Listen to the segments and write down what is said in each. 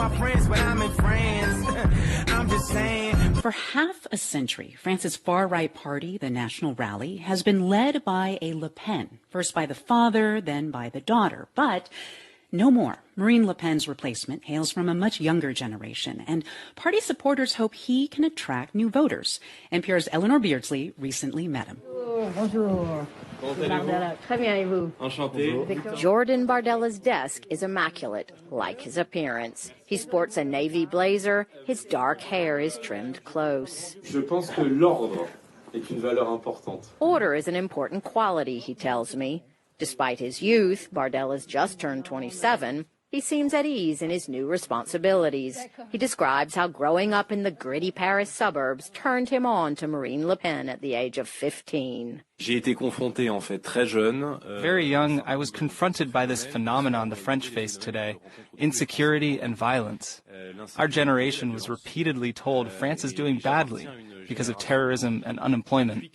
my friends, but I'm in France. I'm just saying. For half a century, France's far-right party, the National Rally, has been led by a Le Pen, first by the father, then by the daughter. But no more. Marine Le Pen's replacement hails from a much younger generation, and party supporters hope he can attract new voters. NPR's Eleanor Beardsley recently met him. Bonjour. Très bien, et vous? Enchanté. Jordan Bardella's desk is immaculate, like his appearance. He sports a navy blazer. His dark hair is trimmed close. Je pense que l'ordre est une valeur importante. Order is an important quality, he tells me. Despite his youth, Bardella's just turned 27. He seems at ease in his new responsibilities. He describes how growing up in the gritty Paris suburbs turned him on to Marine Le Pen at the age of 15. J'ai été confronté en fait très jeune. Very young, I was confronted by this phenomenon the French face today, insecurity and violence. Our generation was repeatedly told France is doing badly because of terrorism and unemployment.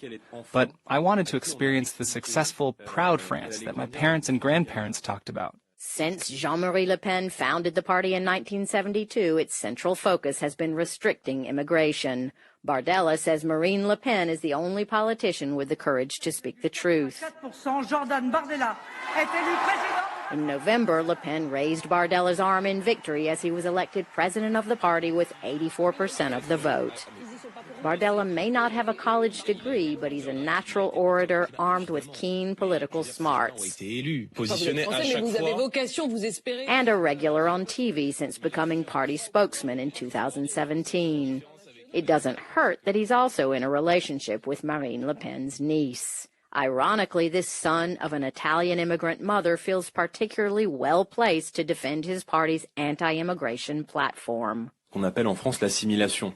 But I wanted to experience the successful, proud France that my parents and grandparents talked about. Since Jean-Marie Le Pen founded the party in 1972, its central focus has been restricting immigration. Bardella says Marine Le Pen is the only politician with the courage to speak the truth. In November, Le Pen raised Bardella's arm in victory as he was elected president of the party with 84% of the vote. Bardella may not have a college degree, but he's a natural orator armed with keen political smarts. And a regular on TV since becoming party spokesman in 2017. It doesn't hurt that he's also in a relationship with Marine Le Pen's niece. Ironically, this son of an Italian immigrant mother feels particularly well-placed to defend his party's anti-immigration platform. Qu'on appelle en France l'assimilation.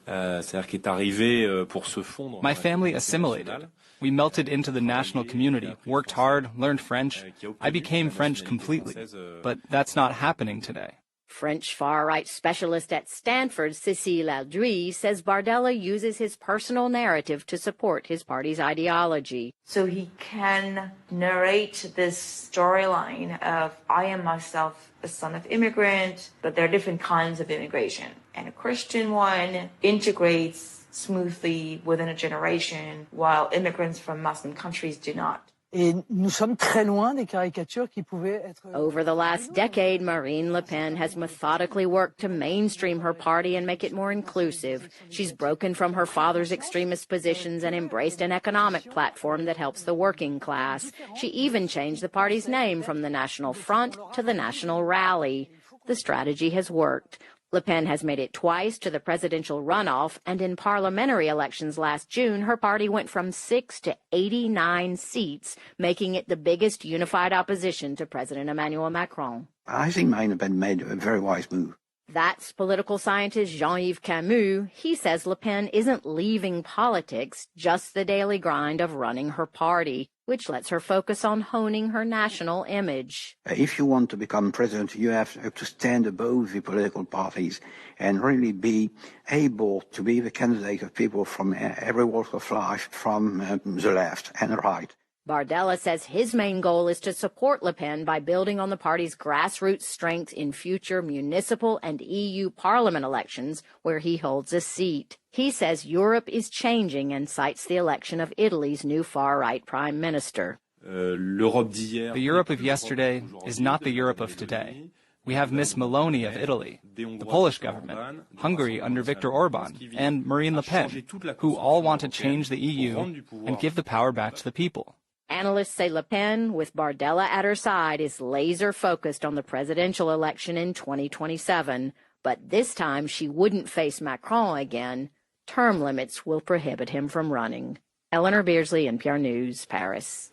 C'est-à-dire qu'il est arrivé pour se fondre. My family assimilated. We melted into the national community, worked hard, learned French. I became French completely. But that's not happening today. French far-right specialist at Stanford, Cécile Aldry, says Bardella uses his personal narrative to support his party's ideology. So he can narrate this storyline of, I am myself a son of immigrant, but there are different kinds of immigration. And a Christian one integrates smoothly within a generation, while immigrants from Muslim countries do not. Et nous sommes très loin des caricatures qui pouvaient être... Over the last decade, Marine Le Pen has methodically worked to mainstream her party and make it more inclusive. She's broken from her father's extremist positions and embraced an economic platform that helps the working class. She even changed the party's name from the National Front to the National Rally. The strategy has worked. Le Pen has made it twice to the presidential runoff, and in parliamentary elections last June, her party went from 6 to 89 seats, making it the biggest unified opposition to President Emmanuel Macron. I think Marine Le Pen made a very wise move. That's political scientist Jean-Yves Camus. He says Le Pen isn't leaving politics, just the daily grind of running her party, which lets her focus on honing her national image. If you want to become president, you have to stand above the political parties and really be able to be the candidate of people from every walk of life, from the left and the right. Bardella says his main goal is to support Le Pen by building on the party's grassroots strength in future municipal and EU parliament elections, where he holds a seat. He says Europe is changing and cites the election of Italy's new far-right prime minister. The Europe of yesterday is not the Europe of today. We have Miss Meloni of Italy, the Polish government, Hungary under Viktor Orban, and Marine Le Pen, who all want to change the EU and give the power back to the people. Analysts say Le Pen, with Bardella at her side, is laser-focused on the presidential election in 2027. But this time she wouldn't face Macron again. Term limits will prohibit him from running. Eleanor Beardsley, NPR News, Paris.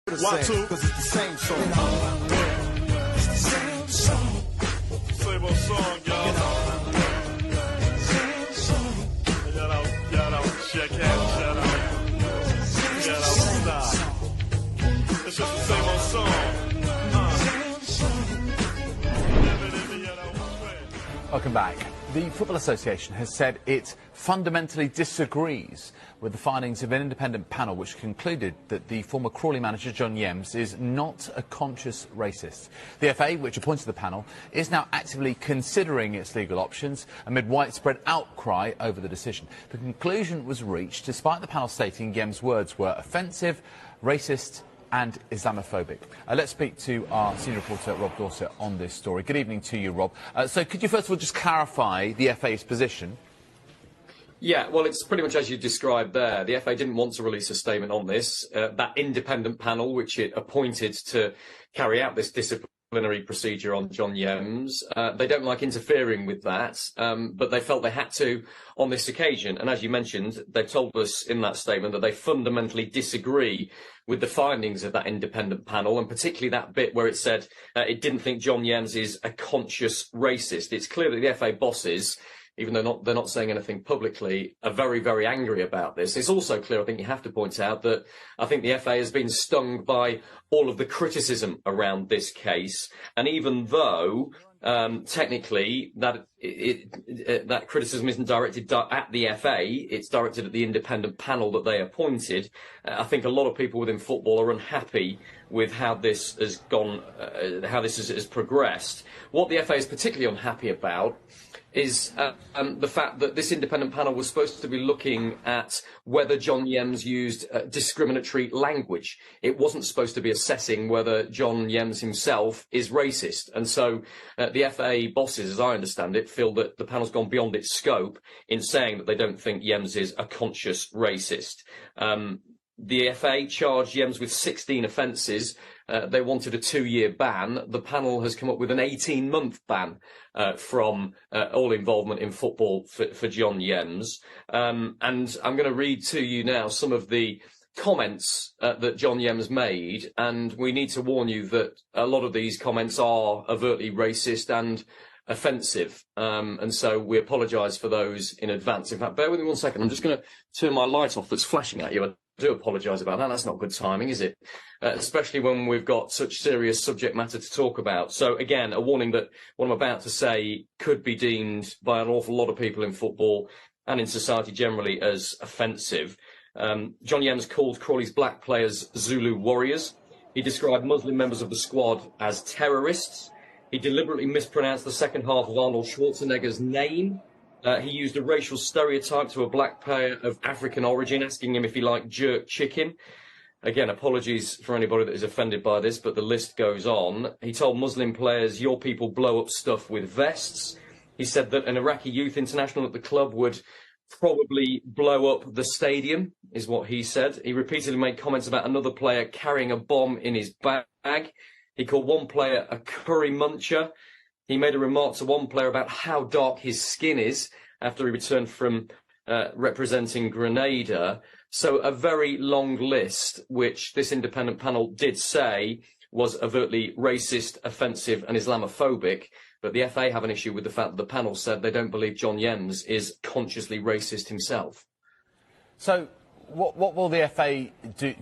Why two? Because it's the same song. It's the same song. Same old song, y'all. Same song. Shout out, check out, shout out. Shout out, stop. It's just the same old song. Welcome back. The Football Association has said it fundamentally disagrees with the findings of an independent panel which concluded that the former Crawley manager John Yems is not a conscious racist. The FA, which appointed the panel, is now actively considering its legal options amid widespread outcry over the decision. The conclusion was reached despite the panel stating Yems' words were offensive, racist and Islamophobic. Let's speak to our senior reporter, Rob Dorset, on this story. Good evening to you, Rob. So could you first of all just clarify the FA's position? Yeah, well, it's pretty much as you described there. The FA didn't want to release a statement on this. That independent panel, which it appointed to carry out this disciplinary procedure on John Yems, they don't like interfering with that, but they felt they had to on this occasion. And as you mentioned, they told us in that statement that they fundamentally disagree with the findings of that independent panel, and particularly that bit where it said it didn't think John Yems is a conscious racist. It's clear that the FA bosses, even though they're not saying anything publicly, are very, very angry about this. It's also clear, I think you have to point out, that I think the FA has been stung by all of the criticism around this case. And even though technically that that criticism isn't directed at the FA, it's directed at the independent panel that they appointed, I think a lot of people within football are unhappy with how this has gone, how this has progressed. What the FA is particularly unhappy about is the fact that this independent panel was supposed to be looking at whether John Yems used discriminatory language. It wasn't supposed to be assessing whether John Yems himself is racist. And so the FA bosses, as I understand it, feel that the panel's gone beyond its scope in saying that they don't think Yems is a conscious racist. The FA charged Yems with 16 offences. They wanted a 2-year ban. The panel has come up with an 18-month ban from all involvement in football for John Yems. And I'm going to read to you now some of the comments that John Yems made. And we need to warn you that a lot of these comments are overtly racist and offensive. And so we apologise for those in advance. In fact, bear with me 1 second. I'm just going to turn my light off that's flashing at you. I do apologise about that. That's not good timing, is it? Especially when we've got such serious subject matter to talk about. So again, a warning that what I'm about to say could be deemed by an awful lot of people in football and in society generally as offensive. John Yems called Crawley's black players Zulu warriors. He described Muslim members of the squad as terrorists. He deliberately mispronounced the second half of Arnold Schwarzenegger's name. He used a racial stereotype to a black player of African origin, asking him if he liked jerk chicken. Again, apologies for anybody that is offended by this, but the list goes on. He told Muslim players, "Your people blow up stuff with vests." He said that an Iraqi youth international at the club would probably blow up the stadium, is what he said. He repeatedly made comments about another player carrying a bomb in his bag. He called one player a curry muncher. He made a remark to one player about how dark his skin is after he returned from representing Grenada. So a very long list, which this independent panel did say was overtly racist, offensive and Islamophobic. But the FA have an issue with the fact that the panel said they don't believe John Yems is consciously racist himself. So what will the FA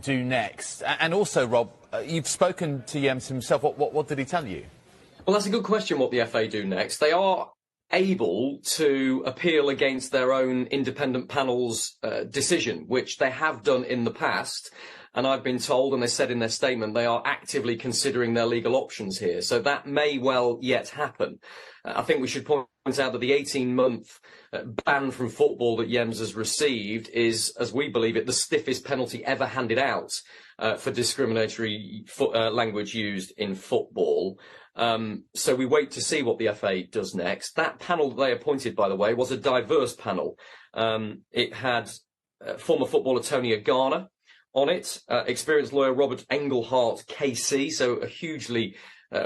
do next? And also, Rob, you've spoken to Yems himself. What did he tell you? Well, that's a good question, what the FA do next. They are able to appeal against their own independent panel's decision, which they have done in the past. And I've been told, and they said in their statement, they are actively considering their legal options here. So that may well yet happen. I think we should point out that the 18-month ban from football that Yems has received is, as we believe it, the stiffest penalty ever handed out for discriminatory language used in football. So we wait to see what the FA does next. That panel that they appointed, by the way, was a diverse panel. It had former footballer Tony Agana on it, experienced lawyer Robert Engelhardt KC, so a hugely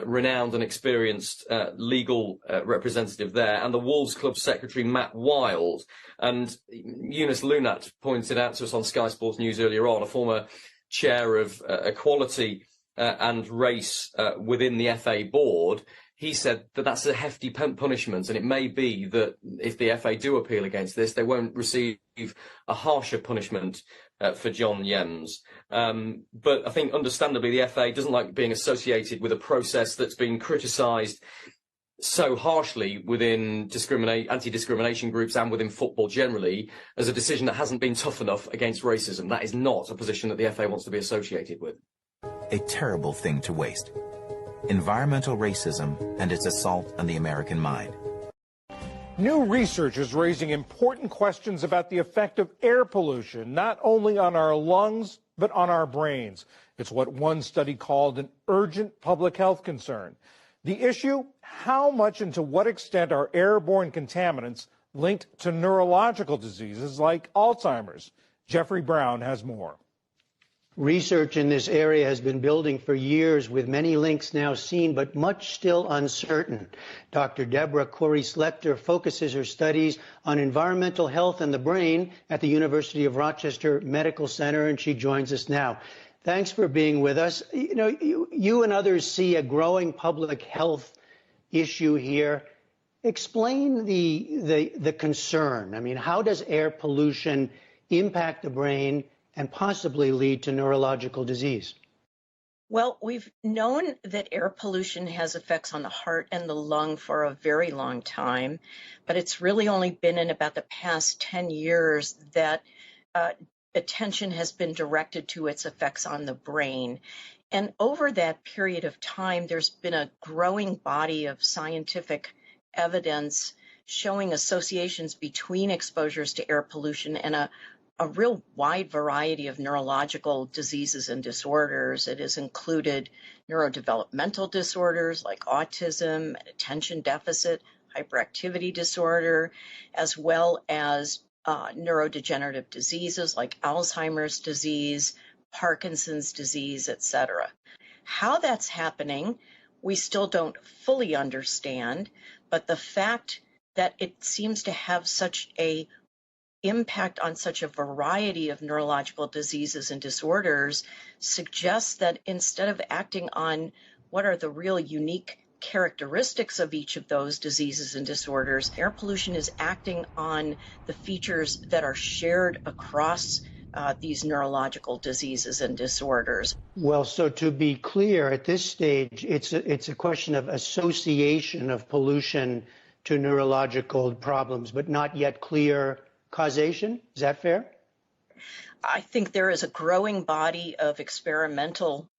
renowned and experienced legal representative there, and the Wolves Club secretary Matt Wild. And Eunice Lunat pointed out to us on Sky Sports News earlier on, a former chair of equality and race within the FA board. He said that that's a hefty punishment, and it may be that if the FA do appeal against this, they won't receive a harsher punishment for John Yems. But I think, understandably, the FA doesn't like being associated with a process that's been criticised so harshly within anti-discrimination groups and within football generally as a decision that hasn't been tough enough against racism. That is not a position that the FA wants to be associated with. A terrible thing to waste. Environmental racism and its assault on the American mind. New research is raising important questions about the effect of air pollution, not only on our lungs, but on our brains. It's what one study called an urgent public health concern. The issue, how much and to what extent are airborne contaminants linked to neurological diseases like Alzheimer's? Jeffrey Brown has more. Research in this area has been building for years, with many links now seen, but much still uncertain. Dr. Deborah Corey-Slechter focuses her studies on environmental health and the brain at the University of Rochester Medical Center, and she joins us now. Thanks for being with us. You know, you and others see a growing public health issue here. Explain the concern. I mean, how does air pollution impact the brain and possibly lead to neurological disease? Well, we've known that air pollution has effects on the heart and the lung for a very long time, but it's really only been in about the past 10 years that attention has been directed to its effects on the brain. And over that period of time, there's been a growing body of scientific evidence showing associations between exposures to air pollution and a real wide variety of neurological diseases and disorders. It has included neurodevelopmental disorders like autism, attention deficit, hyperactivity disorder, as well as neurodegenerative diseases like Alzheimer's disease, Parkinson's disease, etc. How that's happening, we still don't fully understand, but the fact that it seems to have such a impact on such a variety of neurological diseases and disorders suggests that instead of acting on what are the real unique characteristics of each of those diseases and disorders, air pollution is acting on the features that are shared across these neurological diseases and disorders. Well, so to be clear, at this stage, it's a question of association of pollution to neurological problems, but not yet clear causation. Is that fair? I think there is a growing body of experimental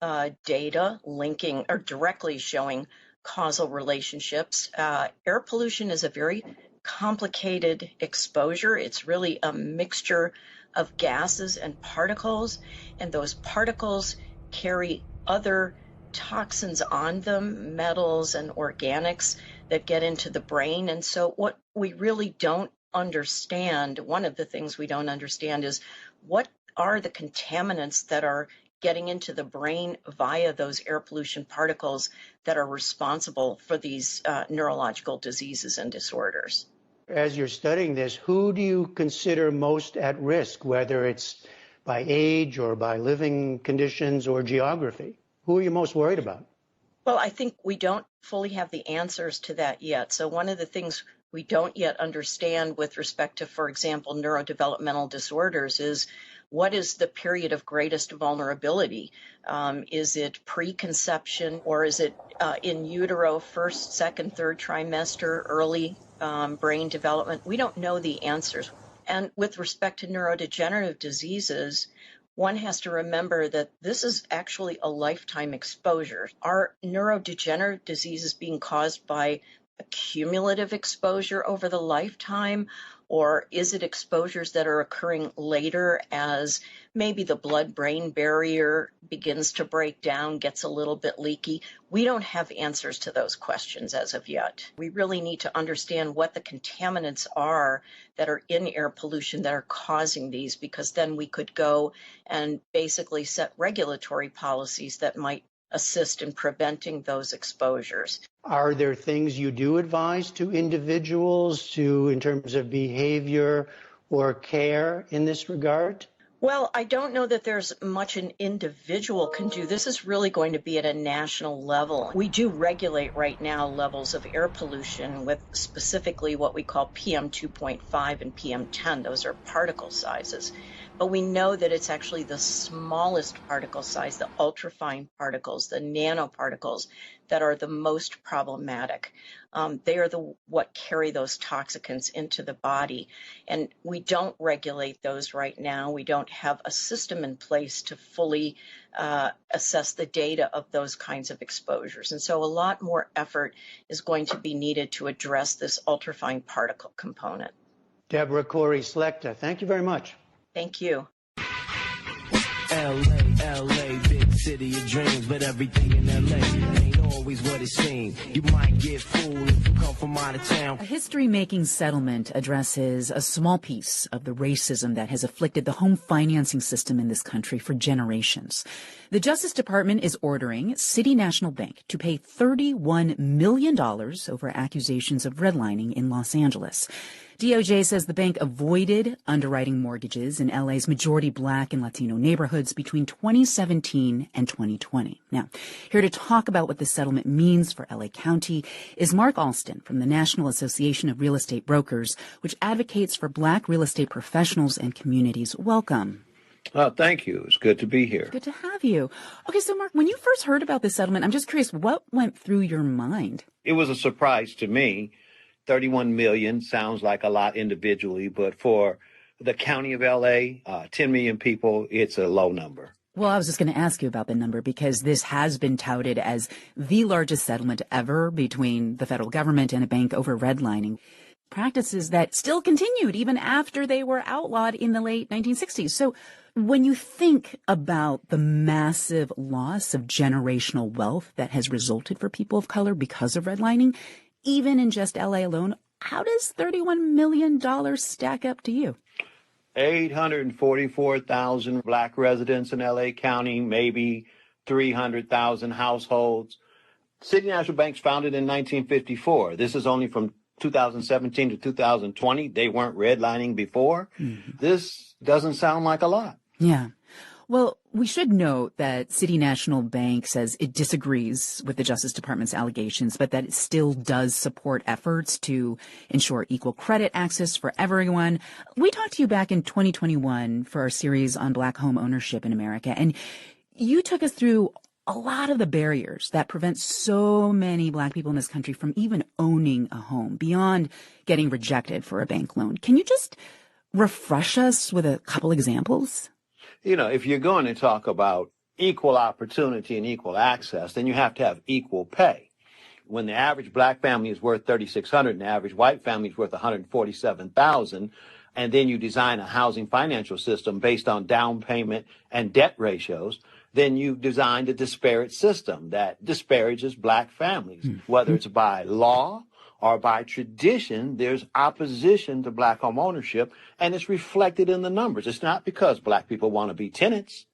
data linking or directly showing causal relationships. Air pollution is a very complicated exposure. It's really a mixture of gases and particles, and those particles carry other toxins on them, metals and organics that get into the brain. And so what we really don't understand, one of the things we don't understand is what are the contaminants that are getting into the brain via those air pollution particles that are responsible for these neurological diseases and disorders. As you're studying this, who do you consider most at risk, whether it's by age or by living conditions or geography? Who are you most worried about? Well, I think we don't fully have the answers to that yet. So one of the things we don't yet understand with respect to, for example, neurodevelopmental disorders is what is the period of greatest vulnerability? Is it preconception, or is it in utero, first, second, third trimester, early brain development? We don't know the answers. And with respect to neurodegenerative diseases, one has to remember that this is actually a lifetime exposure. Are neurodegenerative diseases being caused by a cumulative exposure over the lifetime, or is it exposures that are occurring later as maybe the blood-brain barrier begins to break down, gets a little bit leaky? We don't have answers to those questions as of yet. We really need to understand what the contaminants are that are in air pollution that are causing these, because then we could go and basically set regulatory policies that might assist in preventing those exposures. Are there things you do advise to individuals in terms of behavior or care in this regard? Well, I don't know that there's much an individual can do. This is really going to be at a national level. We do regulate right now levels of air pollution with specifically what we call PM 2.5 and PM 10. Those are particle sizes. But we know that it's actually the smallest particle size, the ultrafine particles, the nanoparticles, that are the most problematic. They are what carry those toxicants into the body. And we don't regulate those right now. We don't have a system in place to fully assess the data of those kinds of exposures. And so a lot more effort is going to be needed to address this ultrafine particle component. Deborah Corey-Slechta, thank you very much. Thank you. LA, big city of dreams, but everything in LA ain't always what it seems. You might get fooled if you come from out of town. A history-making settlement addresses a small piece of the racism that has afflicted the home financing system in this country for generations. The Justice Department is ordering City National Bank to pay $31 million over accusations of redlining in Los Angeles. DOJ says the bank avoided underwriting mortgages in LA's majority Black and Latino neighborhoods between 2017 and 2020. Now, here to talk about what this settlement means for LA County is Mark Alston from the National Association of Real Estate Brokers, which advocates for Black real estate professionals and communities. Welcome. Thank you. It's good to be here. Good to have you. Okay, so Mark, when you first heard about this settlement, I'm just curious, what went through your mind? It was a surprise to me. 31 million sounds like a lot individually, but for the county of LA, 10 million people, it's a low number. Well, I was just going to ask you about the number because this has been touted as the largest settlement ever between the federal government and a bank over redlining. Practices that still continued even after they were outlawed in the late 1960s. So when you think about the massive loss of generational wealth that has resulted for people of color because of redlining, even in just LA alone, how does $31 million stack up to you? 844,000 Black residents in LA County, maybe 300,000 households. City National Bank's founded in 1954. This is only from 2017 to 2020. They weren't redlining before. Mm-hmm. This doesn't sound like a lot. Yeah. Well, we should note that City National Bank says it disagrees with the Justice Department's allegations, but that it still does support efforts to ensure equal credit access for everyone. We talked to you back in 2021 for our series on Black home ownership in America, and you took us through a lot of the barriers that prevent so many Black people in this country from even owning a home, beyond getting rejected for a bank loan. Can you just refresh us with a couple examples? You know, if you're going to talk about equal opportunity and equal access, then you have to have equal pay. When the average Black family is worth $3,600 and the average white family is worth $147,000, and then you design a housing financial system based on down payment and debt ratios, then you've designed a disparate system that disparages Black families, whether it's by law or by tradition. There's opposition to Black home ownership, and it's reflected in the numbers. It's not because Black people want to be tenants.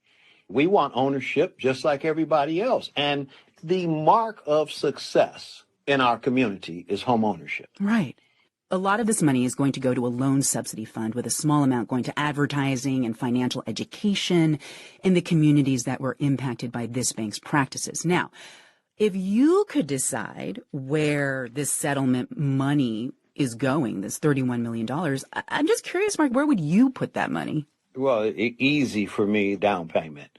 We want ownership just like everybody else. And the mark of success in our community is home ownership. Right. A lot of this money is going to go to a loan subsidy fund, with a small amount going to advertising and financial education in the communities that were impacted by this bank's practices. Now, if you could decide where this settlement money is going, this $31 million, I'm just curious, Mark, where would you put that money? Well, easy for me, down payment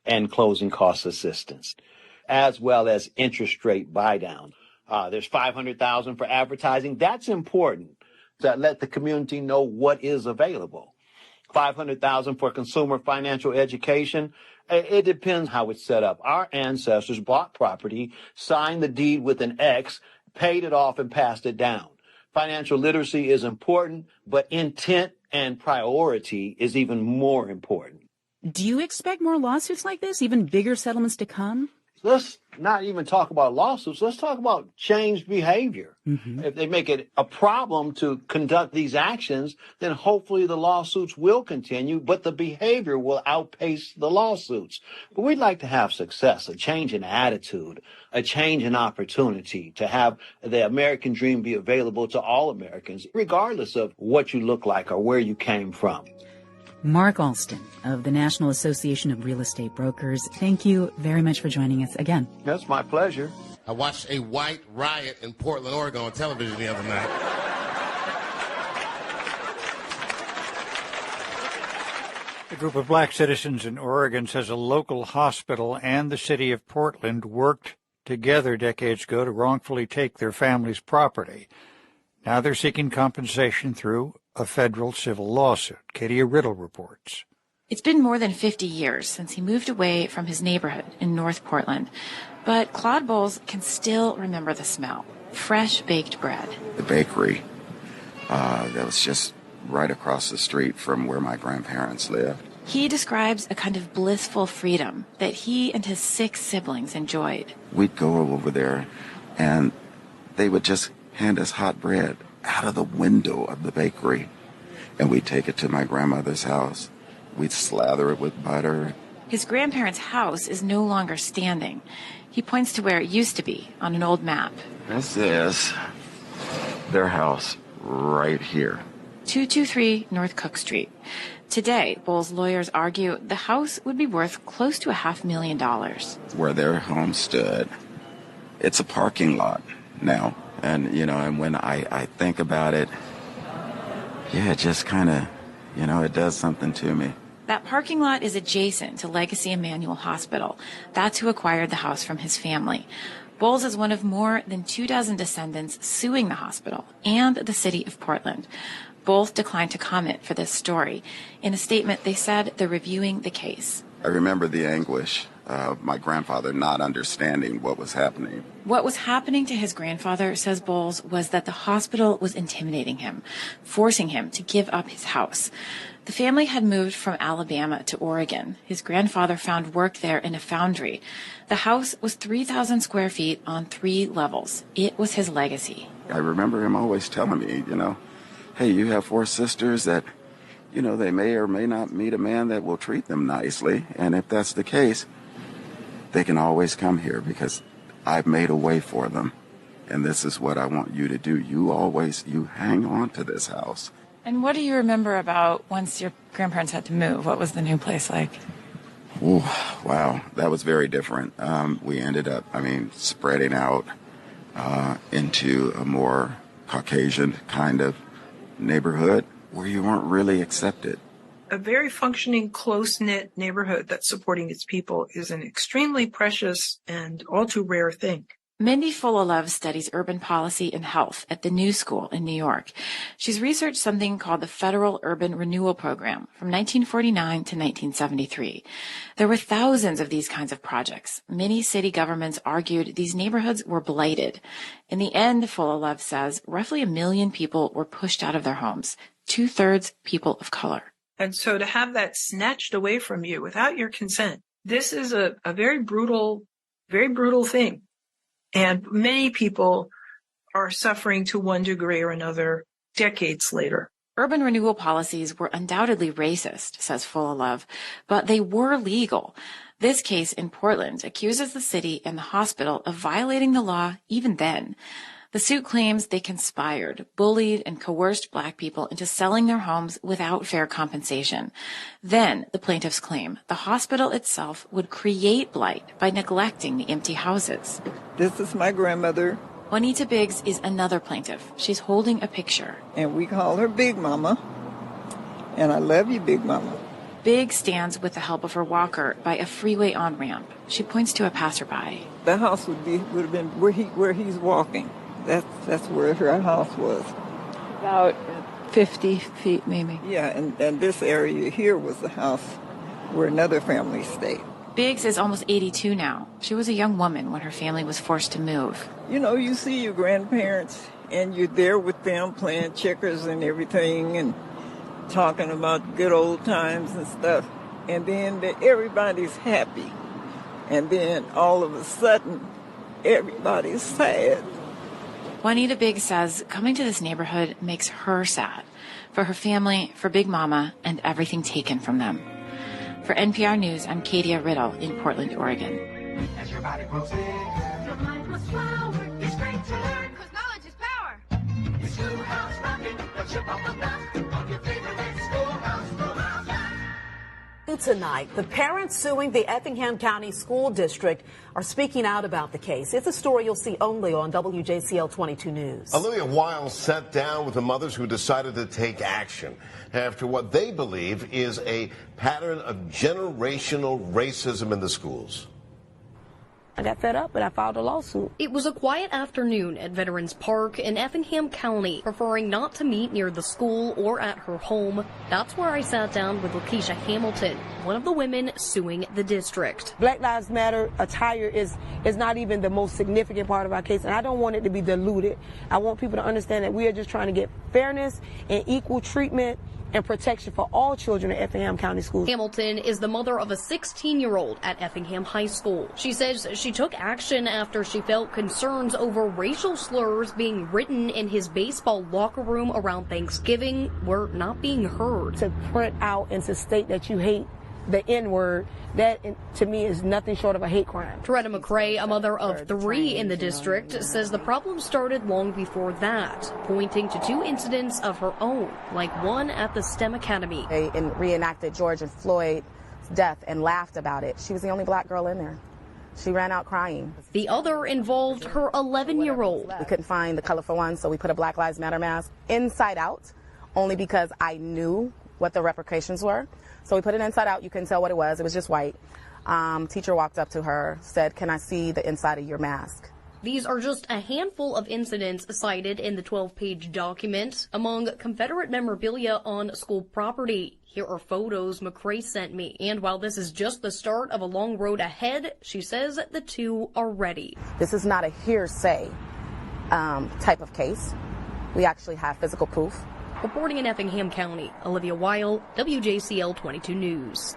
and closing cost assistance, as well as interest rate buy down. There's $500,000 for advertising. That's important to let the community know what is available. $500,000 for consumer financial education. It depends how it's set up. Our ancestors bought property, signed the deed with an X, paid it off, and passed it down. Financial literacy is important, but intent and priority is even more important. Do you expect more lawsuits like this, even bigger settlements to come? Let's not even talk about lawsuits. Let's talk about changed behavior. Mm-hmm. If they make it a problem to conduct these actions, then hopefully the lawsuits will continue, but the behavior will outpace the lawsuits. But we'd like to have success, a change in attitude, a change in opportunity, to have the American dream be available to all Americans, regardless of what you look like or where you came from. Mark Alston of the National Association of Real Estate Brokers, thank you very much for joining us again. That's my pleasure. I watched a white riot in Portland, Oregon on television the other night. A group of Black citizens in Oregon says a local hospital and the city of Portland worked together decades ago to wrongfully take their family's property. Now they're seeking compensation through a federal civil lawsuit. Katie Riddle reports. It's been more than 50 years since he moved away from his neighborhood in North Portland, but Claude Bowles can still remember the smell. Fresh baked bread. The bakery that was just right across the street from where my grandparents lived. He describes a kind of blissful freedom that he and his 6 siblings enjoyed. We'd go over there and they would just hand us hot bread out of the window of the bakery, and we'd take it to my grandmother's house. We'd slather it with butter. His grandparents' house is no longer standing. He points to where it used to be on an old map. This is their house right here. 223 North Cook Street. Today, Bowles' lawyers argue the house would be worth close to $500,000. Where their home stood, it's a parking lot now. And, and when I think about it, yeah, it just kind of, it does something to me. That parking lot is adjacent to Legacy Emmanuel Hospital. That's who acquired the house from his family. Bowles is one of more than 24 descendants suing the hospital and the city of Portland. Both declined to comment for this story. In a statement, they said they're reviewing the case. I remember the anguish of my grandfather not understanding what was happening. What was happening to his grandfather, says Bowles, was that the hospital was intimidating him, forcing him to give up his house. The family had moved from Alabama to Oregon. His grandfather found work there in a foundry. The house was 3,000 square feet on 3 levels. It was his legacy. I remember him always telling me, hey, you have 4 sisters that, they may or may not meet a man that will treat them nicely. And if that's the case, they can always come here because I've made a way for them. And this is what I want you to do. You hang on to this house. And what do you remember about once your grandparents had to move? What was the new place like? Ooh, wow, that was very different. We ended up, spreading out into a more Caucasian kind of neighborhood where you weren't really accepted. A very functioning, close-knit neighborhood that's supporting its people is an extremely precious and all too rare thing. Mindy Fullilove studies urban policy and health at the New School in New York. She's researched something called the Federal Urban Renewal Program from 1949 to 1973. There were thousands of these kinds of projects. Many city governments argued these neighborhoods were blighted. In the end, Fullilove says, roughly 1 million people were pushed out of their homes, 2/3 people of color. And so to have that snatched away from you without your consent, this is a very brutal thing. And many people are suffering to one degree or another decades later. Urban renewal policies were undoubtedly racist, says Fullilove, but they were legal. This case in Portland accuses the city and the hospital of violating the law even then. The suit claims they conspired, bullied, and coerced Black people into selling their homes without fair compensation. Then, the plaintiffs claim, the hospital itself would create blight by neglecting the empty houses. This is my grandmother. Juanita Biggs is another plaintiff. She's holding a picture. And we call her Big Mama. And I love you, Big Mama. Biggs stands with the help of her walker by a freeway on-ramp. She points to a passerby. The house would have been where he's walking. That's where her house was. About 50 feet, maybe. Yeah, and this area here was the house where another family stayed. Biggs is almost 82 now. She was a young woman when her family was forced to move. You see your grandparents, and you're there with them playing checkers and everything, and talking about good old times and stuff. And then everybody's happy. And then all of a sudden, everybody's sad. Juanita Biggs says coming to this neighborhood makes her sad. For her family, for Big Mama, and everything taken from them. For NPR News, I'm Katie Riddle in Portland, Oregon. As your body grows bigger, your mind must flower. It's great to learn, 'cause knowledge is power. It's Schoolhouse Rockin', a chip on the block, on your favorite Schoolhouse Rock. Tonight, the parents suing the Effingham County School District are speaking out about the case. It's a story you'll see only on WJCL 22 News. Olivia Wiles sat down with the mothers who decided to take action after what they believe is a pattern of generational racism in the schools. I got fed up and I filed a lawsuit. It was a quiet afternoon at Veterans Park in Effingham County, preferring not to meet near the school or at her home. That's where I sat down with Lakeisha Hamilton, one of the women suing the district. Black Lives Matter attire is not even the most significant part of our case, and I don't want it to be diluted. I want people to understand that we are just trying to get fairness and equal treatment and protection for all children at Effingham County Schools. Hamilton is the mother of a 16-year-old at Effingham High School. She says she took action after she felt concerns over racial slurs being written in his baseball locker room around Thanksgiving were not being heard. To print out and to state that you hate the N-word, that to me is nothing short of a hate crime. Toretta McCrae, a mother of 3 in the district, says the problem started long before that, pointing to 2 incidents of her own, like one at the STEM Academy. They reenacted George and Floyd's death and laughed about it. She was the only black girl in there. She ran out crying. The other involved her 11-year-old. We couldn't find the colorful one, so we put a Black Lives Matter mask inside out, only because I knew what the repercussions were. So we put it inside out. You couldn't tell what it was. It was just white. Teacher walked up to her, said, "Can I see the inside of your mask?" These are just a handful of incidents cited in the 12-page document among Confederate memorabilia on school property. Here are photos McCrae sent me. And while this is just the start of a long road ahead, she says the 2 are ready. This is not a hearsay type of case. We actually have physical proof. Reporting in Effingham County, Olivia Weil, WJCL 22 News.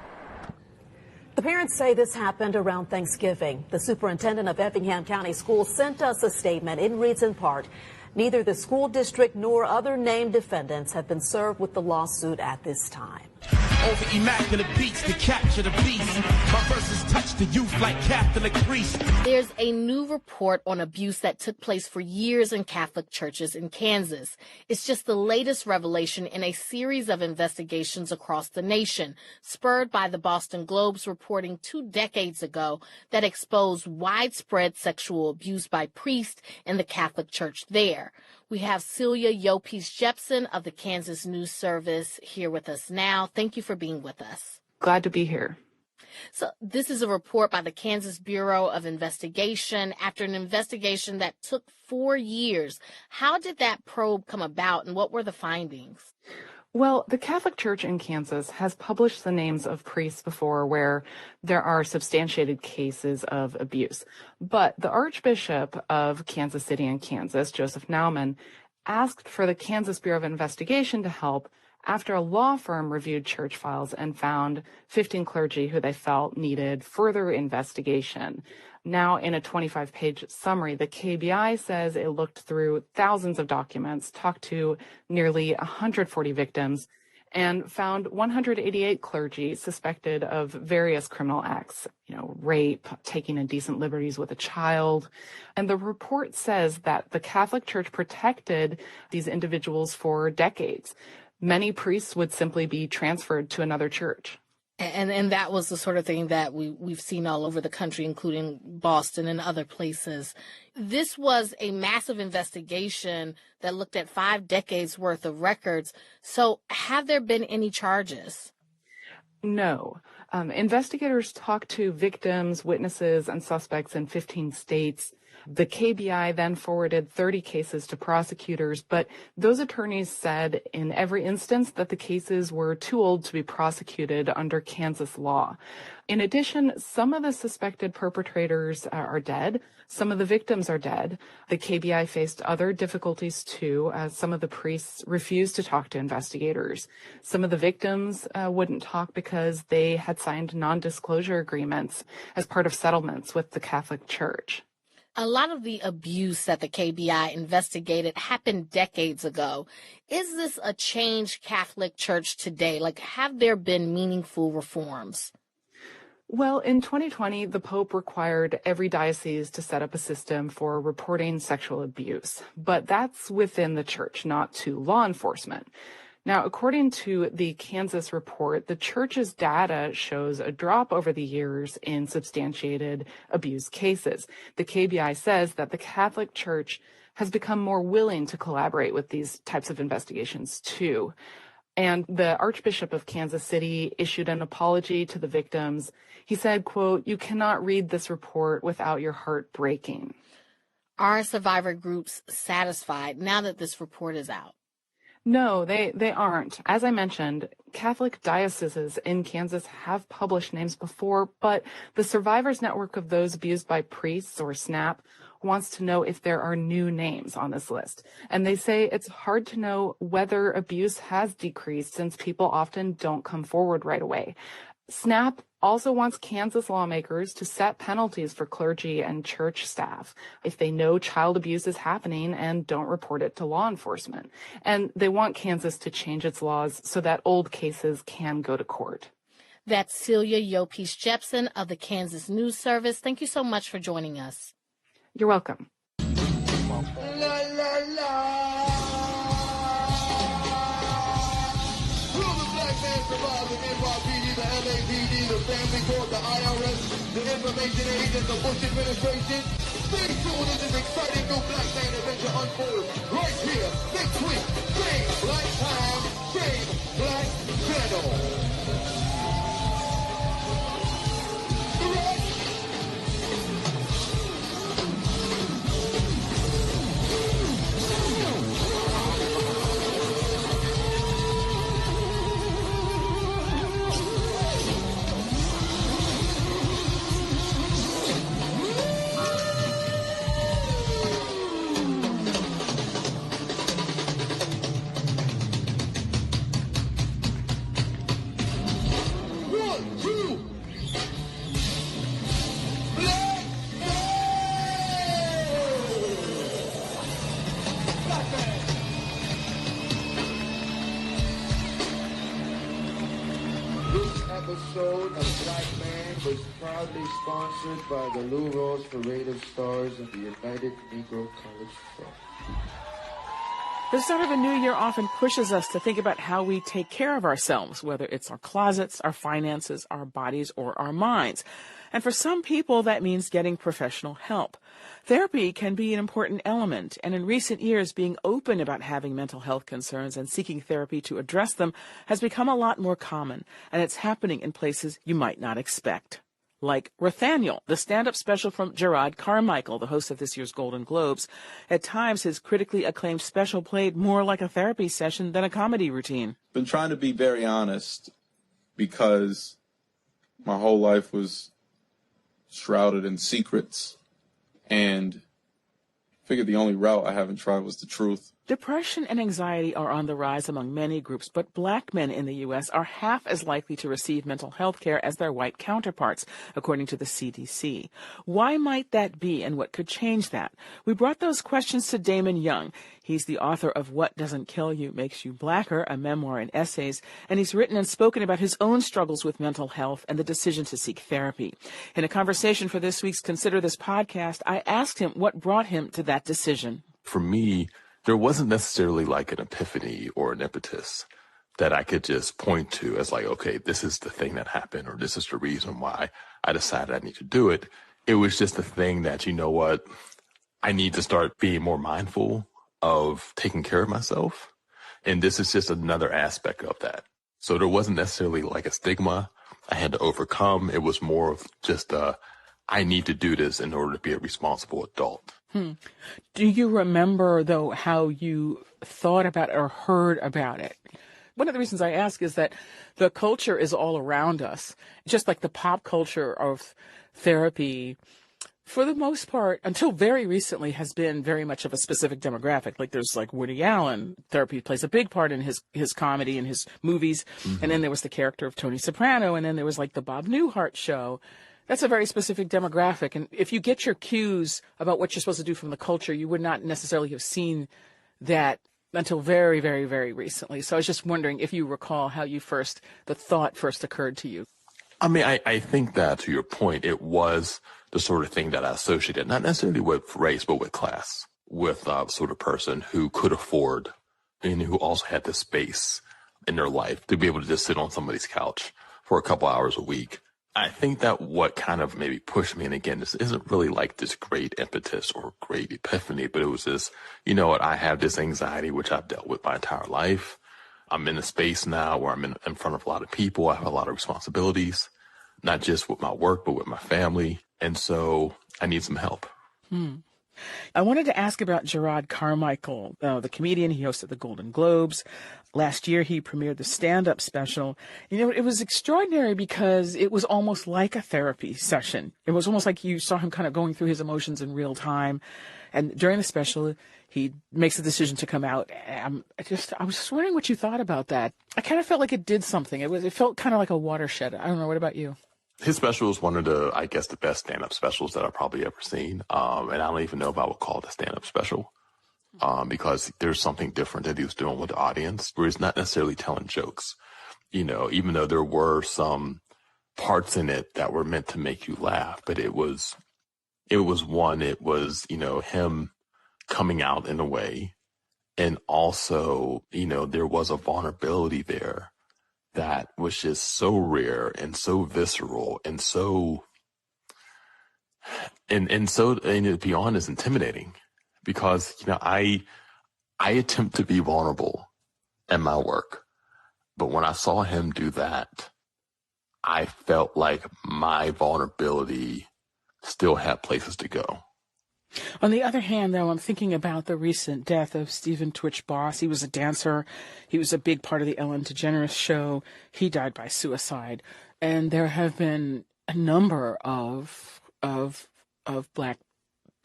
The parents say this happened around Thanksgiving. The superintendent of Effingham County Schools sent us a statement. It reads in part, neither the school district nor other named defendants have been served with the lawsuit at this time. Over immaculate beats to capture the beast. My verses touch the youth like Catholic priests. There's a new report on abuse that took place for years in Catholic churches in Kansas. It's just the latest revelation in a series of investigations across the nation, spurred by the Boston Globe's reporting 2 decades ago that exposed widespread sexual abuse by priests in the Catholic Church there. We have Celia Yopes-Jepson of the Kansas News Service here with us now. Thank you for being with us. Glad to be here. So this is a report by the Kansas Bureau of Investigation after an investigation that took 4 years. How did that probe come about and what were the findings? Well, the Catholic Church in Kansas has published the names of priests before where there are substantiated cases of abuse. But the Archbishop of Kansas City and Kansas, Joseph Naumann, asked for the Kansas Bureau of Investigation to help after a law firm reviewed church files and found 15 clergy who they felt needed further investigation. Now, in a 25-page summary, the KBI says it looked through thousands of documents, talked to nearly 140 victims, and found 188 clergy suspected of various criminal acts, rape, taking indecent liberties with a child. And the report says that the Catholic Church protected these individuals for decades. Many priests would simply be transferred to another church. And that was the sort of thing that we've seen all over the country, including Boston and other places. This was a massive investigation that looked at 5 decades worth of records. So have there been any charges? No. Investigators talked to victims, witnesses, and suspects in 15 states. The KBI then forwarded 30 cases to prosecutors, but those attorneys said in every instance that the cases were too old to be prosecuted under Kansas law. In addition, some of the suspected perpetrators are dead. Some of the victims are dead. The KBI faced other difficulties too, as some of the priests refused to talk to investigators. Some of the victims wouldn't talk because they had signed non-disclosure agreements as part of settlements with the Catholic Church. A lot of the abuse that the KBI investigated happened decades ago. Is this a changed Catholic Church today? Have there been meaningful reforms? Well, in 2020, the Pope required every diocese to set up a system for reporting sexual abuse. But that's within the church, not to law enforcement. Now, according to the Kansas report, the church's data shows a drop over the years in substantiated abuse cases. The KBI says that the Catholic Church has become more willing to collaborate with these types of investigations, too. And the Archbishop of Kansas City issued an apology to the victims. He said, quote, "You cannot read this report without your heart breaking." Are survivor groups satisfied now that this report is out? No, they aren't. As I mentioned, Catholic dioceses in Kansas have published names before, but the Survivors Network of Those Abused by Priests, or SNAP, wants to know if there are new names on this list. And they say it's hard to know whether abuse has decreased since people often don't come forward right away. SNAP also wants Kansas lawmakers to set penalties for clergy and church staff if they know child abuse is happening and don't report it to law enforcement. And they want Kansas to change its laws so that old cases can go to court. That's Celia Yopes-Jepson of the Kansas News Service. Thank you so much for joining us. You're welcome. The family court, the IRS, the information agents, the Bush administration. Stay tuned as this exciting new Black Man adventure unfolds right here next week. Same Black time, same Black channel. Episode of Black Man was proudly sponsored by the Lou Rawls Parade of Stars and the United Negro College Fund. The start of a new year often pushes us to think about how we take care of ourselves, whether it's our closets, our finances, our bodies, or our minds. And for some people, that means getting professional help. Therapy can be an important element, and in recent years, being open about having mental health concerns and seeking therapy to address them has become a lot more common, and it's happening in places you might not expect. Like Rothaniel, the stand-up special from Gerard Carmichael, the host of this year's Golden Globes. At times, his critically acclaimed special played more like a therapy session than a comedy routine. Been trying to be very honest because my whole life was shrouded in secrets, and figured the only route I haven't tried was the truth. Depression and anxiety are on the rise among many groups, but black men in the U.S. are half as likely to receive mental health care as their white counterparts, according to the CDC. Why might that be, and what could change that? We brought those questions to Damon Young. He's the author of What Doesn't Kill You Makes You Blacker, a memoir and essays, and he's written and spoken about his own struggles with mental health and the decision to seek therapy. In a conversation for this week's Consider This podcast, I asked him what brought him to that decision. For me, there wasn't necessarily like an epiphany or an impetus that I could just point to as like, okay, this is the thing that happened, or this is the reason why I decided I need to do it. It was just a thing that, you know what, I need to start being more mindful of taking care of myself. And this is just another aspect of that. So there wasn't necessarily like a stigma I had to overcome. It was more of just I need to do this in order to be a responsible adult. Do you remember, though, how you thought about or heard about it? One of the reasons I ask is that the culture is all around us, just like the pop culture of therapy, for the most part, until very recently, has been very much of a specific demographic. Like there's like Woody Allen, therapy plays a big part in his comedy and his movies. And then there was the character of Tony Soprano, and then there was like the Bob Newhart show. That's a very specific demographic. And if you get your cues about what you're supposed to do from the culture, you would not necessarily have seen that until very, very, very recently. So I was just wondering if you recall how the thought first occurred to you. I mean, I think that, to your point, it was the sort of thing that I associated, not necessarily with race, but with class, with the sort of person who could afford and who also had the space in their life to be able to just sit on somebody's couch for a couple hours a week. I think that what kind of maybe pushed me, and again, this isn't really like this great impetus or great epiphany, but it was this, you know what, I have this anxiety, which I've dealt with my entire life. I'm in a space now where I'm in front of a lot of people. I have a lot of responsibilities, not just with my work, but with my family. And so I need some help. I wanted to ask about Gerard Carmichael, the comedian. He hosted the Golden Globes. Last year, he premiered the stand-up special. You know, it was extraordinary because it was almost like a therapy session. It was almost like you saw him kind of going through his emotions in real time. And during the special, he makes the decision to come out. I was just wondering what you thought about that. I kind of felt like it did something. It felt kind of like a watershed. I don't know. What about you? His special is one of the, I guess, the best stand-up specials that I've probably ever seen. And I don't even know if I would call it a stand-up special. Because there's something different that he was doing with the audience, where he's not necessarily telling jokes, you know, even though there were some parts in it that were meant to make you laugh. But it was, you know, him coming out in a way. And also, you know, there was a vulnerability there that was just so rare and so visceral and so, and to be honest, intimidating. Because, you know, I attempt to be vulnerable in my work. But when I saw him do that, I felt like my vulnerability still had places to go. On the other hand, though, I'm thinking about the recent death of Stephen Twitch Boss. He was a dancer. He was a big part of the Ellen DeGeneres show. He died by suicide. And there have been a number of Black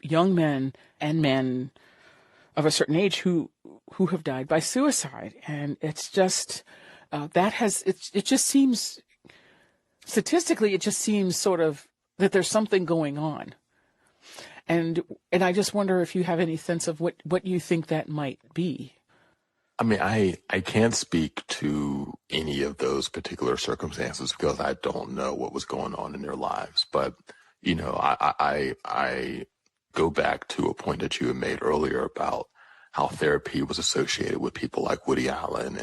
young men and men of a certain age who have died by suicide. And it's just, it just seems, statistically, it just seems sort of that there's something going on. And I just wonder if you have any sense of what you think that might be. I mean, I can't speak to any of those particular circumstances because I don't know what was going on in their lives. But, you know, I go back to a point that you had made earlier about how therapy was associated with people like Woody Allen.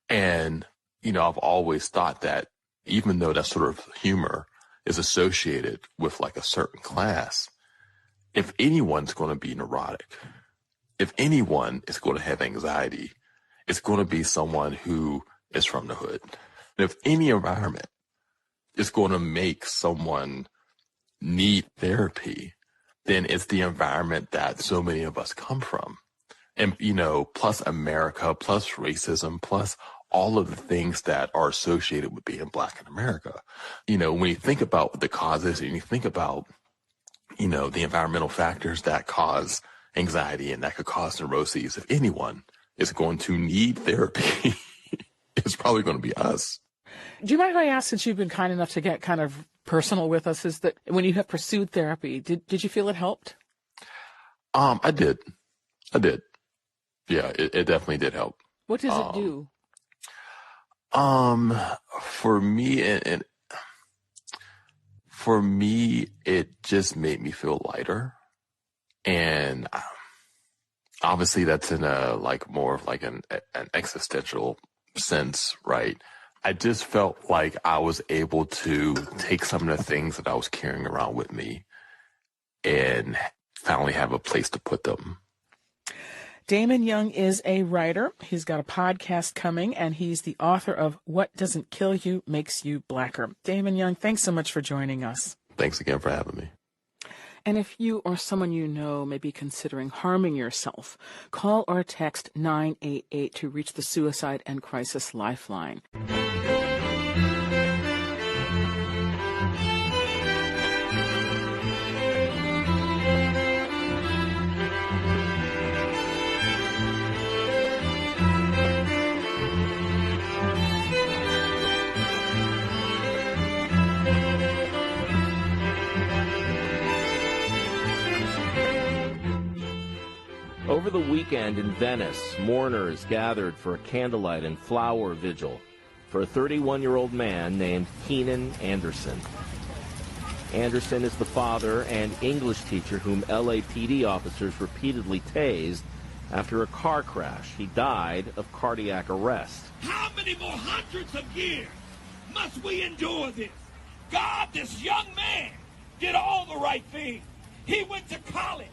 And, you know, I've always thought that even though that sort of humor is associated with like a certain class, if anyone's going to be neurotic, if anyone is going to have anxiety, it's going to be someone who is from the hood. And if any environment is going to make someone need therapy, then it's the environment that so many of us come from. And, you know, plus America, plus racism, plus all of the things that are associated with being Black in America. You know, when you think about the causes and you think about, you know, the environmental factors that cause anxiety and that could cause neuroses, if anyone is going to need therapy, it's probably going to be us. Do you mind if I ask, since you've been kind enough to get kind of personal with us, is that when you have pursued therapy, did you feel it helped? I did. Yeah, it definitely did help. What does it do? For me, it just made me feel lighter. And obviously that's in a like more of like an existential sense, right? I just felt like I was able to take some of the things that I was carrying around with me and finally have a place to put them. Damon Young is a writer. He's got a podcast coming, and he's the author of What Doesn't Kill You Makes You Blacker. Damon Young, thanks so much for joining us. Thanks again for having me. And if you or someone you know may be considering harming yourself, call or text 988 to reach the Suicide and Crisis Lifeline. Over the weekend in Venice, mourners gathered for a candlelight and flower vigil for a 31-year-old man named Keenan Anderson. Anderson is the father and English teacher whom LAPD officers repeatedly tased after a car crash. He died of cardiac arrest. How many more hundreds of years must we endure this? God, this young man did all the right things. He went to college,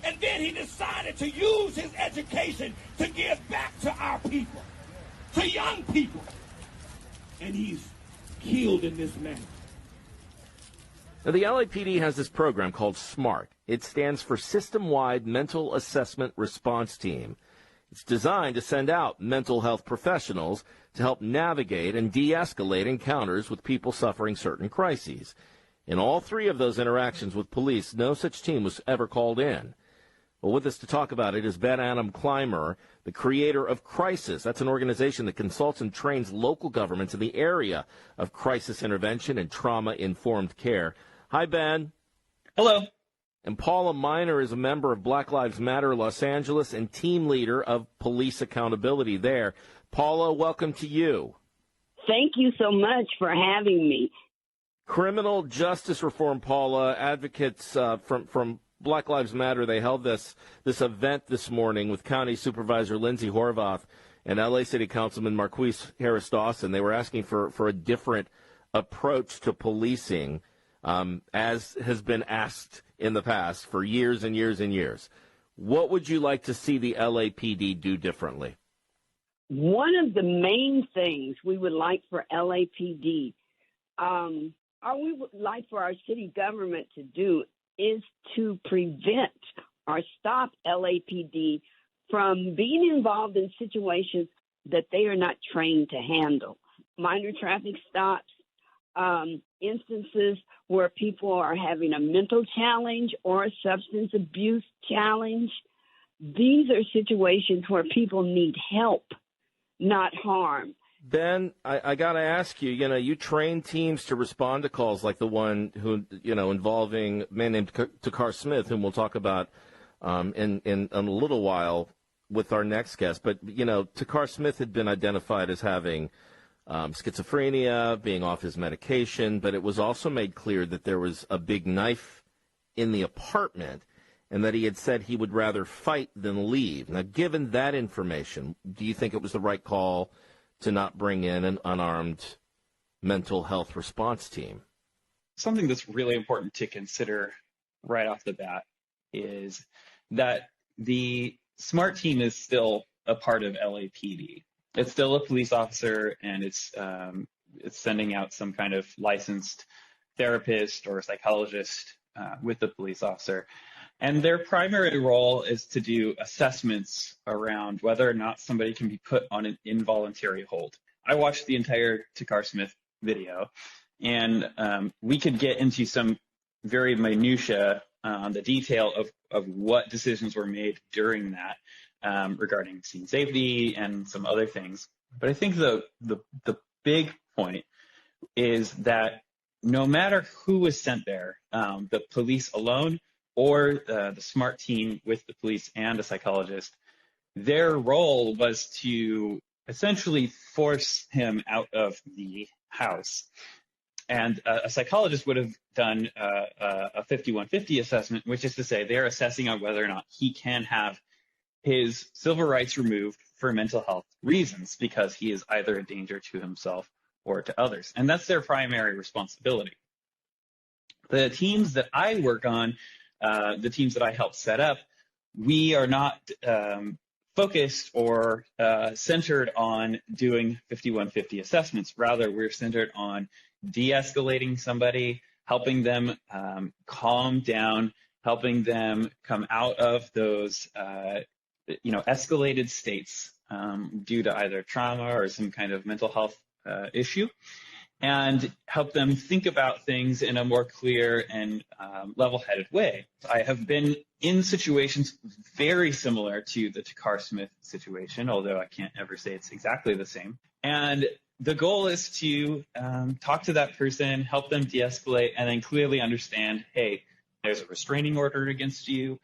and then he decided to use his education to give back to our people. to young people. And he's killed in this manner. Now, the LAPD has this program called SMART. It stands for System-Wide Mental Assessment Response Team. It's designed to send out mental health professionals to help navigate and de-escalate encounters with people suffering certain crises. In all three of those interactions with police, no such team was ever called in. Well, with us to talk about it is Ben Adam Clymer, the creator of Crisis. That's an organization that consults and trains local governments in the area of crisis intervention and trauma-informed care. Hi, Ben. Hello. And Paula Miner is a member of Black Lives Matter Los Angeles and team leader of police accountability there. Paula, welcome to you. Thank you so much for having me. Criminal justice reform, Paula. Advocates from Black Lives Matter, they held this event this morning with County Supervisor Lindsay Horvath and L.A. City Councilman Marquise Harris-Dawson. They were asking for a different approach to policing, as has been asked in the past for years and years and years. What would you like to see the LAPD do differently? One of the main things we would like for LAPD, or we would like for our city government to do, is to prevent or stop LAPD from being involved in situations that they are not trained to handle. Minor traffic stops, instances where people are having a mental challenge or a substance abuse challenge. These are situations where people need help, not harm. Ben, I got to ask you, you train teams to respond to calls like the one who, involving a man named Takar Smith, whom we'll talk about in a little while with our next guest. But, Takar Smith had been identified as having schizophrenia, being off his medication, but it was also made clear that there was a big knife in the apartment and that he had said he would rather fight than leave. Now, given that information, do you think it was the right call to not bring in an unarmed mental health response team? Something that's really important to consider right off the bat is that the SMART team is still a part of LAPD. It's still a police officer, and it's sending out some kind of licensed therapist or psychologist with the police officer. And their primary role is to do assessments around whether or not somebody can be put on an involuntary hold. I watched the entire Takar Smith video, and we could get into some very minutia on the detail of what decisions were made during that regarding scene safety and some other things. But I think the big point is that no matter who was sent there, the police alone or the SMART team with the police and a psychologist, their role was to essentially force him out of the house. And a psychologist would have done a 5150 assessment, which is to say they're assessing on whether or not he can have his civil rights removed for mental health reasons because he is either a danger to himself or to others. And that's their primary responsibility. The teams that I work on, the teams that I help set up, we are not focused or centered on doing 5150 assessments. Rather, we're centered on de-escalating somebody, helping them calm down, helping them come out of those escalated states due to either trauma or some kind of mental health issue, and help them think about things in a more clear and level-headed way. I have been in situations very similar to the Takar Smith situation, although I can't ever say it's exactly the same. And the goal is to talk to that person, help them de-escalate, and then clearly understand, hey, there's a restraining order against you.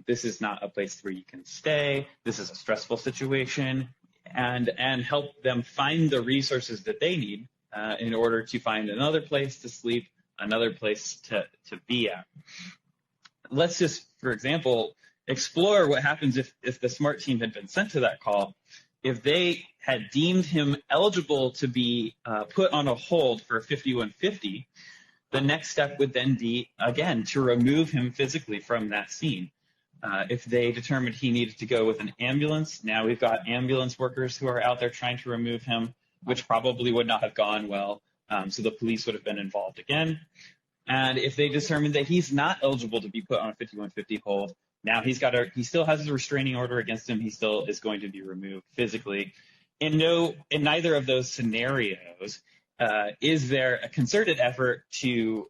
This is not a place where you can stay. This is a stressful situation, and help them find the resources that they need in order to find another place to sleep, another place to be at. Let's just, for example, explore what happens if the SMART team had been sent to that call. If they had deemed him eligible to be put on a hold for 5150, the next step would then be, again, to remove him physically from that scene. If they determined he needed to go with an ambulance, now we've got ambulance workers who are out there trying to remove him, which probably would not have gone well. So the police would have been involved again. And if they determined that he's not eligible to be put on a 5150 hold, now he still has a restraining order against him. He still is going to be removed physically. In neither of those scenarios is there a concerted effort to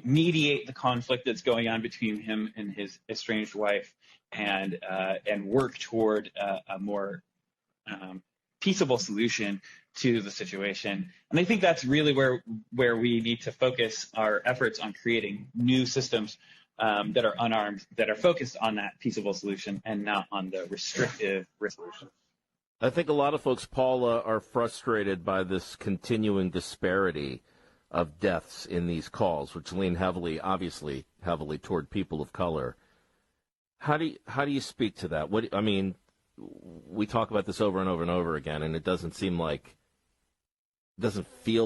mediate the conflict that's going on between him and his estranged wife, and work toward a more peaceable solution to the situation. And I think that's really where we need to focus our efforts on creating new systems that are unarmed, that are focused on that peaceable solution and not on the restrictive solution. I think a lot of folks, Paula, are frustrated by this continuing disparity of deaths in these calls, which lean obviously heavily toward people of color. How do you speak to that? We talk about this over and over and over again, and it doesn't feel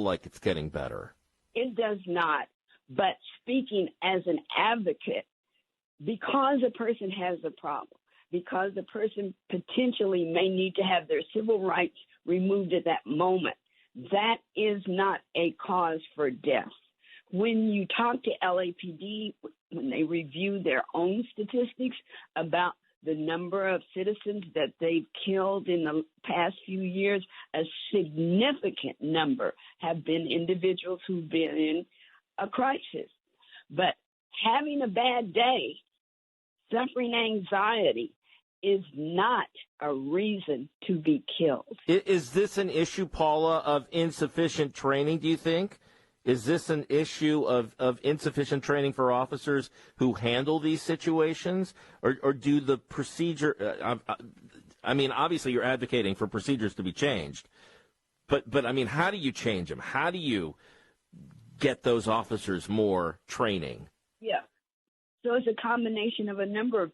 like it's getting better. It does not. But speaking as an advocate, because a person has a problem, because the person potentially may need to have their civil rights removed at that moment, that is not a cause for death. When you talk to LAPD, when they review their own statistics about the number of citizens that they've killed in the past few years, a significant number have been individuals who've been in a crisis. But having a bad day, suffering anxiety, is not a reason to be killed. Is this an issue, Paula, of insufficient training, do you think? Is this an issue of insufficient training for officers who handle these situations? Or do the procedure, obviously you're advocating for procedures to be changed, but how do you change them? How do you get those officers more training? Yeah. So it's a combination of a number of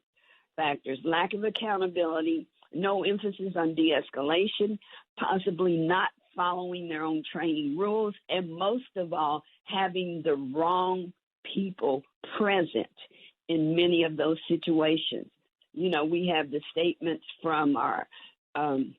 factors: lack of accountability, no emphasis on de-escalation, possibly not following their own training rules, and most of all, having the wrong people present in many of those situations. We have the statements from our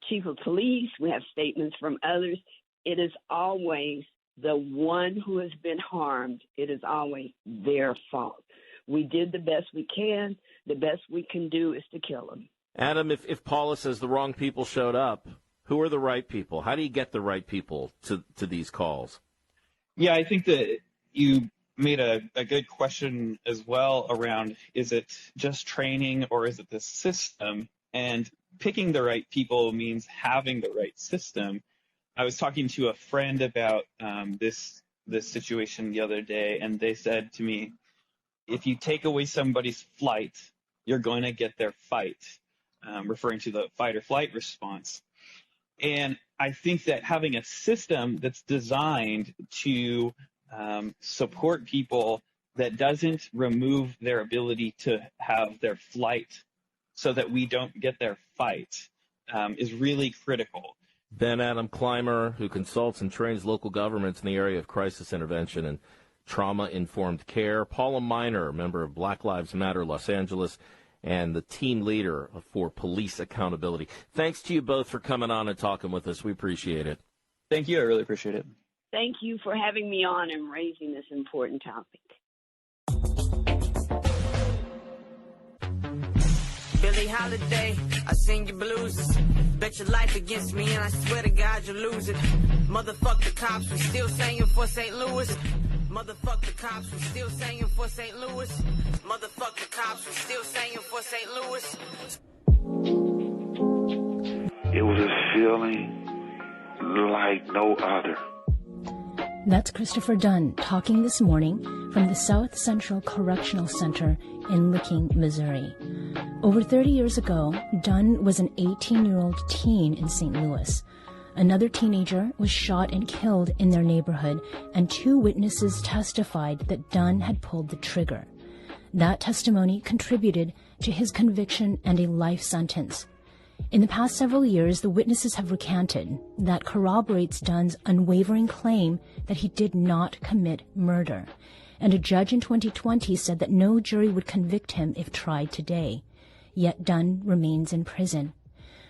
chief of police, we have statements from others. It is always the one who has been harmed. It is always their fault. We did the best we can. The best we can do is to kill them. Adam, if Paula says the wrong people showed up, who are the right people? How do you get the right people to these calls? Yeah, I think that you made a good question as well around, is it just training or is it the system? And picking the right people means having the right system. I was talking to a friend about this situation the other day, and they said to me, if you take away somebody's flight, you're going to get their fight, referring to the fight or flight response. And I think that having a system that's designed to support people that doesn't remove their ability to have their flight so that we don't get their fight is really critical. Ben Adam Clymer, who consults and trains local governments in the area of crisis intervention and trauma-informed care. Paula Miner, member of Black Lives Matter Los Angeles, and the team leader for police accountability. Thanks to you both for coming on and talking with us. We appreciate it. Thank you. I really appreciate it. Thank you for having me on and raising this important topic. Billie Holiday, I sing your blues. Bet your life against me and I swear to God you'll lose it. Motherfuck the cops, we still singing for St. Louis. Motherfuck the cops, we still singing for St. Louis. Motherfuck the cops, we still singing for St. Louis. It was a feeling like no other. That's Christopher Dunn talking this morning from the South Central Correctional Center in Licking, Missouri. Over 30 years ago, Dunn was an 18-year-old teen in St. Louis. Another teenager was shot and killed in their neighborhood, and 2 witnesses testified that Dunn had pulled the trigger. That testimony contributed to his conviction and a life sentence. In the past several years, the witnesses have recanted. That corroborates Dunn's unwavering claim that he did not commit murder. and a judge in 2020 said that no jury would convict him if tried today. Yet Dunn remains in prison.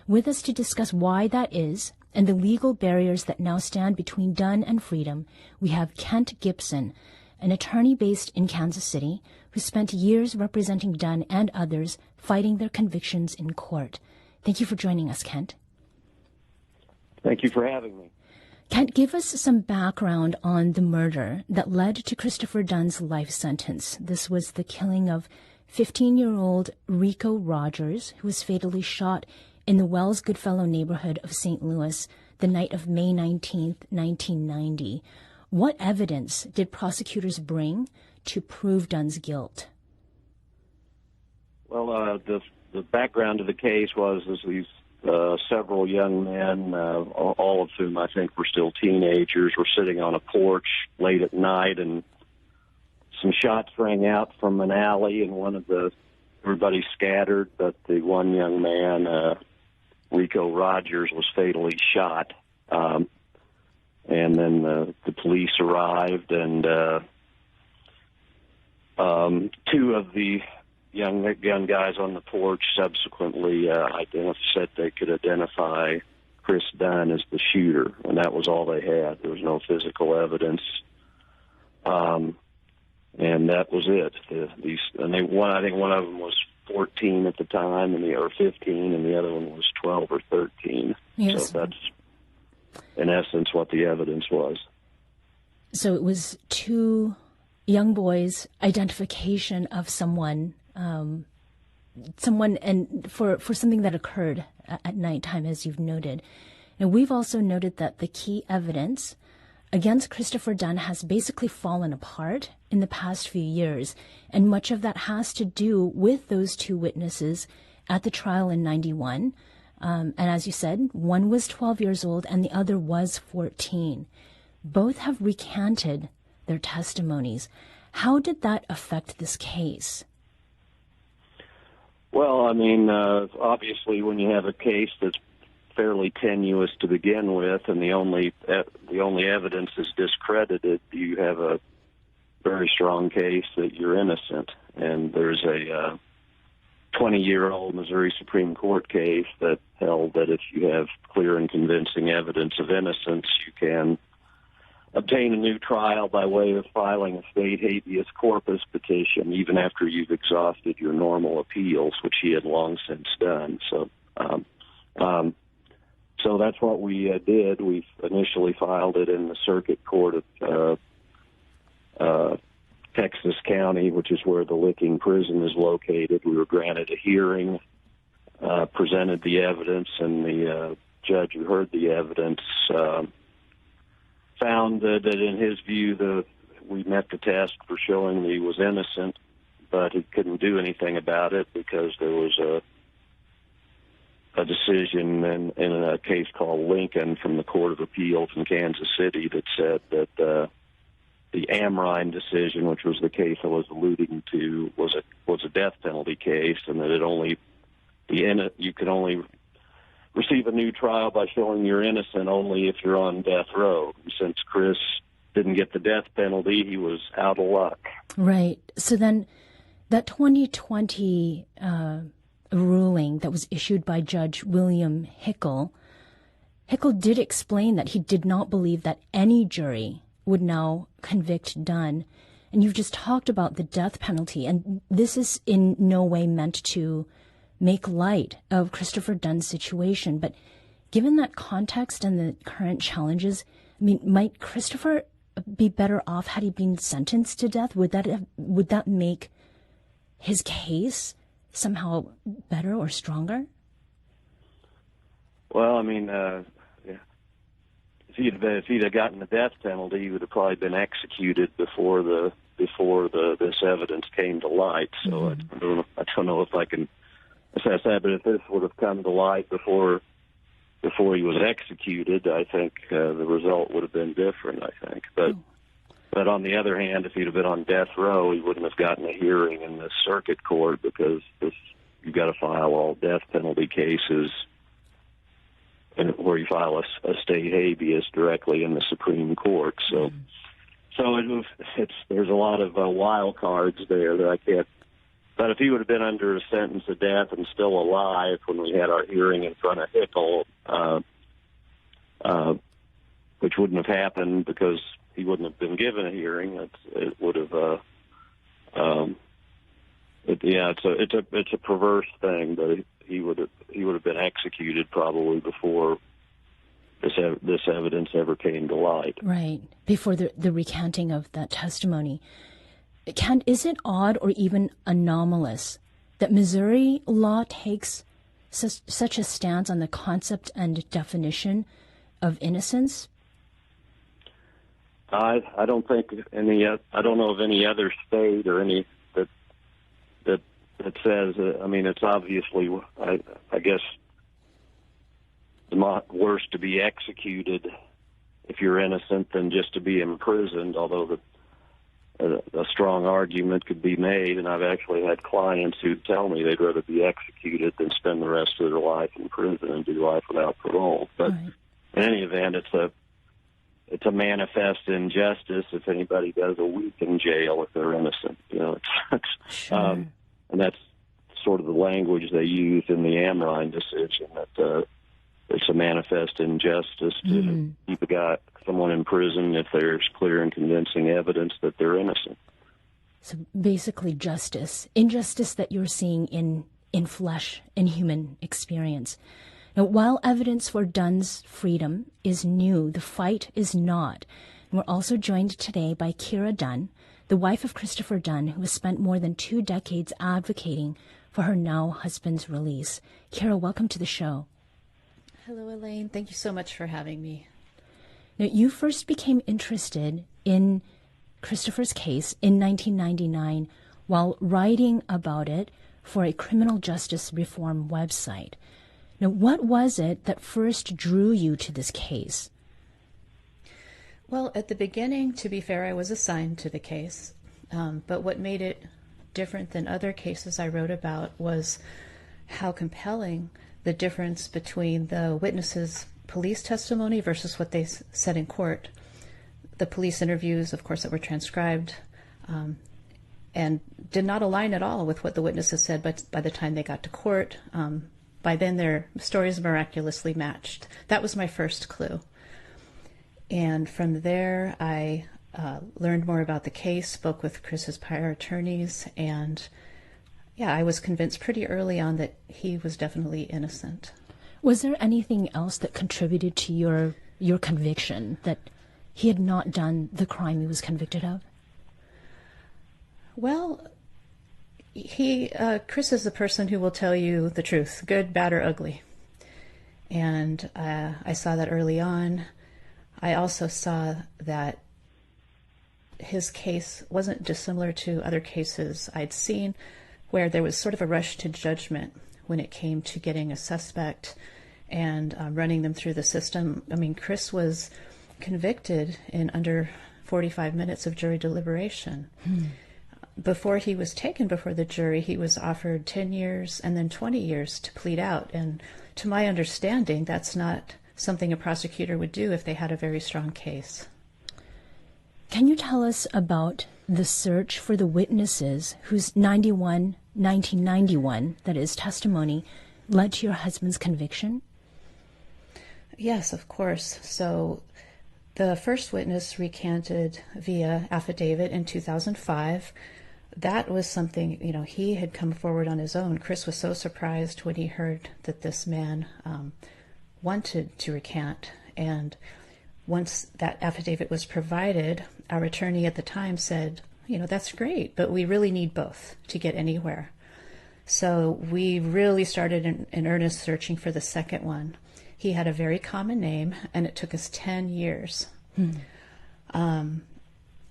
With us to discuss why that is and the legal barriers that now stand between Dunn and freedom, we have Kent Gibson, an attorney based in Kansas City who spent years representing Dunn and others fighting their convictions in court. Thank you for joining us, Kent. Thank you for having me. Kent, give us some background on the murder that led to Christopher Dunn's life sentence. This was the killing of 15-year-old Rico Rogers, who was fatally shot in the Wells Goodfellow neighborhood of St. Louis the night of May 19, 1990. What evidence did prosecutors bring to prove Dunn's guilt? Well, the background of the case was these several young men, all of whom I think were still teenagers, were sitting on a porch late at night, and some shots rang out from an alley, and everybody scattered, but the one young man, Rico Rogers, was fatally shot. And then the police arrived, and two of the young guys on the porch subsequently said they could identify Chris Dunn as the shooter, and that was all they had. There was no physical evidence, and that was it. I think one of them was 14 at the time, or 15, and the other one was 12 or 13. Yes. So that's, in essence, what the evidence was. So it was two young boys' identification of someone, and for something that occurred at nighttime, as you've noted. And we've also noted that the key evidence against Christopher Dunn has basically fallen apart in the past few years, and much of that has to do with those two witnesses at the trial in 91. And as you said, one was 12 years old and the other was 14. Both have recanted their testimonies. How did that affect this case? Well, I mean, obviously when you have a case that's fairly tenuous to begin with, and the only evidence is discredited, you have a very strong case that you're innocent. And there's a 20-year-old Missouri Supreme Court case that held that if you have clear and convincing evidence of innocence, you can obtain a new trial by way of filing a state habeas corpus petition, even after you've exhausted your normal appeals, which he had long since done. So that's what we did. We initially filed it in the Circuit Court of Texas County, which is where the Licking Prison is located. We were granted a hearing, presented the evidence, and the judge who heard the evidence found that in his view we met the test for showing that he was innocent, but he couldn't do anything about it because there was a decision in a case called Lincoln from the Court of Appeals in Kansas City that said that the Amrine decision, which was the case I was alluding to, was a death penalty case, and that you could only receive a new trial by showing you're innocent only if you're on death row. Since Chris didn't get the death penalty, he was out of luck. Right. So then that 2020 ruling that was issued by Judge William Hickel did explain that he did not believe that any jury would now convict Dunn. And you've just talked about the death penalty, and this is in no way meant to make light of Christopher Dunn's situation. But given that context and the current challenges, I mean, might Christopher be better off had he been sentenced to death? Would that make his case somehow better or stronger? Well, I mean, if he'd have gotten the death penalty, he would have probably been executed before this evidence came to light. So I don't know if I can assess that. But if this would have come to light before he was executed, I think the result would have been different. I think, but on the other hand, if he'd have been on death row, he wouldn't have gotten a hearing in the circuit court because you've got to file all death penalty cases where you file a state habeas directly in the Supreme Court. So So there's a lot of wild cards there that I can't. But if he would have been under a sentence of death and still alive when we had our hearing in front of Hickel, which wouldn't have happened because he wouldn't have been given a hearing, it would have. It's a perverse thing, but he would have been executed probably before this evidence ever came to light. Right, before the recanting of that testimony. Is it odd or even anomalous that Missouri law takes such a stance on the concept and definition of innocence? I don't think I don't know of any other state or any that says. I mean, it's obviously, I guess, not worse to be executed if you're innocent than just to be imprisoned. Although a strong argument could be made, and I've actually had clients who tell me they'd rather be executed than spend the rest of their life in prison and do life without parole. But in any event, it's a manifest injustice if anybody does a week in jail if they're innocent. Sure. And that's sort of the language they used in the Amrine decision, that it's a manifest injustice to keep someone in prison if there's clear and convincing evidence that they're innocent. So basically injustice that you're seeing in flesh, in human experience. Now, while evidence for Dunn's freedom is new, the fight is not. And we're also joined today by Kira Dunn, the wife of Christopher Dunn, who has spent more than 2 decades advocating for her now husband's release. Kira, welcome to the show. Hello, Elaine. Thank you so much for having me. Now, you first became interested in Christopher's case in 1999 while writing about it for a criminal justice reform website. Now, what was it that first drew you to this case? Well, at the beginning, to be fair, I was assigned to the case. But what made it different than other cases I wrote about was how compelling the difference between the witnesses' police testimony versus what they said in court. The police interviews, of course, that were transcribed and did not align at all with what the witnesses said, but by the time they got to court, by then their stories miraculously matched. That was my first clue. And from there, I learned more about the case, spoke with Chris's prior attorneys, and I was convinced pretty early on that he was definitely innocent. Was there anything else that contributed to your conviction that he had not done the crime he was convicted of? Well, Chris is the person who will tell you the truth, good, bad, or ugly. And I saw that early on. I also saw that his case wasn't dissimilar to other cases I'd seen where there was sort of a rush to judgment when it came to getting a suspect and running them through the system. I mean, Chris was convicted in under 45 minutes of jury deliberation. Before he was taken before the jury, he was offered 10 years and then 20 years to plead out. And to my understanding, that's not something a prosecutor would do if they had a very strong case. Can you tell us about the search for the witnesses whose 1991, that is, testimony, led to your husband's conviction? Yes, of course. So the first witness recanted via affidavit in 2005. That was something, he had come forward on his own. Chris was so surprised when he heard that this man wanted to recant. And once that affidavit was provided, our attorney at the time said, that's great, but we really need both to get anywhere. So we really started in earnest searching for the second one. He had a very common name, and it took us 10 years.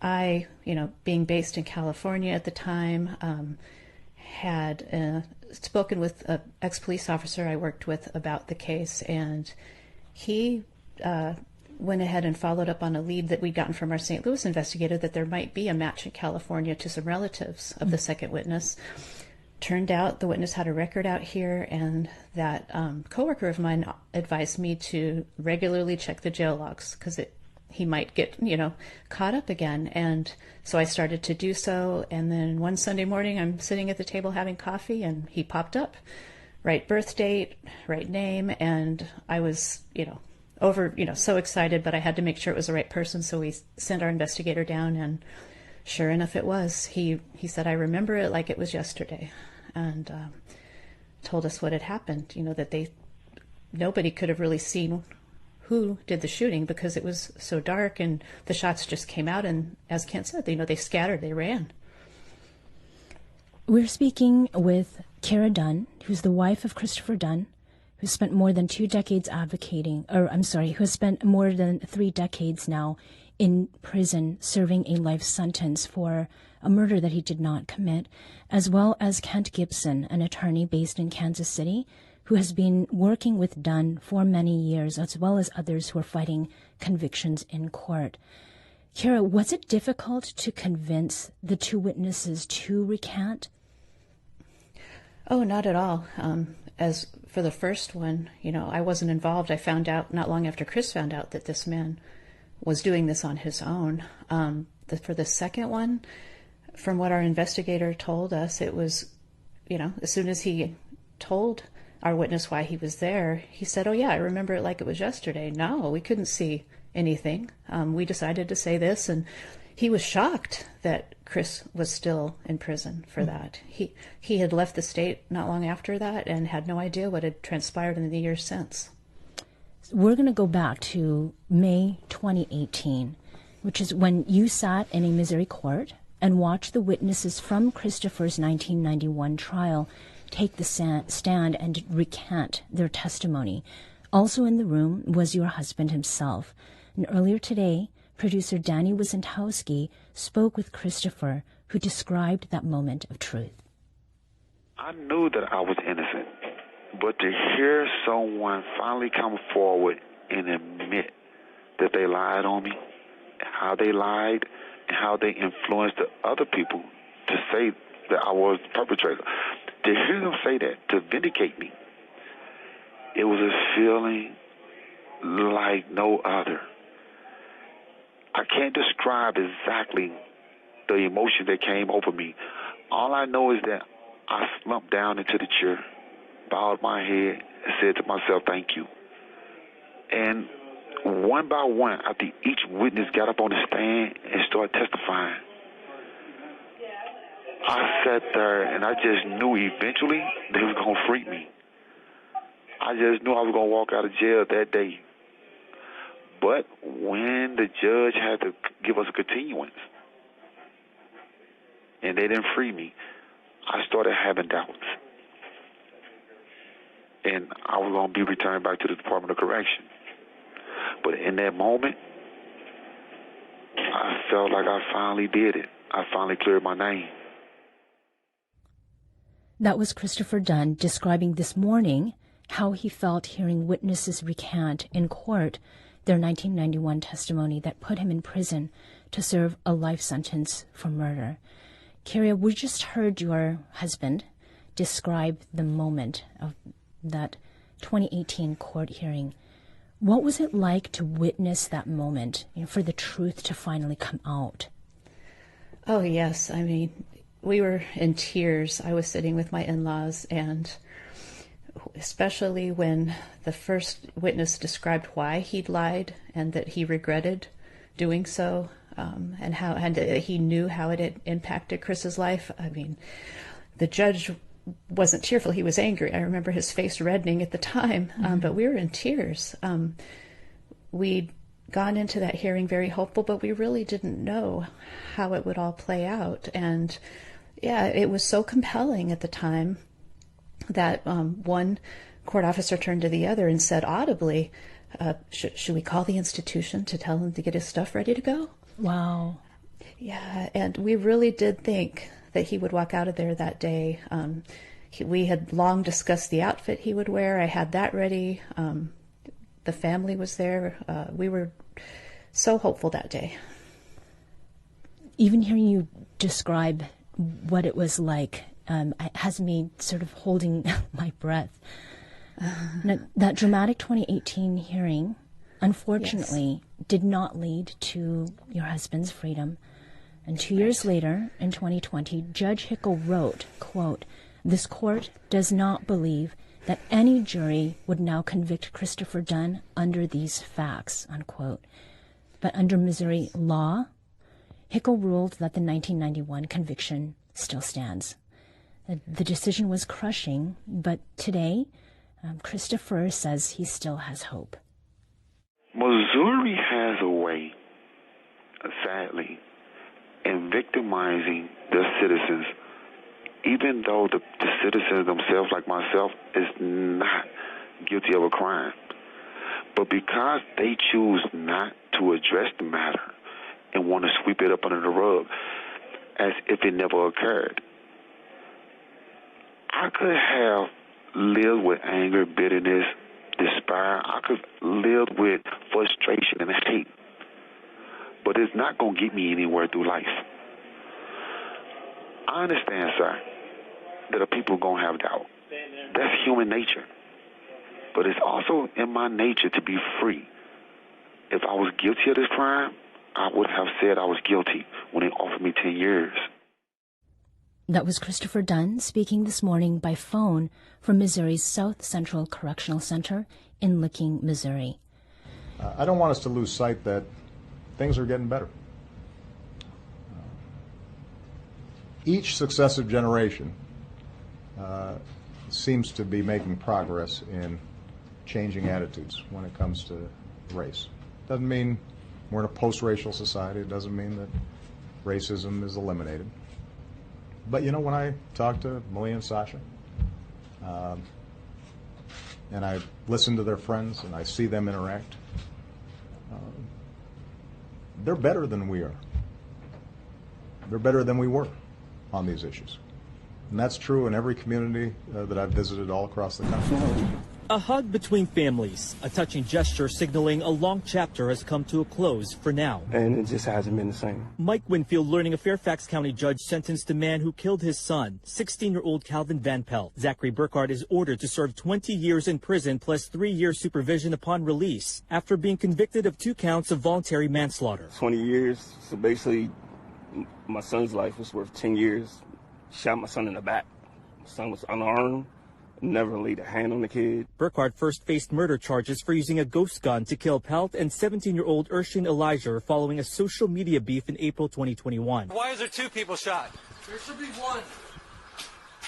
I, being based in California at the time, had spoken with an ex-police officer I worked with about the case, and he went ahead and followed up on a lead that we'd gotten from our St. Louis investigator that there might be a match in California to some relatives of the second witness. Turned out the witness had a record out here, and that coworker of mine advised me to regularly check the jail logs because he might get, caught up again. And so I started to do so. And then one Sunday morning, I'm sitting at the table having coffee, and he popped up, right birth date, right name. And I was, so excited, but I had to make sure it was the right person. So we sent our investigator down, and sure enough, it was. He said, I remember it like it was yesterday, and told us what had happened, that nobody could have really seen who did the shooting because it was so dark, and the shots just came out, and as Kent said, they scattered, they ran. We're speaking with Kara Dunn, who's the wife of Christopher Dunn, who spent more than 2 decades who has spent more than 3 decades now in prison serving a life sentence for a murder that he did not commit, as well as Kent Gibson, an attorney based in Kansas City, who has been working with Dunn for many years, as well as others who are fighting convictions in court. Kara, was it difficult to convince the 2 witnesses to recant? Oh, not at all. As for the first one, I wasn't involved. I found out not long after Chris found out that this man was doing this on his own. For the second one, from what our investigator told us, it was, as soon as he told our witness why he was there, he said, oh yeah, I remember it like it was yesterday. No, we couldn't see anything. We decided to say this, and he was shocked that Chris was still in prison for that. He had left the state not long after that and had no idea what had transpired in the years since. We're going to go back to May 2018, which is when you sat in a Missouri court and watched the witnesses from Christopher's 1991 trial take the stand and recant their testimony. Also in the room was your husband himself. And earlier today, producer Danny Wizentowski spoke with Christopher, who described that moment of truth. I knew that I was innocent, but to hear someone finally come forward and admit that they lied on me, how they lied, and how they influenced the other people to say that I was the perpetrator, to hear them say that, to vindicate me, it was a feeling like no other. I can't describe exactly the emotion that came over me. All I know is that I slumped down into the chair, bowed my head, and said to myself, thank you. And one by one, after each witness got up on the stand and started testifying, I sat there and I just knew eventually they was going to free me. I just knew I was going to walk out of jail that day. But when the judge had to give us a continuance and they didn't free me, I started having doubts. And I was going to be returned back to the Department of Correction. But in that moment, I felt like I finally did it. I finally cleared my name. That was Christopher Dunn describing this morning how he felt hearing witnesses recant in court their 1991 testimony that put him in prison to serve a life sentence for murder. Kara, we just heard your husband describe the moment of that 2018 court hearing. What was it like to witness that moment, for the truth to finally come out? Oh, yes. I mean, we were in tears. I was sitting with my in-laws, and especially when the first witness described why he'd lied and that he regretted doing so, and he knew how it had impacted Chris's life. I mean, the judge wasn't tearful. He was angry. I remember his face reddening at the time, but we were in tears. We'd gone into that hearing very hopeful, but we really didn't know how it would all play out. And yeah, it was so compelling at the time that one court officer turned to the other and said audibly, should we call the institution to tell him to get his stuff ready to go? Wow. Yeah, and we really did think that he would walk out of there that day. We had long discussed the outfit he would wear. I had that ready. The family was there. We were so hopeful that day. Even hearing you describe what it was like has me sort of holding my breath. Now, that dramatic 2018 hearing unfortunately did not lead to your husband's freedom. And 2 years later, in 2020, Judge Hickel wrote, quote, "This court does not believe that any jury would now convict Christopher Dunn under these facts," unquote. But under Missouri law, Hickel ruled that the 1991 conviction still stands. The decision was crushing, but today, Christopher says he still has hope. Missouri has a way, sadly, in victimizing their citizens, even though the citizens themselves, like myself, is not guilty of a crime. But because they choose not to address the matter and want to sweep it up under the rug as if it never occurred, I could have lived with anger, bitterness, despair. I could live with frustration and hate. But it's not going to get me anywhere through life. I understand, sir, that people are going to have doubt. That's human nature. But it's also in my nature to be free. If I was guilty of this crime, I would have said I was guilty when they offered me 10 years. That was Christopher Dunn speaking this morning by phone from Missouri's South Central Correctional Center in Licking, Missouri. I don't want us to lose sight that things are getting better. Each successive generation seems to be making progress in changing attitudes when it comes to race. Doesn't mean we're in a post-racial society. It doesn't mean that racism is eliminated. But you know, when I talk to Malia and Sasha, and I listen to their friends and I see them interact, they're better than we are. They're better than we were on these issues. And that's true in every community that I've visited all across the country. A hug between families, a touching gesture signaling a long chapter has come to a close for now. And it just hasn't been the same. Mike Winfield learning a Fairfax County judge sentenced a man who killed his son, 16-year-old Calvin Van Pelt. Zachary Burkhardt is ordered to serve 20 years in prison plus 3 years supervision upon release after being convicted of 2 counts of voluntary manslaughter. 20 years, so basically my son's life was worth 10 years. Shot my son in the back. My son was unarmed. Never laid a hand on the kid. Burkhardt first faced murder charges for using a ghost gun to kill Pelt and 17-year-old Urshan Elijah following a social media beef in April 2021. Why is there 2 people shot? There should be 1.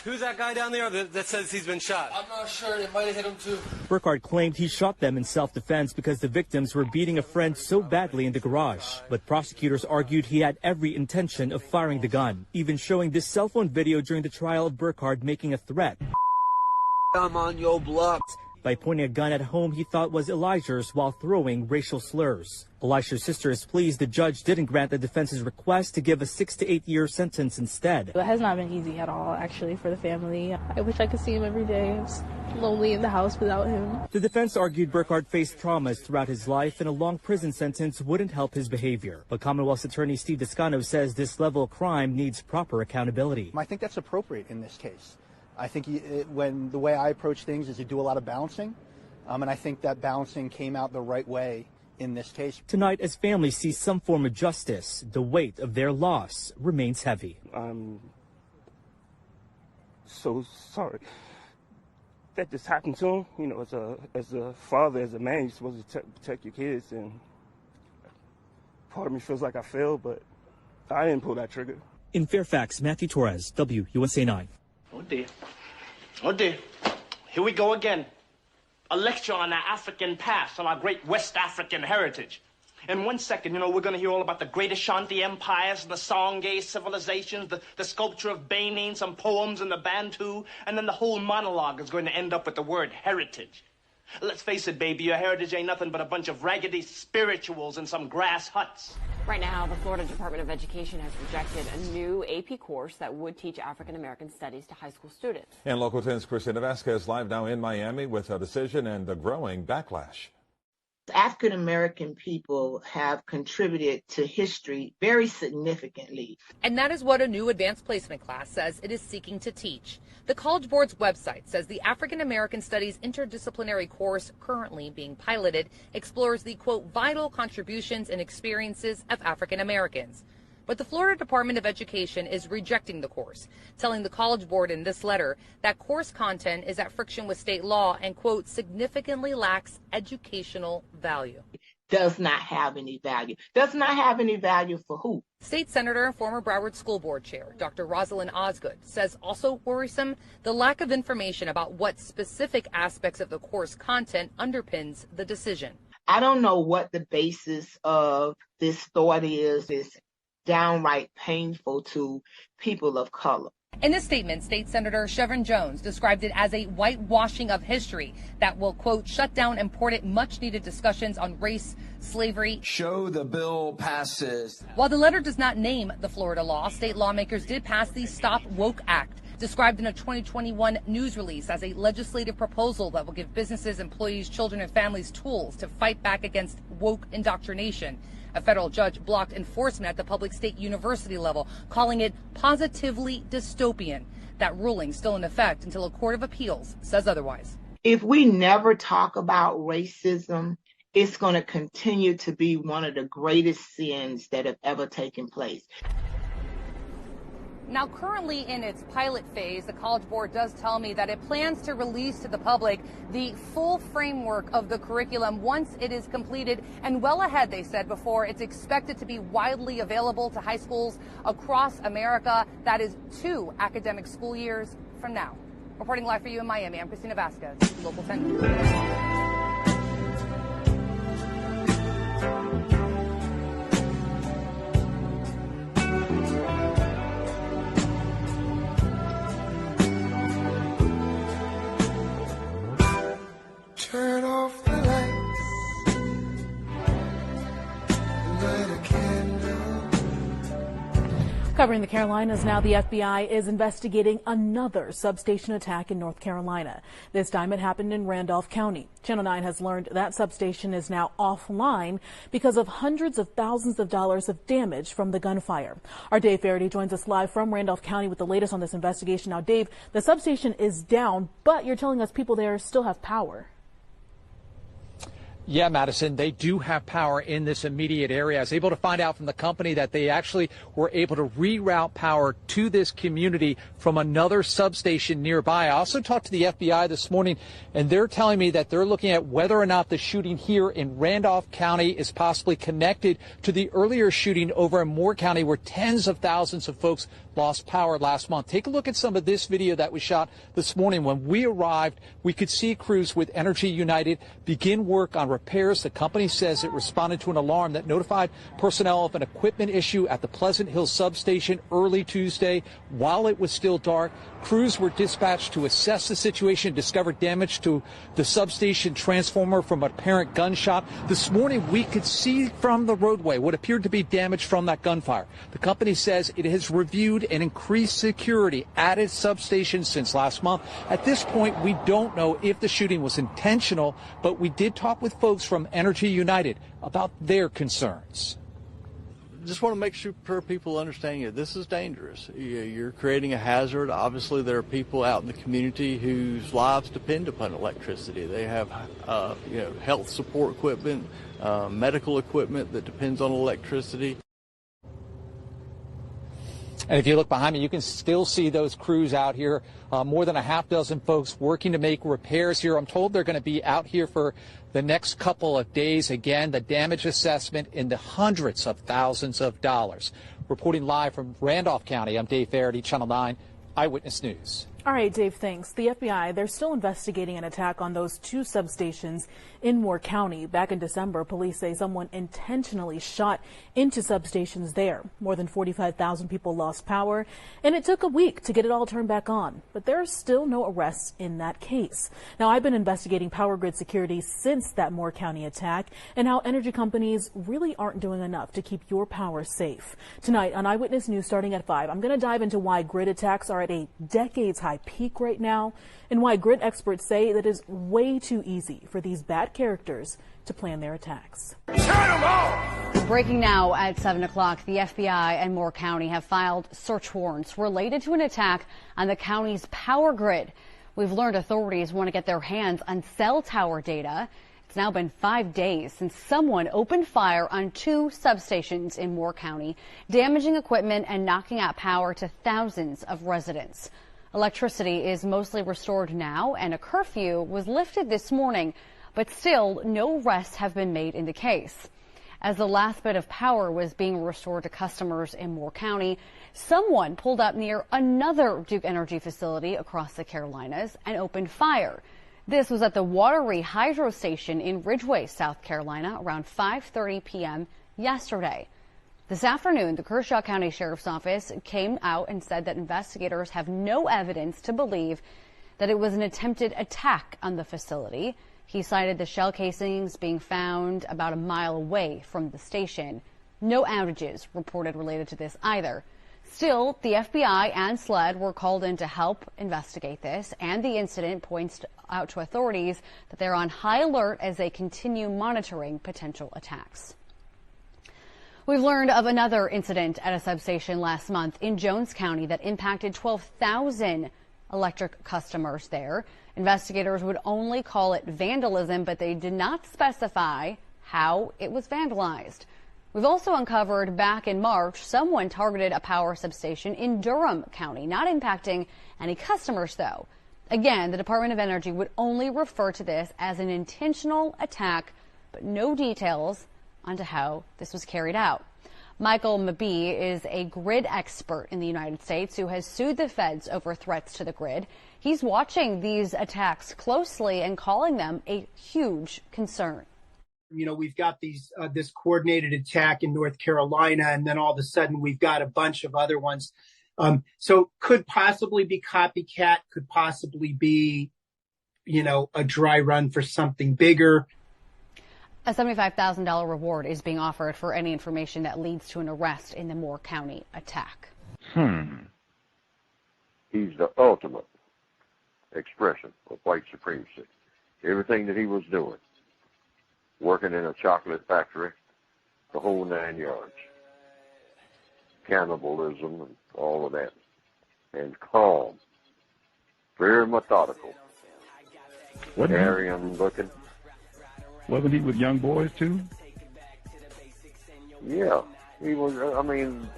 Who's that guy down there that says he's been shot? I'm not sure. They might have hit him too. Burkhardt claimed he shot them in self-defense because the victims were beating a friend so badly in the garage. But prosecutors argued he had every intention of firing the gun, even showing this cell phone video during the trial of Burkhardt making a threat. I'm on your block. By pointing a gun at home he thought was Elijah's while throwing racial slurs. Elijah's sister is pleased the judge didn't grant the defense's request to give a 6 to 8 year sentence instead. It has not been easy at all, actually, for the family. I wish I could see him every day. It's lonely in the house without him. The defense argued Burkhardt faced traumas throughout his life and a long prison sentence wouldn't help his behavior. But Commonwealth's attorney Steve Descano says this level of crime needs proper accountability. I think that's appropriate in this case. I think when the way I approach things is to do a lot of balancing, and I think that balancing came out the right way in this case. Tonight, as families see some form of justice, the weight of their loss remains heavy. I'm so sorry that this happened to him. You know, as a father, as a man, you're supposed to protect your kids, and part of me feels like I failed, but I didn't pull that trigger. In Fairfax, Matthew Torres, WUSA 9. Oh dear. Oh dear. Here we go again. A lecture on our African past, on our great West African heritage. In 1 second, we're going to hear all about the great Ashanti empires, the Songhay civilizations, the sculpture of Benin, some poems in the Bantu, and then the whole monologue is going to end up with the word heritage. Let's face it, baby, your heritage ain't nothing but a bunch of raggedy spirituals in some grass huts. Right now, the Florida Department of Education has rejected a new AP course that would teach African American studies to high school students. And Local 10's Christina Vasquez live now in Miami with a decision and a growing backlash. African American people have contributed to history very significantly. And that is what a new advanced placement class says it is seeking to teach. The College Board's website says the African American Studies interdisciplinary course currently being piloted explores the, quote, vital contributions and experiences of African Americans. But the Florida Department of Education is rejecting the course, telling the College Board in this letter that course content is at friction with state law and, quote, significantly lacks educational value. Does not have any value. Does not have any value for who? State Senator and former Broward School Board Chair Dr. Rosalind Osgood says also worrisome the lack of information about what specific aspects of the course content underpins the decision. I don't know what the basis of this thought is. It's downright painful to people of color. In this statement, State Senator Chevron Jones described it as a whitewashing of history that will, quote, shut down important, much-needed discussions on race, slavery. Show the bill passes. While the letter does not name the Florida law, state lawmakers did pass the Stop Woke Act, described in a 2021 news release as a legislative proposal that will give businesses, employees, children, and families tools to fight back against woke indoctrination. A federal judge blocked enforcement at the public state university level, calling it positively dystopian. That ruling still in effect until a court of appeals says otherwise. If we never talk about racism, it's going to continue to be one of the greatest sins that have ever taken place. Now, currently in its pilot phase, the College Board does tell me that it plans to release to the public the full framework of the curriculum once it is completed and well ahead, they said before, it's expected to be widely available to high schools across America. That is 2 academic school years from now. Reporting live for you in Miami, I'm Christina Vasquez, Local 10 News. Turn off the lights, light a candle. Covering the Carolinas now, the FBI is investigating another substation attack in North Carolina. This time it happened in Randolph County. Channel 9 has learned that substation is now offline because of hundreds of thousands of dollars of damage from the gunfire. Our Dave Faraday joins us live from Randolph County with the latest on this investigation. Now, Dave, the substation is down, but you're telling us people there still have power. Yeah, Madison, they do have power in this immediate area. I was able to find out from the company that they actually were able to reroute power to this community from another substation nearby. I also talked to the FBI this morning, and they're telling me that they're looking at whether or not the shooting here in Randolph County is possibly connected to the earlier shooting over in Moore County, where tens of thousands of folks lost power last month. Take a look at some of this video that was shot this morning. When we arrived, we could see crews with Energy United begin work on repairs. The company says it responded to an alarm that notified personnel of an equipment issue at the Pleasant Hill substation early Tuesday. While it was still dark, crews were dispatched to assess the situation, discovered damage to the substation transformer from an apparent gunshot. This morning, we could see from the roadway what appeared to be damage from that gunfire. The company says it has reviewed and increased security at its substation since last month. At this point, we don't know if the shooting was intentional, but we did talk with folks from Energy United about their concerns. Just want to make sure people understand this is dangerous. You're creating a hazard. Obviously, there are people out in the community whose lives depend upon electricity. They have, health support equipment, medical equipment that depends on electricity. And if you look behind me, you can still see those crews out here. More than a half dozen folks working to make repairs here. I'm told they're going to be out here for the next couple of days. Again, the damage assessment in the hundreds of thousands of dollars. Reporting live from Randolph County, I'm Dave Faraday, Channel 9 Eyewitness News. All right, Dave, thanks. The FBI, they're still investigating an attack on those 2 substations in Moore County. Back in December, police say someone intentionally shot into substations there. More than 45,000 people lost power, and it took a week to get it all turned back on. But there are still no arrests in that case. Now, I've been investigating power grid security since that Moore County attack and how energy companies really aren't doing enough to keep your power safe. Tonight on Eyewitness News starting at 5, I'm going to dive into why grid attacks are at a decades-high peak right now and why grid experts say that it's way too easy for these bad black characters to plan their attacks. Breaking now at 7 o'clock, the FBI and Moore County have filed search warrants related to an attack on the county's power grid. We've learned authorities want to get their hands on cell tower data. It's now been 5 days since someone opened fire on 2 substations in Moore County, damaging equipment and knocking out power to thousands of residents. Electricity is mostly restored now, and a curfew was lifted this morning, but still no arrests have been made in the case. As the last bit of power was being restored to customers in Moore County, someone pulled up near another Duke Energy facility across the Carolinas and opened fire. This was at the Watery Hydro Station in Ridgeway, South Carolina, around 5:30 p.m. yesterday. This afternoon, the Kershaw County Sheriff's Office came out and said that investigators have no evidence to believe that it was an attempted attack on the facility. He cited the shell casings being found about a mile away from the station. No outages reported related to this either. Still, the FBI and SLED were called in to help investigate this, and the incident points out to authorities that they're on high alert as they continue monitoring potential attacks. We've learned of another incident at a substation last month in Jones County that impacted 12,000 electric customers there. Investigators would only call it vandalism, but they did not specify how it was vandalized. We've also uncovered back in March, someone targeted a power substation in Durham County, not impacting any customers, though. Again, the Department of Energy would only refer to this as an intentional attack, but no details onto how this was carried out. Michael Mabee is a grid expert in the United States who has sued the feds over threats to the grid. He's watching these attacks closely and calling them a huge concern. You know, we've got this coordinated attack in North Carolina, and then all of a sudden we've got a bunch of other ones. So could possibly be copycat, could possibly be, you know, a dry run for something bigger. A $75,000 reward is being offered for any information that leads to an arrest in the Moore County attack. He's the ultimate expression of white supremacy. Everything that he was doing, working in a chocolate factory, the whole 9 yards, cannibalism and all of that, and calm, very methodical, Aryan looking. Wasn't he with young boys too? Yeah, he was. I mean,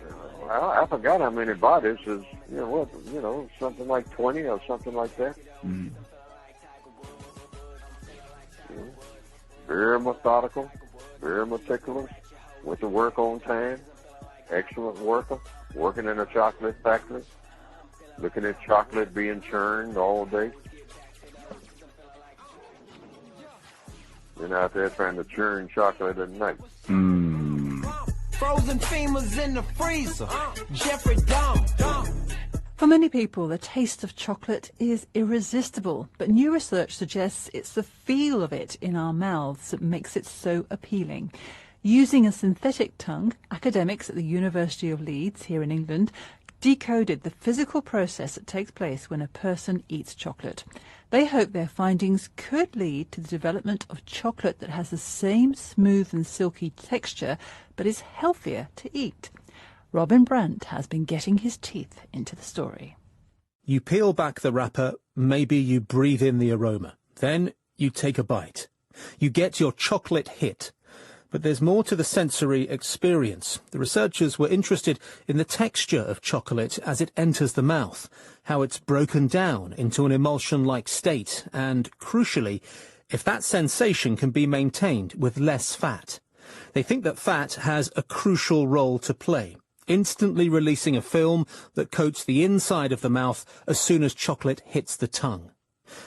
I forgot how many bodies. Is something like 20 or something like that. Mm-hmm. Very methodical, very meticulous, went to work on time, excellent worker, working in a chocolate factory, looking at chocolate being churned all day. Been out there trying to churn chocolate at night. Frozen femurs in the freezer. Jeffrey Dahmer. For many people, the taste of chocolate is irresistible, but new research suggests it's the feel of it in our mouths that makes it so appealing. Using a synthetic tongue, academics at the University of Leeds here in England decoded the physical process that takes place when a person eats chocolate. They hope their findings could lead to the development of chocolate that has the same smooth and silky texture, but is healthier to eat. Robin Brandt has been getting his teeth into the story. You peel back the wrapper, maybe you breathe in the aroma. Then you take a bite. You get your chocolate hit. But there's more to the sensory experience. The researchers were interested in the texture of chocolate as it enters the mouth, how it's broken down into an emulsion-like state, and, crucially, if that sensation can be maintained with less fat. They think that fat has a crucial role to play, instantly releasing a film that coats the inside of the mouth as soon as chocolate hits the tongue.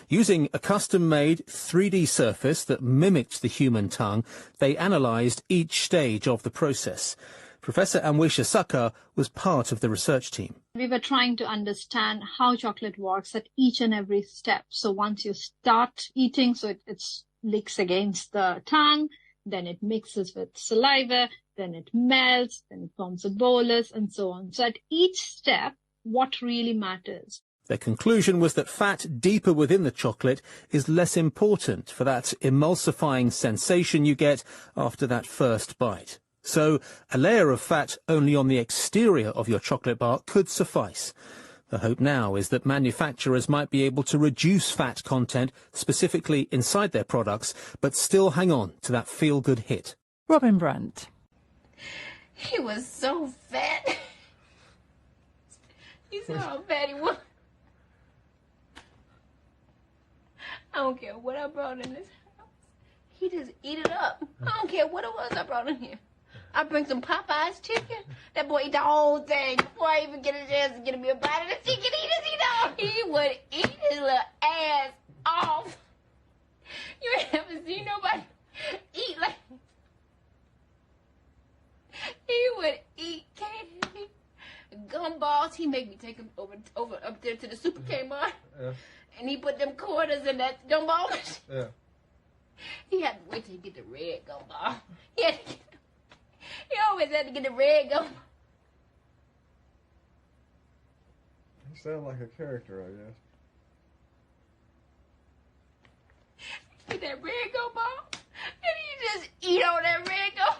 Using a custom-made 3D surface that mimicked the human tongue, they analysed each stage of the process. Professor Amwisha Sakar was part of the research team. We were trying to understand how chocolate works at each and every step. So once you start eating, so it licks against the tongue, then it mixes with saliva, then it melts, then it forms a bolus, and so on. So at each step, what really matters? Their conclusion was that fat deeper within the chocolate is less important for that emulsifying sensation you get after that first bite. So a layer of fat only on the exterior of your chocolate bar could suffice. The hope now is that manufacturers might be able to reduce fat content specifically inside their products, but still hang on to that feel-good hit. Robin Brandt. He was so fat. You saw how fat he was. I don't care what I brought in this house. He just eat it up. I don't care what it was I brought in here. I bring some Popeye's chicken. That boy eat the whole thing before I even get a chance to get me a bite of the chicken. He just eat all. He would eat his little ass off. You ain't never seen nobody eat like. He would eat candy, gumballs. He make me take him over up there to the Super Kmart. Yeah. And he put them quarters in that gumball machine. Yeah. He had to wait till he get the red gumball. He always had to get the red gumball. You sound like a character, I guess. Get that red gumball, and he just eat on that red gumball.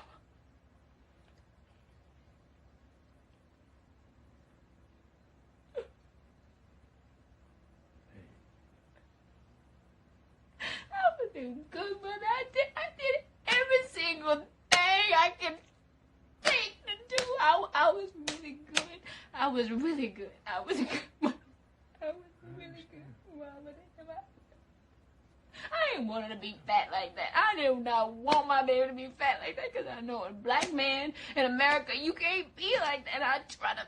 Good, but I did every single thing I could think to do. I was really good. I was really good. I was good. I was really good. I didn't want her to be fat like that. I did not want my baby to be fat like that because I know a black man in America, you can't be like that. I try to...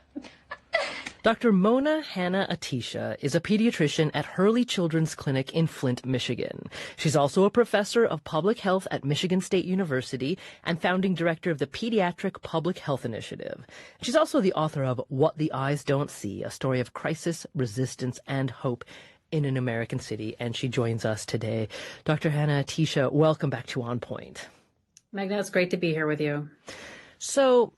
Dr. Mona Hanna-Attisha is a pediatrician at Hurley Children's Clinic in Flint, Michigan. She's also a professor of public health at Michigan State University and founding director of the Pediatric Public Health Initiative. She's also the author of What the Eyes Don't See, a story of crisis, resistance, and hope in an American city. And she joins us today. Dr. Hanna-Attisha, welcome back to On Point. Magna, it's great to be here with you. So,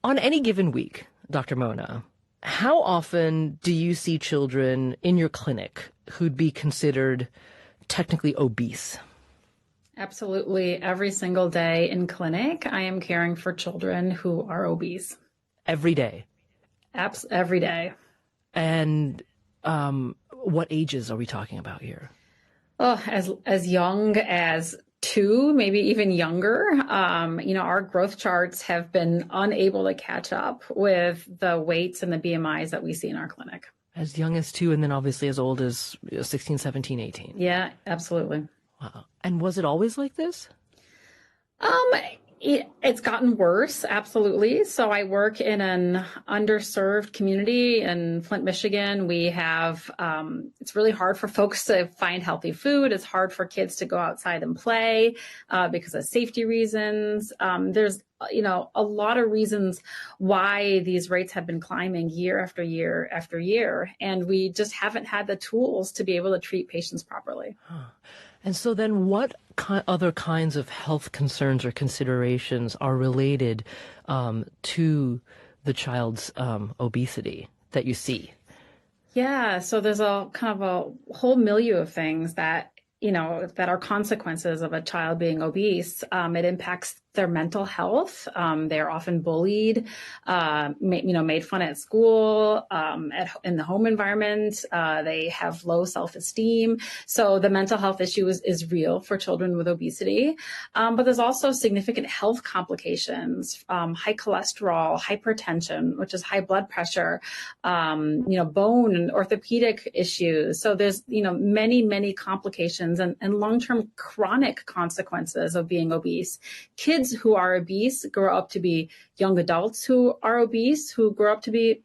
on any given week, Dr. Mona, how often do you see children in your clinic who'd be considered technically obese? Absolutely. Every single day in clinic, I am caring for children who are obese. Every day? Every day. And what ages are we talking about here? Oh, as young as 2, maybe even younger. Our growth charts have been unable to catch up with the weights and the BMIs that we see in our clinic. As young as 2 and then obviously as old as 16, 17, 18. Yeah, absolutely. Wow. And was it always like this? It's gotten worse, absolutely. So I work in an underserved community in Flint, Michigan. We have, it's really hard for folks to find healthy food. It's hard for kids to go outside and play because of safety reasons. There's, a lot of reasons why these rates have been climbing year after year after year. And we just haven't had the tools to be able to treat patients properly. Huh. And so then what other kinds of health concerns or considerations are related to the child's obesity that you see? Yeah, so there's a kind of a whole milieu of things that are consequences of a child being obese. It impacts their mental health. They're often bullied, made fun at school, in the home environment. They have low self-esteem. So the mental health issue is real for children with obesity. But there's also significant health complications, high cholesterol, hypertension, which is high blood pressure, bone and orthopedic issues. So there's, many, many complications and long-term chronic consequences of being obese. Kids who are obese grow up to be young adults who are obese, who grow up to be,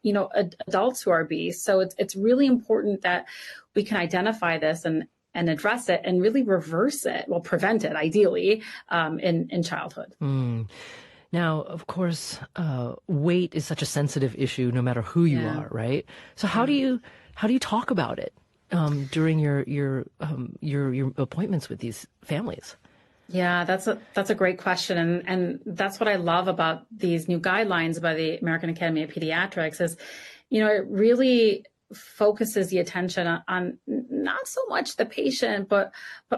adults who are obese. So it's really important that we can identify this and address it and really reverse it, prevent it ideally in childhood. Now, of course, weight is such a sensitive issue no matter who you are, right? So how do you talk about it during your appointments with these families? Yeah, that's a great question. And that's what I love about these new guidelines by the American Academy of Pediatrics is, it really focuses the attention on not so much the patient, but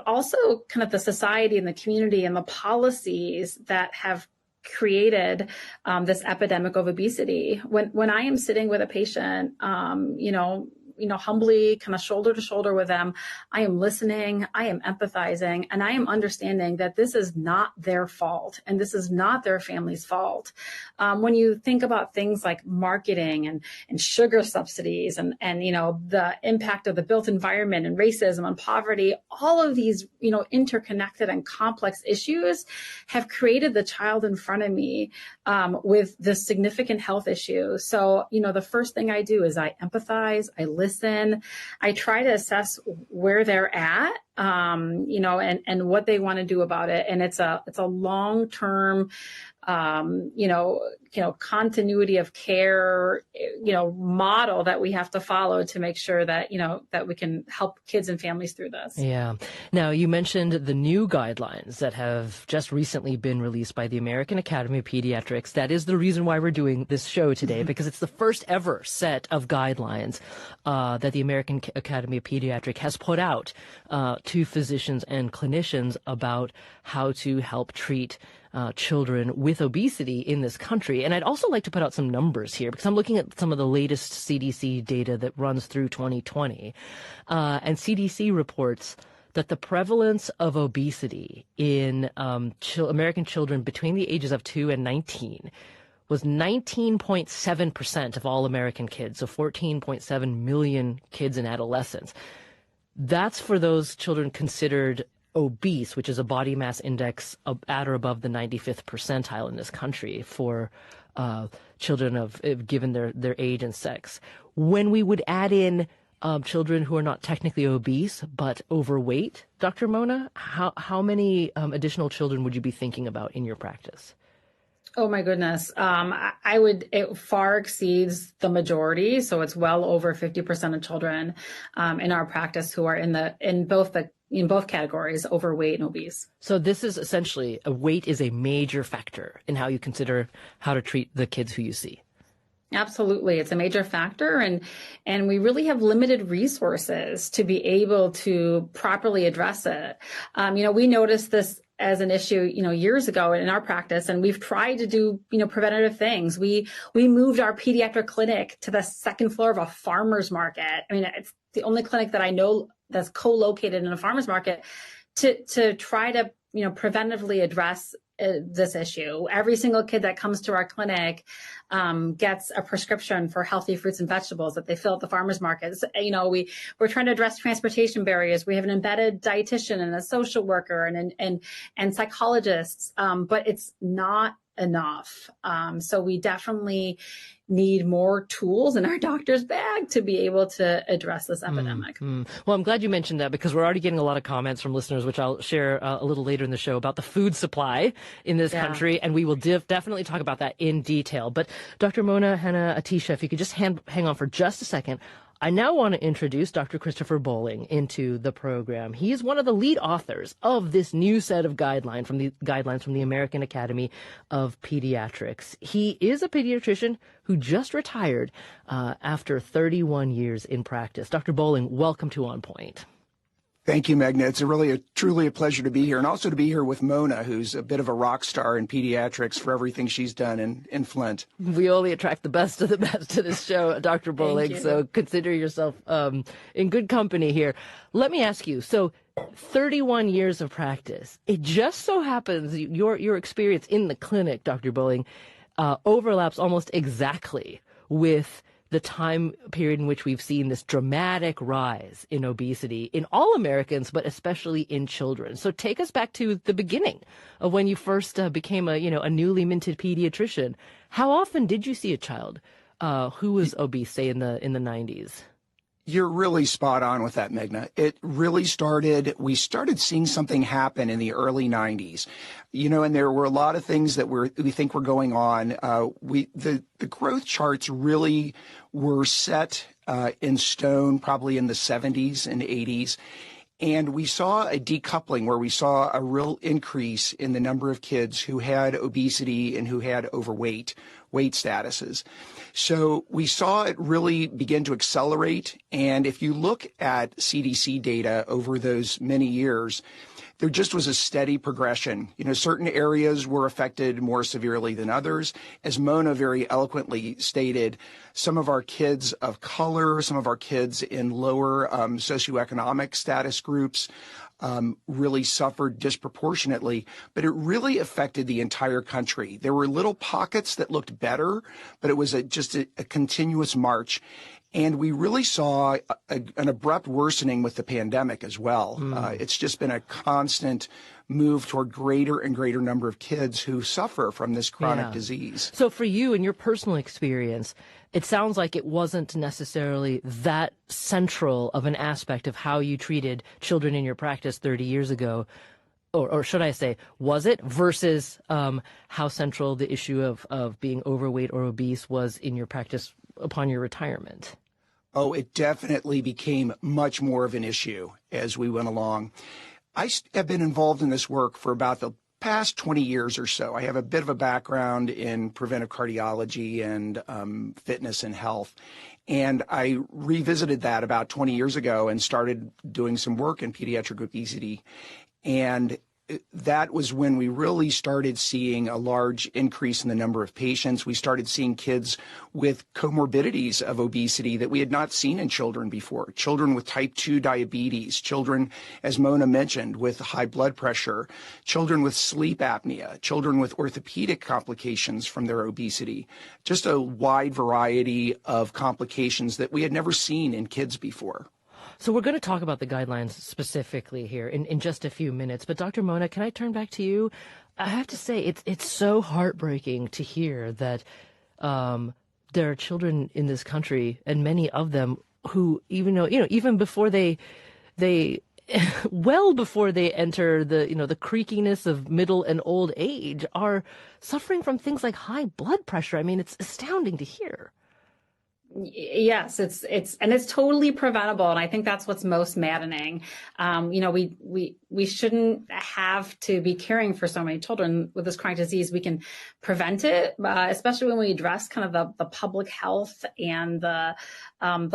also kind of the society and the community and the policies that have created this epidemic of obesity. When I am sitting with a patient, humbly, kind of shoulder to shoulder with them, I am listening, I am empathizing, and I am understanding that this is not their fault and this is not their family's fault. When you think about things like marketing and sugar subsidies and the impact of the built environment and racism and poverty, all of these, interconnected and complex issues have created the child in front of me with this significant health issue. So, the first thing I do is I empathize, I listen, I try to assess where they're at, and what they want to do about it. And it's a long-term, continuity of care, model that we have to follow to make sure that, that we can help kids and families through this. Yeah. Now, you mentioned the new guidelines that have just recently been released by the American Academy of Pediatrics. That is the reason why we're doing this show today, because it's the first ever set of guidelines that the American Academy of Pediatrics has put out to physicians and clinicians about how to help treat children with obesity in this country. And I'd also like to put out some numbers here, because I'm looking at some of the latest CDC data that runs through 2020. And CDC reports that the prevalence of obesity in American children between the ages of 2 and 19 was 19.7% of all American kids, so 14.7 million kids and adolescents. That's for those children considered obese, which is a body mass index at or above the 95th percentile in this country for children given their age and sex. When we would add in children who are not technically obese but overweight, Dr. Mona, how many additional children would you be thinking about in your practice? Oh my goodness. It far exceeds the majority. So it's well over 50% of children in our practice who are in both categories, overweight and obese. So this is essentially, weight is a major factor in how you consider how to treat the kids who you see. Absolutely. It's a major factor. And we really have limited resources to be able to properly address it. We noticed this as an issue, years ago in our practice, and we've tried to do, preventative things. We moved our pediatric clinic to the second floor of a farmer's market. I mean, it's the only clinic that I know that's co-located in a farmer's market to try to, preventively address this issue. Every single kid that comes to our clinic gets a prescription for healthy fruits and vegetables that they fill at the farmers markets. We're trying to address transportation barriers. We have an embedded dietitian and a social worker and psychologists, but it's not enough. So we definitely need more tools in our doctor's bag to be able to address this epidemic. Well, I'm glad you mentioned that, because we're already getting a lot of comments from listeners, which I'll share a little later in the show, about the food supply in this country, and we will definitely talk about that in detail. But Dr. Mona Hanna Atisha, if you could just hang on for just a second. I now want to introduce Dr. Christopher Bowling into the program. He is one of the lead authors of this new set of guidelines from the American Academy of Pediatrics. He is a pediatrician who just retired after 31 years in practice. Dr. Bowling, welcome to On Point. Thank you, Magna. It's truly a pleasure to be here, and also to be here with Mona, who's a bit of a rock star in pediatrics for everything she's done in Flint. We only attract the best of the best to this show, Dr. Bowling, so consider yourself in good company here. Let me ask you, so 31 years of practice, it just so happens your experience in the clinic, Dr. Bowling, overlaps almost exactly with the time period in which we've seen this dramatic rise in obesity in all Americans, but especially in children. So take us back to the beginning of when you first became a newly minted pediatrician. How often did you see a child who was obese, say in the 90s? You're really spot on with that, Magna. It really we started seeing something happen in the early 90s, and there were a lot of things that we think were going on. The growth charts really were set in stone probably in the 70s and 80s. And we saw a decoupling where we saw a real increase in the number of kids who had obesity and who had weight statuses. So we saw it really begin to accelerate. And if you look at CDC data over those many years, there just was a steady progression. Certain areas were affected more severely than others. As Mona very eloquently stated, some of our kids of color, some of our kids in lower socioeconomic status groups really suffered disproportionately, but it really affected the entire country. There were little pockets that looked better, but it was just a continuous march. And we really saw an abrupt worsening with the pandemic as well. It's just been a constant move toward greater and greater number of kids who suffer from this chronic disease. So for you, in your personal experience, it sounds like it wasn't necessarily that central of an aspect of how you treated children in your practice 30 years ago. Or should I say, was it, versus how central the issue of being overweight or obese was in your practice upon your retirement? Oh, it definitely became much more of an issue as we went along. I have been involved in this work for about the past 20 years or so. I have a bit of a background in preventive cardiology and fitness and health. And I revisited that about 20 years ago and started doing some work in pediatric obesity. And that was when we really started seeing a large increase in the number of patients. We started seeing kids with comorbidities of obesity that we had not seen in children before. Children with type 2 diabetes, children, as Mona mentioned, with high blood pressure, children with sleep apnea, children with orthopedic complications from their obesity. Just a wide variety of complications that we had never seen in kids before. So we're going to talk about the guidelines specifically here in just a few minutes. But Dr. Mona, can I turn back to you? I have to say, it's so heartbreaking to hear that there are children in this country, and many of them who, even before they well before they enter the creakiness of middle and old age, are suffering from things like high blood pressure. I mean, it's astounding to hear. Yes, it's totally preventable, and I think that's what's most maddening. We shouldn't have to be caring for so many children with this chronic disease. We can prevent it, especially when we address kind of the public health and the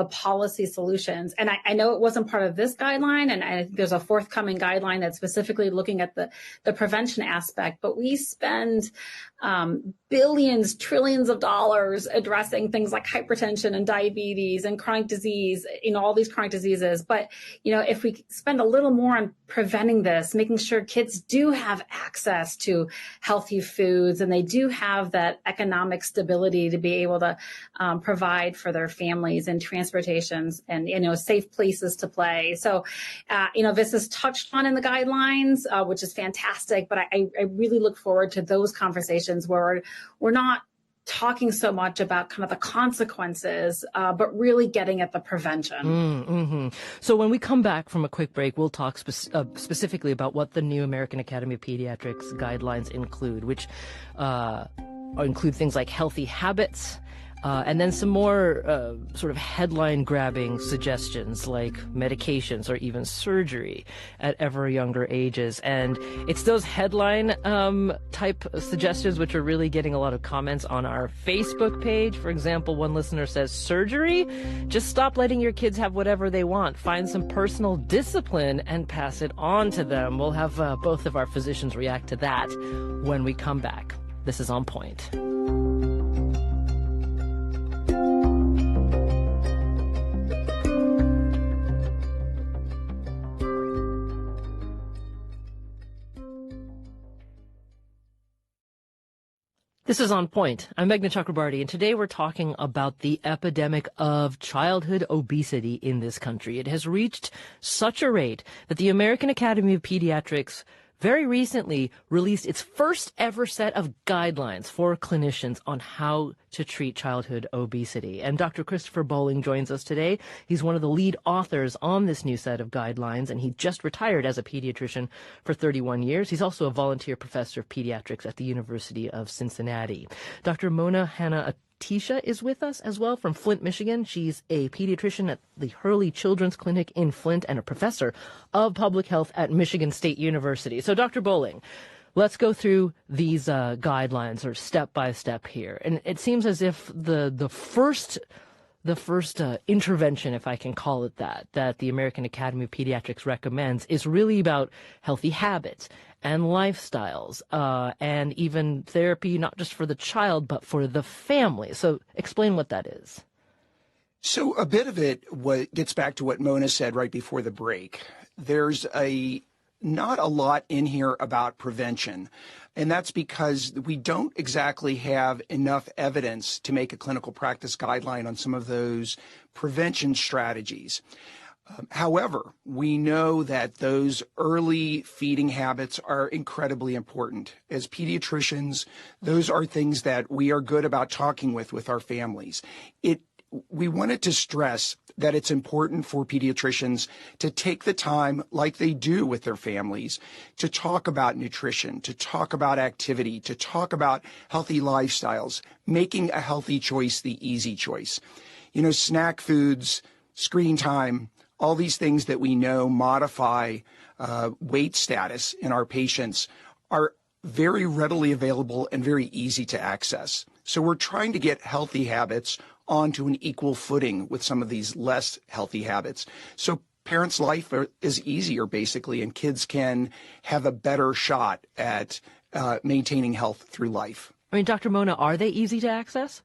policy solutions. And I know it wasn't part of this guideline, and I think there's a forthcoming guideline that's specifically looking at the prevention aspect. But we spend billions, trillions of dollars addressing things like hypertension and diabetes and chronic disease, all these chronic diseases. But, if we spend a little more on preventing this, making sure kids do have access to healthy foods and they do have that economic stability to be able to provide for their families and transportations and, safe places to play. So, this is touched on in the guidelines, which is fantastic. But I really look forward to those conversations where we're not talking so much about kind of the consequences, but really getting at the prevention. So when we come back from a quick break, we'll talk specifically about what the new American Academy of Pediatrics guidelines include, which include things like healthy habits, and then some more sort of headline-grabbing suggestions like medications or even surgery at ever younger ages. And it's those headline-type suggestions which are really getting a lot of comments on our Facebook page. For example, one listener says, surgery? Just stop letting your kids have whatever they want. Find some personal discipline and pass it on to them. We'll have both of our physicians react to that when we come back. This is On Point. This is On Point. I'm Meghna Chakrabarty, and today we're talking about the epidemic of childhood obesity in this country. It has reached such a rate that the American Academy of Pediatrics very recently released its first ever set of guidelines for clinicians on how to treat childhood obesity. And Dr. Christopher Bowling joins us today. He's one of the lead authors on this new set of guidelines, and he just retired as a pediatrician for 31 years. He's also a volunteer professor of pediatrics at the University of Cincinnati. Dr. Mona Hanna Atisha is with us as well from Flint, Michigan. She's a pediatrician at the Hurley Children's Clinic in Flint and a professor of public health at Michigan State University. So, Dr. Bowling, let's go through these guidelines, or step by step here. And it seems as if the first intervention, if I can call it that the American Academy of Pediatrics recommends is really about healthy habits and lifestyles, and even therapy, not just for the child, but for the family. So explain what that is. So a bit of it gets back to what Mona said right before the break. There's not a lot in here about prevention. And that's because we don't exactly have enough evidence to make a clinical practice guideline on some of those prevention strategies. However, we know that those early feeding habits are incredibly important. As pediatricians, those are things that we are good about talking with our families. We wanted to stress that it's important for pediatricians to take the time, like they do with their families, to talk about nutrition, to talk about activity, to talk about healthy lifestyles, making a healthy choice the easy choice. You know, snack foods, screen time, all these things that we know modify weight status in our patients are very readily available and very easy to access. So we're trying to get healthy habits onto an equal footing with some of these less healthy habits. So parents' life is easier, basically, and kids can have a better shot at maintaining health through life. I mean, Dr. Mona, are they easy to access?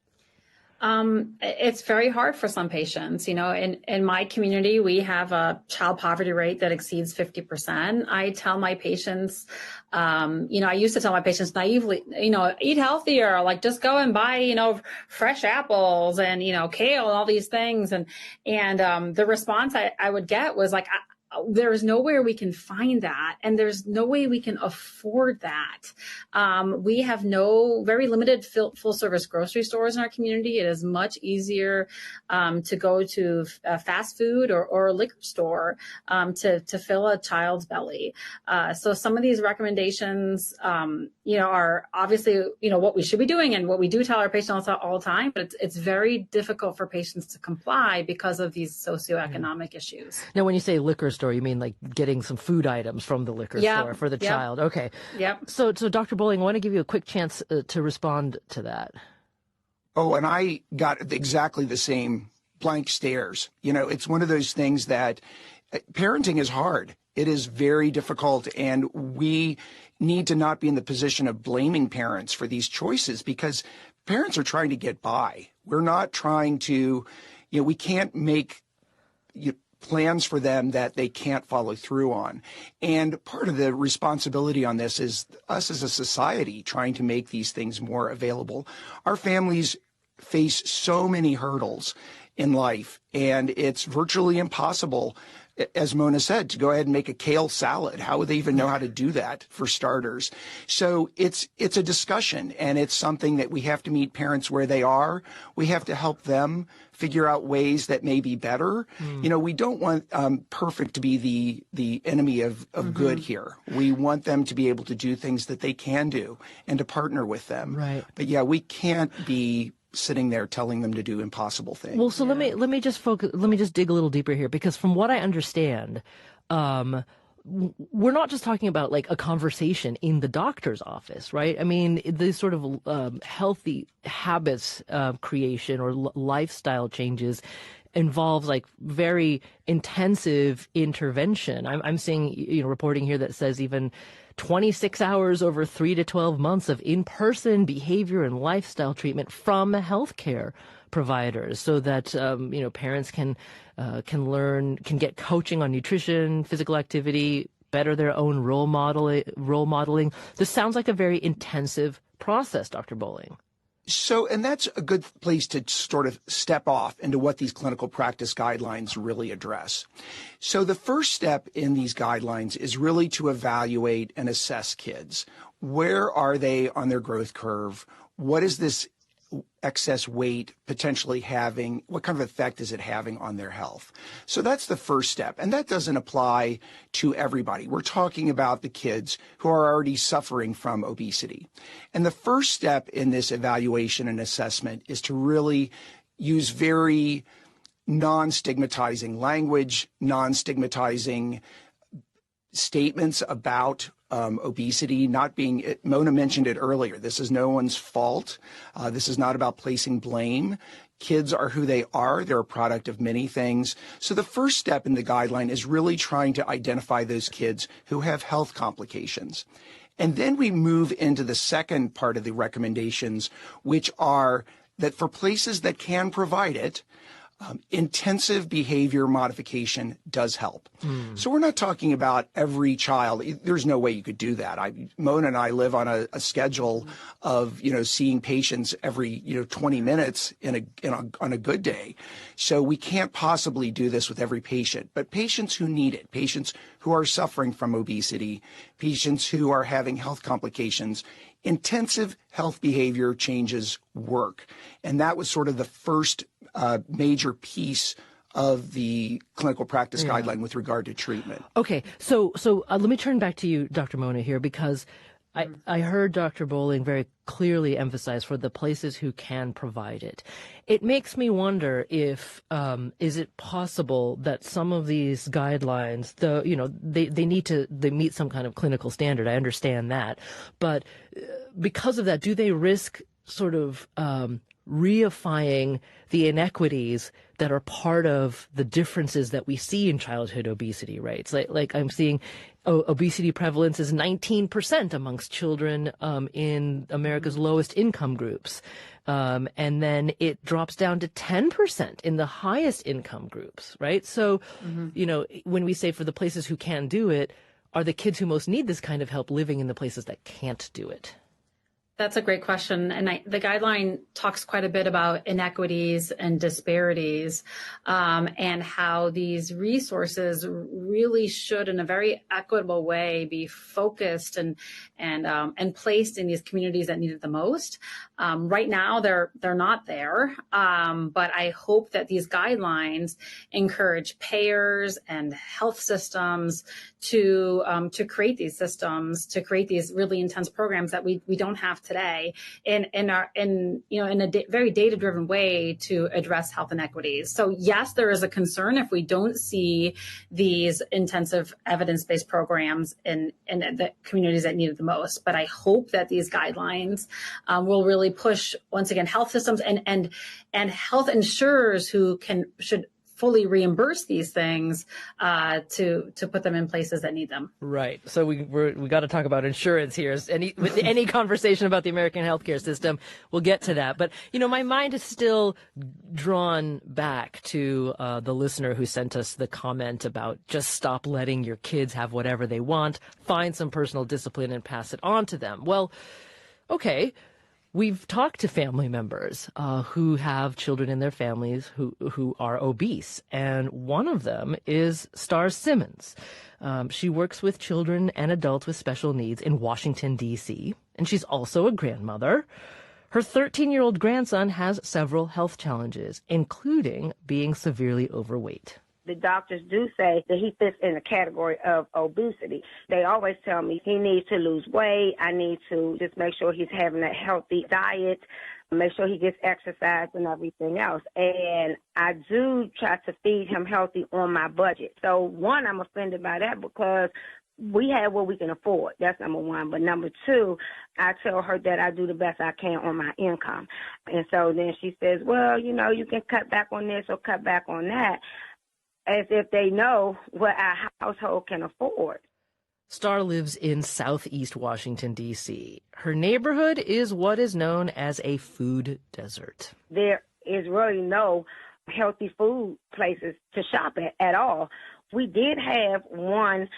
It's very hard for some patients. You know, in my community, we have a child poverty rate that exceeds 50%. I tell my patients, I used to tell my patients naively, eat healthier, like just go and buy, fresh apples and, kale and all these things. And the response I would get was like, there's nowhere we can find that, and there's no way we can afford that. We have very limited full service grocery stores in our community. It is much easier to go to fast food or a liquor store to fill a child's belly. So some of these recommendations, are obviously, what we should be doing and what we do tell our patients all the time, but it's very difficult for patients to comply because of these socioeconomic issues. Now, when you say liquor store, you mean like getting some food items from the liquor store for the child. Okay. Yep. So Dr. Bowling, I want to give you a quick chance to respond to that. Oh, and I got exactly the same blank stares. It's one of those things that parenting is hard. It is very difficult, and we need to not be in the position of blaming parents for these choices, because parents are trying to get by. We're not trying to, we can't make plans for them that they can't follow through on. And part of the responsibility on this is us as a society trying to make these things more available. Our families face so many hurdles in life, and it's virtually impossible, as Mona said, to go ahead and make a kale salad. How would they even know how to do that, for starters? So it's a discussion, and it's something that we have to meet parents where they are. We have to help them figure out ways that may be better. We don't want perfect to be the enemy of good here. We want them to be able to do things that they can do and to partner with them. Right. But yeah, we can't be sitting there telling them to do impossible things. Well, so let me just focus. Let me just dig a little deeper here, because from what I understand, we're not just talking about like a conversation in the doctor's office, right? I mean, these sort of healthy habits creation or lifestyle changes involves like very intensive intervention. I'm seeing reporting here that says even 26 hours over 3 to 12 months of in-person behavior and lifestyle treatment from healthcare providers, so that parents can learn, can get coaching on nutrition, physical activity, better their own role modeling. This sounds like a very intensive process, Dr. Bowling. So, and that's a good place to sort of step off into what these clinical practice guidelines really address. So the first step in these guidelines is really to evaluate and assess kids. Where are they on their growth curve? What is this excess weight potentially having, what kind of effect is it having on their health? So that's the first step. And that doesn't apply to everybody. We're talking about the kids who are already suffering from obesity. And the first step in this evaluation and assessment is to really use very non-stigmatizing language, non-stigmatizing statements about obesity, not being, Mona mentioned it earlier, this is no one's fault. This is not about placing blame. Kids are who they are. They're a product of many things. So the first step in the guideline is really trying to identify those kids who have health complications. And then we move into the second part of the recommendations, which are that for places that can provide it, intensive behavior modification does help. So we're not talking about every child. There's no way you could do that. Mona and I live on a schedule of, seeing patients every, 20 minutes on a good day. So we can't possibly do this with every patient, but patients who need it, patients who are suffering from obesity, patients who are having health complications, intensive health behavior changes work. And that was sort of the first major piece of the clinical practice guideline with regard to treatment. Okay, so let me turn back to you, Dr. Mona, here, because I heard Dr. Bowling very clearly emphasize for the places who can provide it. It makes me wonder if, is it possible that some of these guidelines, they meet some kind of clinical standard. I understand that. But because of that, do they risk sort of reifying the inequities that are part of the differences that we see in childhood obesity rates? Like I'm seeing obesity prevalence is 19% amongst children in America's lowest income groups. And then it drops down to 10% in the highest income groups, right? So, when we say for the places who can do it, are the kids who most need this kind of help living in the places that can't do it? That's a great question. And the guideline talks quite a bit about inequities and disparities, and how these resources really should, in a very equitable way, be focused and placed in these communities that need it the most. Right now, they're not there, but I hope that these guidelines encourage payers and health systems to create these systems, to create these really intense programs that we don't have today in a very data-driven way to address health inequities. So yes, there is a concern if we don't see these intensive evidence-based programs in the communities that need it the most. But I hope that these guidelines will really push, once again, health systems and health insurers who should fully reimburse these things to put them in places that need them. Right. So we got to talk about insurance here. With any conversation about the American healthcare system, we'll get to that. But my mind is still drawn back to the listener who sent us the comment about just stop letting your kids have whatever they want, find some personal discipline and pass it on to them. Well, okay. We've talked to family members who have children in their families who are obese, and one of them is Star Simmons. She works with children and adults with special needs in Washington, D.C., and she's also a grandmother. Her 13-year-old grandson has several health challenges, including being severely overweight. The doctors do say that he fits in the category of obesity. They always tell me he needs to lose weight. I need to just make sure he's having a healthy diet, make sure he gets exercise and everything else. And I do try to feed him healthy on my budget. So, one, I'm offended by that because we have what we can afford. That's number one. But number two, I tell her that I do the best I can on my income. And so then she says, well, you can cut back on this or cut back on that, as if they know what our household can afford. Star lives in southeast Washington, D.C. Her neighborhood is what is known as a food desert. There is really no healthy food places to shop at all. We did have one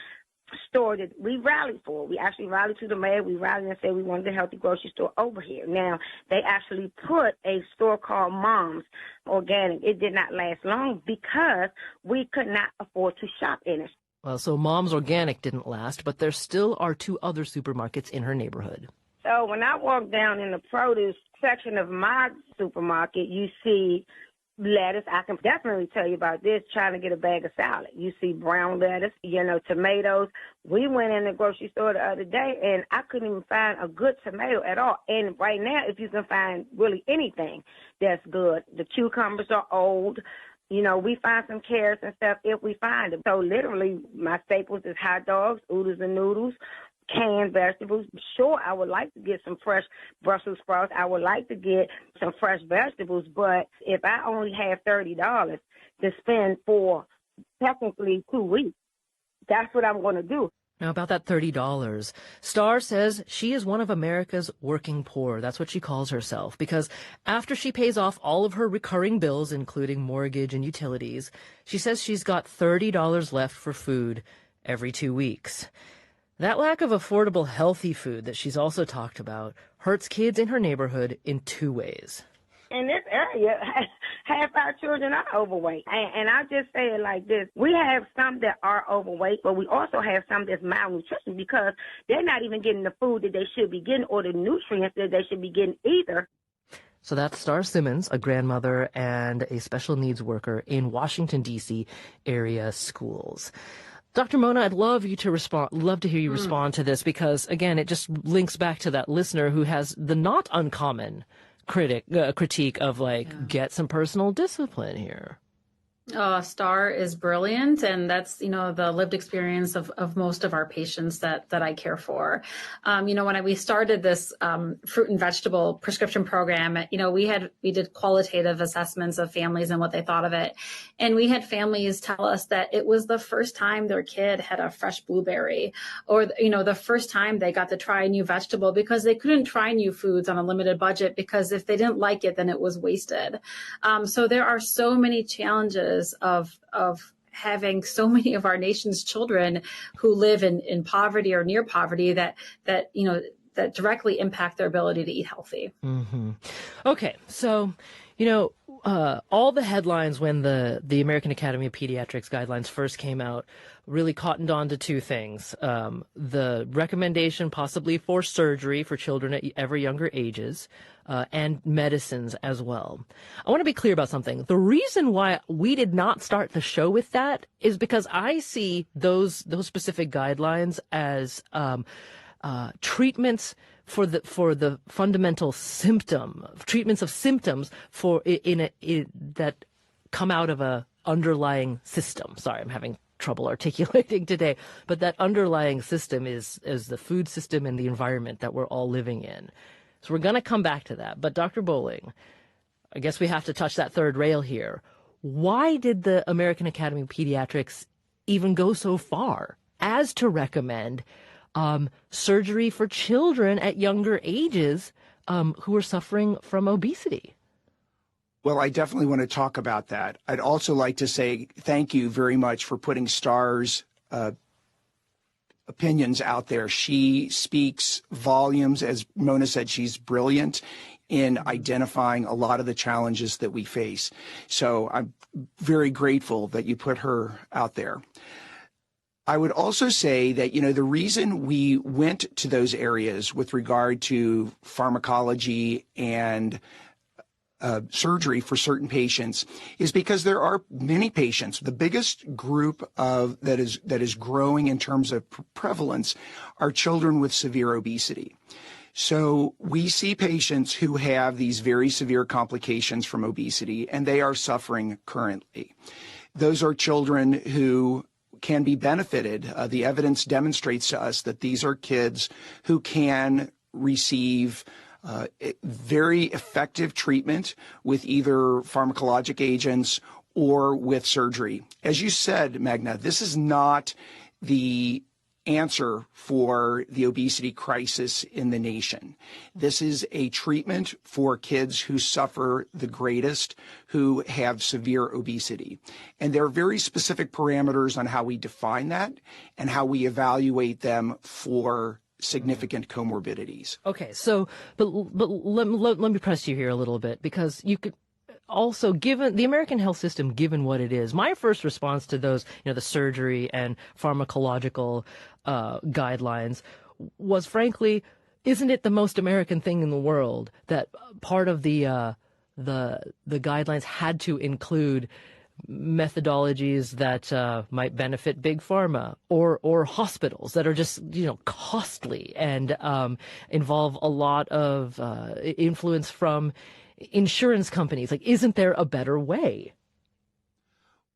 store that we rallied for. We actually rallied to the mayor. We rallied and said we wanted a healthy grocery store over here. Now, they actually put a store called Mom's Organic. It did not last long because we could not afford to shop in it. Well, so Mom's Organic didn't last, but there still are two other supermarkets in her neighborhood. So when I walk down in the produce section of my supermarket, you see lettuce. I can definitely tell you about this, trying to get a bag of salad. You see brown lettuce, tomatoes. We went in the grocery store the other day, and I couldn't even find a good tomato at all. And right now, if you can find really anything that's good, the cucumbers are old. We find some carrots and stuff if we find them. So literally, my staples is hot dogs, oodles and noodles, canned vegetables. Sure, I would like to get some fresh Brussels sprouts. I would like to get some fresh vegetables. But if I only have $30 to spend for technically 2 weeks, that's what I'm going to do. Now, about that $30, Starr says she is one of America's working poor. That's what she calls herself, because after she pays off all of her recurring bills, including mortgage and utilities, she says she's got $30 left for food every 2 weeks. That lack of affordable, healthy food that she's also talked about hurts kids in her neighborhood in 2 ways. In this area, half our children are overweight. And I just say it like this. We have some that are overweight, but we also have some that's malnutrition because they're not even getting the food that they should be getting or the nutrients that they should be getting either. So that's Starr Simmons, a grandmother and a special needs worker in Washington, D.C. area schools. Dr. Mona, I'd love to hear you respond to this because, again, it just links back to that listener who has the not uncommon critique of get some personal discipline here. Starr is brilliant, and that's, the lived experience of most of our patients that I care for. When we started this fruit and vegetable prescription program, we did qualitative assessments of families and what they thought of it. And we had families tell us that it was the first time their kid had a fresh blueberry or, the first time they got to try a new vegetable because they couldn't try new foods on a limited budget because if they didn't like it, then it was wasted. So there are so many challenges of having so many of our nation's children who live in poverty or near poverty that directly impact their ability to eat healthy. Mm-hmm. Okay, so all the headlines when the American Academy of Pediatrics guidelines first came out really cottoned on to two things. The recommendation possibly for surgery for children at ever younger ages, and medicines as well. I want to be clear about something. The reason why we did not start the show with that is because I see those specific guidelines as treatments for the fundamental treatments of symptoms that come out of a underlying system. Sorry, I'm having trouble articulating today, but that underlying system is the food system and the environment that we're all living in. So we're going to come back to that. But Dr. Bowling, I guess we have to touch that third rail here. Why did the American Academy of Pediatrics even go so far as to recommend surgery for children at younger ages who are suffering from obesity? Well, I definitely want to talk about that. I'd also like to say thank you very much for putting Starr's opinions out there. She speaks volumes. As Mona said, she's brilliant in identifying a lot of the challenges that we face. So I'm very grateful that you put her out there. I would also say that, the reason we went to those areas with regard to pharmacology and surgery for certain patients is because there are many patients. The biggest group that is growing in terms of prevalence are children with severe obesity. So we see patients who have these very severe complications from obesity, and they are suffering currently. Those are children who can be benefited. The evidence demonstrates to us that these are kids who can receive very effective treatment with either pharmacologic agents or with surgery. As you said, Magna, this is not the answer for the obesity crisis in the nation. This is a treatment for kids who suffer the greatest, who have severe obesity. And there are very specific parameters on how we define that and how we evaluate them for significant comorbidities. Okay, so but let me press you here a little bit, because you could also, given the American health system, given what it is, my first response to those, the surgery and pharmacological guidelines was, frankly, isn't it the most American thing in the world that part of the guidelines had to include methodologies that might benefit big pharma or hospitals that are just, costly and involve a lot of influence from insurance companies? Like, isn't there a better way?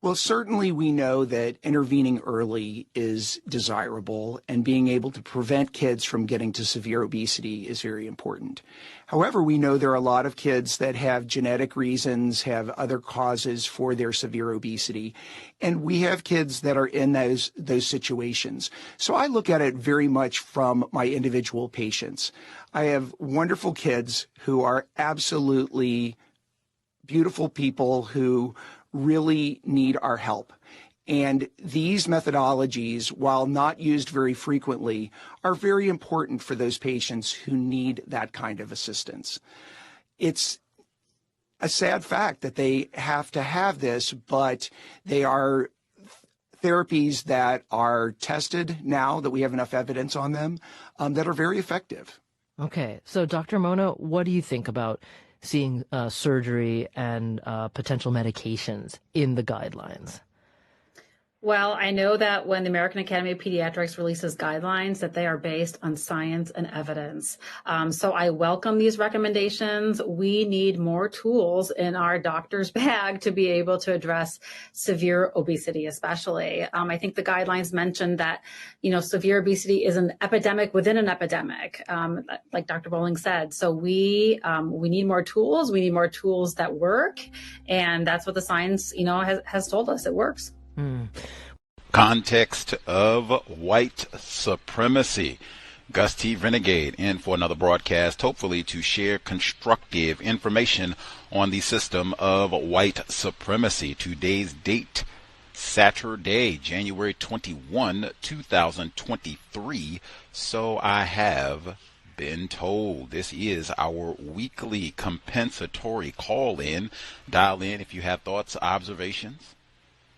Well, certainly we know that intervening early is desirable, and being able to prevent kids from getting to severe obesity is very important. However, we know there are a lot of kids that have genetic reasons, have other causes for their severe obesity, and we have kids that are in those situations. So I look at it very much from my individual patients. I have wonderful kids who are absolutely beautiful people who really need our help. And these methodologies, while not used very frequently, are very important for those patients who need that kind of assistance. It's a sad fact that they have to have this, but they are therapies that are tested now that we have enough evidence on them that are very effective. Okay. So, Dr. Mona, what do you think about seeing surgery and potential medications in the guidelines? Well, I know that when the American Academy of Pediatrics releases guidelines, that they are based on science and evidence. So I welcome these recommendations. We need more tools in our doctor's bag to be able to address severe obesity, especially. I think the guidelines mentioned that, severe obesity is an epidemic within an epidemic, like Dr. Bowling said. So we need more tools. We need more tools that work. And that's what the science, has told us. It works. Context of White Supremacy. Gus T. Renegade in for another broadcast, hopefully to share constructive information on the system of white supremacy. Today's date, Saturday, January 21, 2023. So I have been told. This is our weekly compensatory call-in. Dial in if you have thoughts, observations,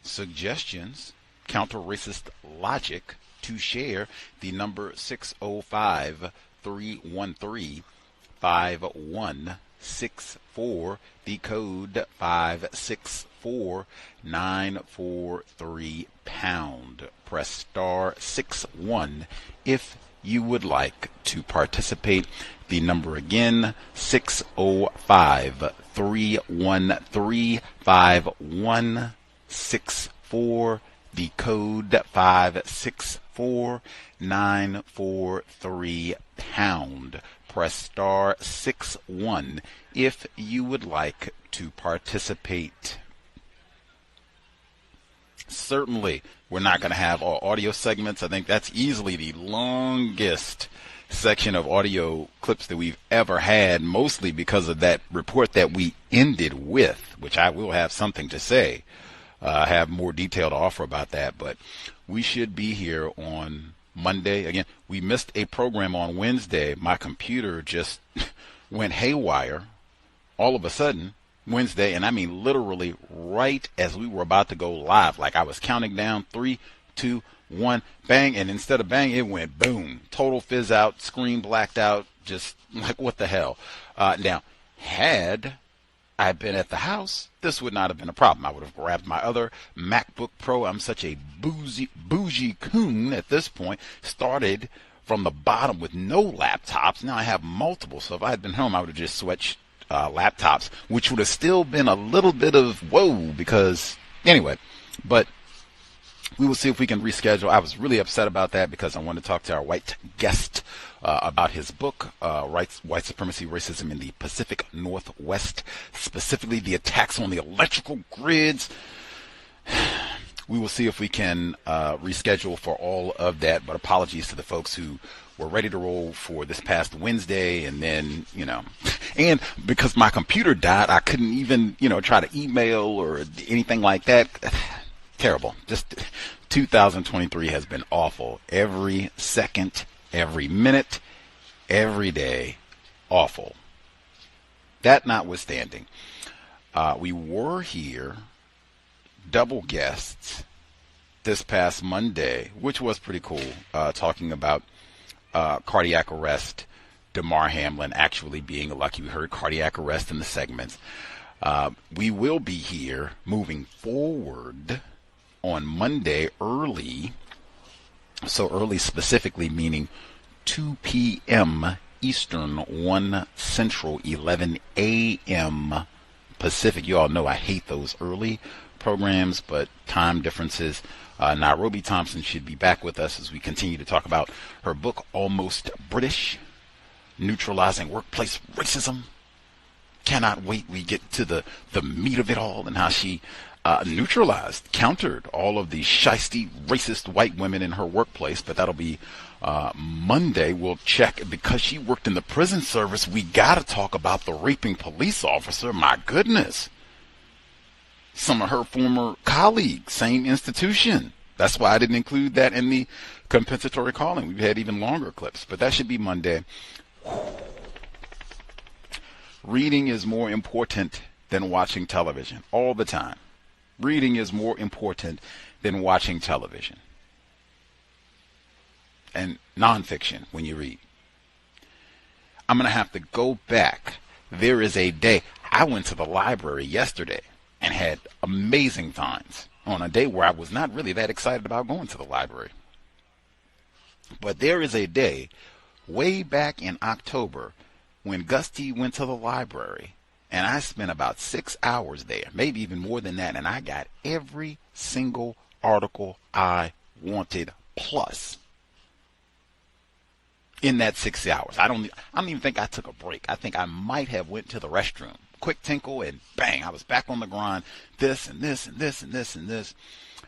suggestions, counter-racist logic to share. The number 605-313-5164, the code 564-943#. Press star 61 if you would like to participate. The number again, 605-313-5164, the code 564-943#. Press star 61 if you would like to participate. Certainly, we're not going to have our audio segments. I think that's easily the longest section of audio clips that we've ever had, mostly because of that report that we ended with, which I will have something to say. Have more detail to offer about that, but we should be here on Monday. Again, we missed a program on Wednesday. My computer just went haywire all of a sudden Wednesday, and I mean literally right as we were about to go live. Like I was counting down 3, 2, 1, bang, and instead of bang, it went boom. Total fizz out, screen blacked out, just like what the hell. Now, had I been at the house, this would not have been a problem. I would have grabbed my other MacBook Pro. I'm such a bougie coon at this point. Started from the bottom with no laptops. Now I have multiple. So if I had been home, I would have just switched laptops, which would have still been a little bit of whoa, because anyway, but we will see if we can reschedule. I was really upset about that because I wanted to talk to our white guest about his book, White Supremacy, Racism in the Pacific Northwest, specifically the attacks on the electrical grids. We will see if we can reschedule for all of that, but apologies to the folks who were ready to roll for this past Wednesday, and then, and because my computer died, I couldn't even, try to email or anything like that. Terrible. Just 2023 has been awful. Every second, every minute, every day, awful. That notwithstanding, we were here, double guests, this past Monday, which was pretty cool, talking about cardiac arrest Damar Hamlin actually being lucky. We heard cardiac arrest in the segments. We will be here moving forward on Monday early. So early specifically meaning 2 p.m. Eastern, 1 Central, 11 a.m. Pacific. You all know I hate those early programs, but time differences. Nairobi Thompson should be back with us as we continue to talk about her book, Almost British, Neutralizing Workplace Racism. Cannot wait. We get to the meat of it all and how she neutralized, countered all of the shisty, racist white women in her workplace. But that'll be Monday. We'll check, because she worked in the prison service, we got to talk about the raping police officer. My goodness. Some of her former colleagues, same institution. That's why I didn't include that in the compensatory call-in. We've had even longer clips, but that should be Monday. Reading is more important than watching television all the time. Reading is more important than watching television. And nonfiction when you read. I'm going to have to go back. There is a day. I went to the library yesterday and had amazing finds on a day where I was not really that excited about going to the library. But there is a day way back in October when Gusty went to the library, and I spent about 6 hours there, maybe even more than that, and I got every single article I wanted plus in that 6 hours. I don't even think I took a break. I think I might have went to the restroom. Quick tinkle, and bang, I was back on the grind. This and this and this and this and this.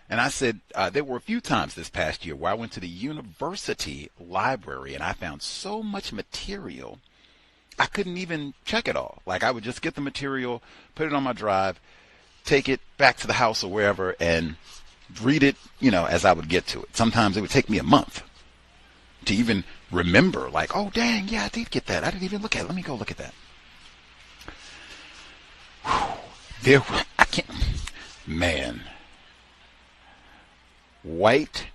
And I said, there were a few times this past year where I went to the university library and I found so much material, I couldn't even check it all. Like, I would just get the material, put it on my drive, take it back to the house or wherever, and read it, as I would get to it. Sometimes it would take me a month to even remember, like, oh, dang, yeah, I did get that. I didn't even look at it. Let me go look at that. White,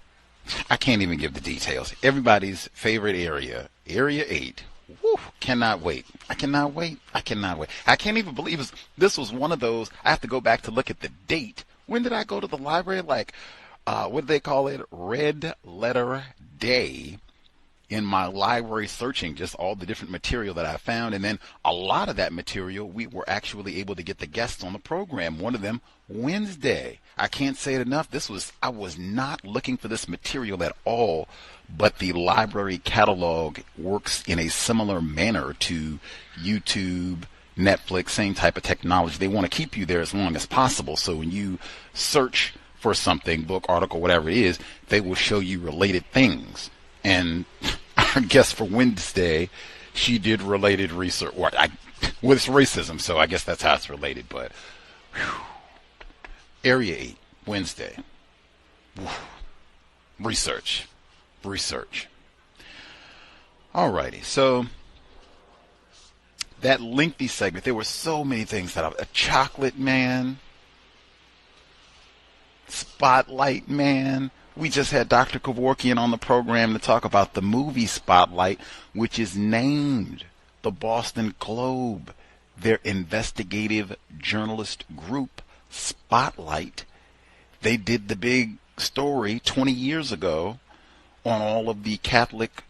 I can't even give the details. Everybody's favorite area, Area 8. Woo, cannot wait. I cannot wait. I can't even believe this was one of those. I have to go back to look at the date. When did I go to the library? Like, what do they call it? Red Letter Day. In my library, searching just all the different material that I found. And then a lot of that material, we were actually able to get the guests on the program. One of them, Wednesday. I can't say it enough. I was not looking for this material at all, but the library catalog works in a similar manner to YouTube, Netflix, same type of technology. They want to keep you there as long as possible. So when you search for something, book, article, whatever it is, they will show you related things. And I guess for Wednesday, she did related research with racism, so I guess that's how it's related. But Area 8, Wednesday. Research. Alrighty, so that lengthy segment, there were so many things that a chocolate man, Spotlight man. We just had Dr. Kevorkian on the program to talk about the movie Spotlight, which is named the Boston Globe. Their investigative journalist group, Spotlight, they did the big story 20 years ago on all of the Catholic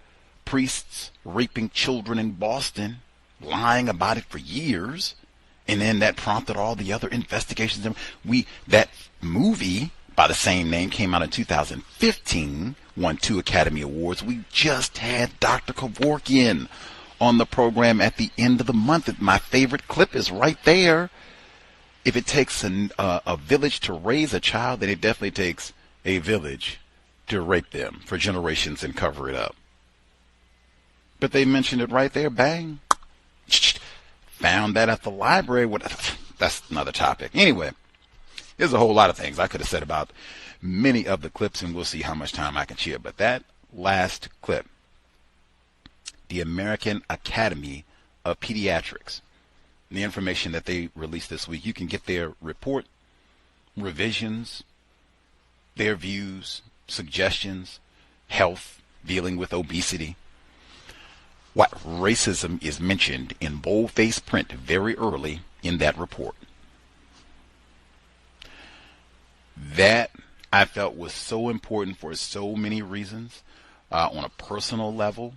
priests raping children in Boston, lying about it for years. And then that prompted all the other investigations. That movie by the same name came out in 2015, won 2 Academy Awards. We just had Dr. Kevorkian on the program at the end of the month. My favorite clip is right there. If it takes a village to raise a child, then it definitely takes a village to rape them for generations and cover it up. But they mentioned it right there, bang. Found that at the library. That's another topic. Anyway. There's a whole lot of things I could have said about many of the clips, and we'll see how much time I can share. But that last clip, the American Academy of Pediatrics, the information that they released this week, you can get their report, revisions, their views, suggestions, health, dealing with obesity. What racism is mentioned in boldface print very early in that report. That I felt was so important for so many reasons. On a personal level,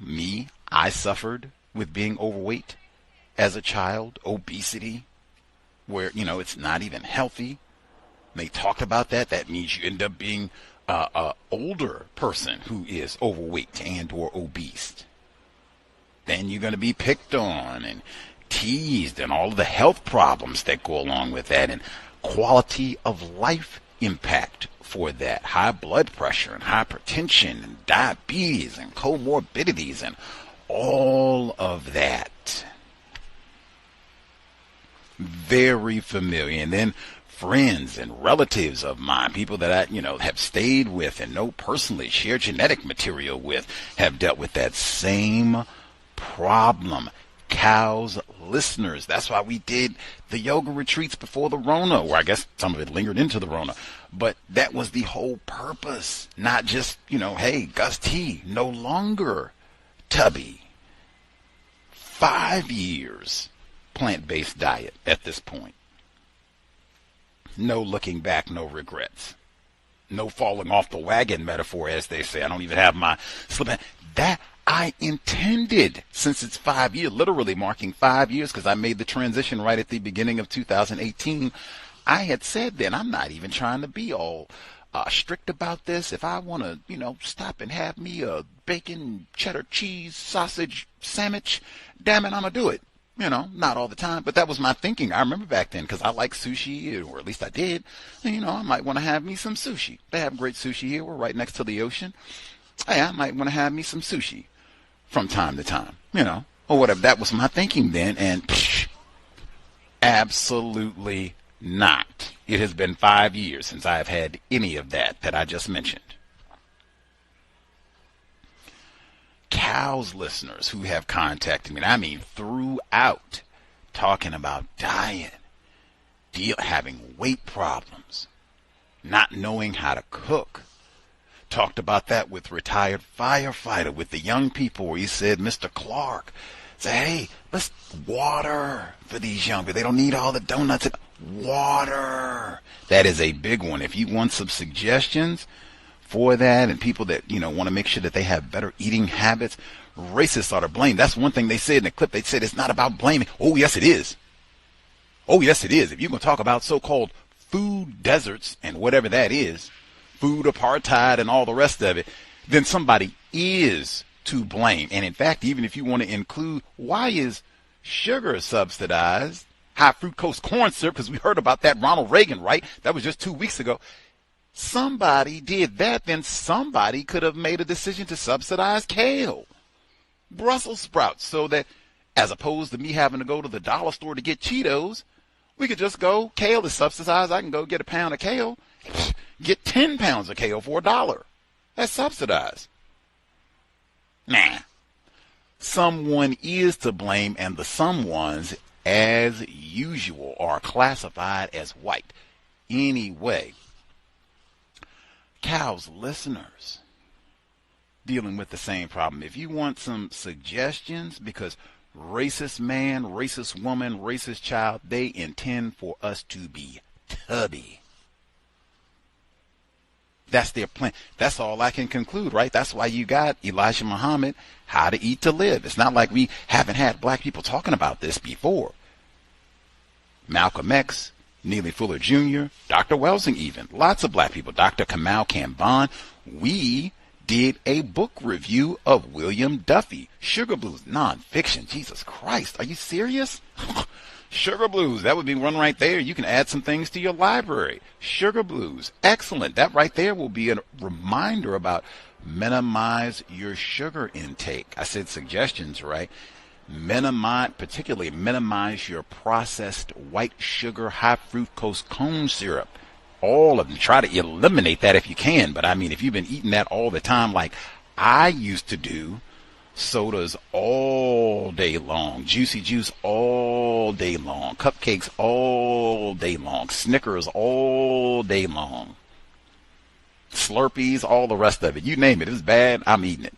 I suffered with being overweight as a child, obesity, where, it's not even healthy. They talked about that. That means you end up being an older person who is overweight and or obese. Then you're going to be picked on and teased and all of the health problems that go along with that and quality of life impact for that. High blood pressure and hypertension and diabetes and comorbidities and all of that. Very familiar. And then friends and relatives of mine, people that I, have stayed with and know personally, share genetic material with, have dealt with that same problem. Cows listeners. That's why we did the yoga retreats before the Rona, or I guess some of it lingered into the Rona. But that was the whole purpose. Not just, hey, Gus T, no longer Tubby. 5 years plant-based diet at this point. No looking back, no regrets. No falling off the wagon metaphor, as they say. I don't even have my slip. That I intended, since it's 5 years, literally marking 5 years, because I made the transition right at the beginning of 2018. I had said then, I'm not even trying to be all strict about this. If I want to, stop and have me a bacon, cheddar, cheese, sausage sandwich, damn it, I'm going to do it. Not all the time, but that was my thinking. I remember back then, because I like sushi, or at least I did. I might want to have me some sushi. They have great sushi here. We're right next to the ocean. Hey, I might want to have me some sushi from time to time, or whatever. That was my thinking then, and absolutely not. It has been 5 years since I have had any of that I just mentioned. Cows listeners who have contacted me, throughout, talking about diet, having weight problems, not knowing how to cook. Talked about that with retired firefighter, with the young people, where he said, Mr. Clark, say, hey, let's water for these young people. They don't need all the donuts. Water. That is a big one. If you want some suggestions for that, and people that, want to make sure that they have better eating habits, racists are to blame. That's one thing they said in the clip. They said it's not about blaming. Oh, yes, it is. Oh, yes, it is. If you're going to talk about so-called food deserts and whatever that is, food apartheid and all the rest of it, then somebody is to blame. And in fact, even if you want to include, why is sugar subsidized? High fructose corn syrup, because we heard about that Ronald Reagan, right? That was just 2 weeks ago. Somebody did that, then somebody could have made a decision to subsidize kale, Brussels sprouts, so that as opposed to me having to go to the dollar store to get Cheetos, we could just go, kale is subsidized. I can go get a pound of kale, get 10 pounds of kale for $1. That's subsidized. Nah. Someone is to blame, and the someones, as usual, are classified as white. Anyway, Cows listeners dealing with the same problem. If you want some suggestions, because racist man, racist woman, racist child, they intend for us to be tubby. That's their plan. That's all I can conclude, right? That's why you got Elijah Muhammad, How to Eat to Live. It's not like we haven't had black people talking about this before. Malcolm X, Neely Fuller Jr., Dr. Welsing even. Lots of black people. Dr. Kamal Kamban. We did a book review of William Duffy, Sugar Blues, nonfiction. Jesus Christ, are you serious? Sugar Blues, that would be one right there. You can add some things to your library. Sugar Blues, excellent. That right there will be a reminder about minimize your sugar intake. I said suggestions, right? Particularly minimize your processed white sugar, high fructose corn syrup. All of them. Try to eliminate that if you can. But I mean, if you've been eating that all the time, like I used to do, sodas all day long, juicy juice all day long, cupcakes all day long, Snickers all day long, Slurpees, all the rest of it. You name it. If it's bad, I'm eating it.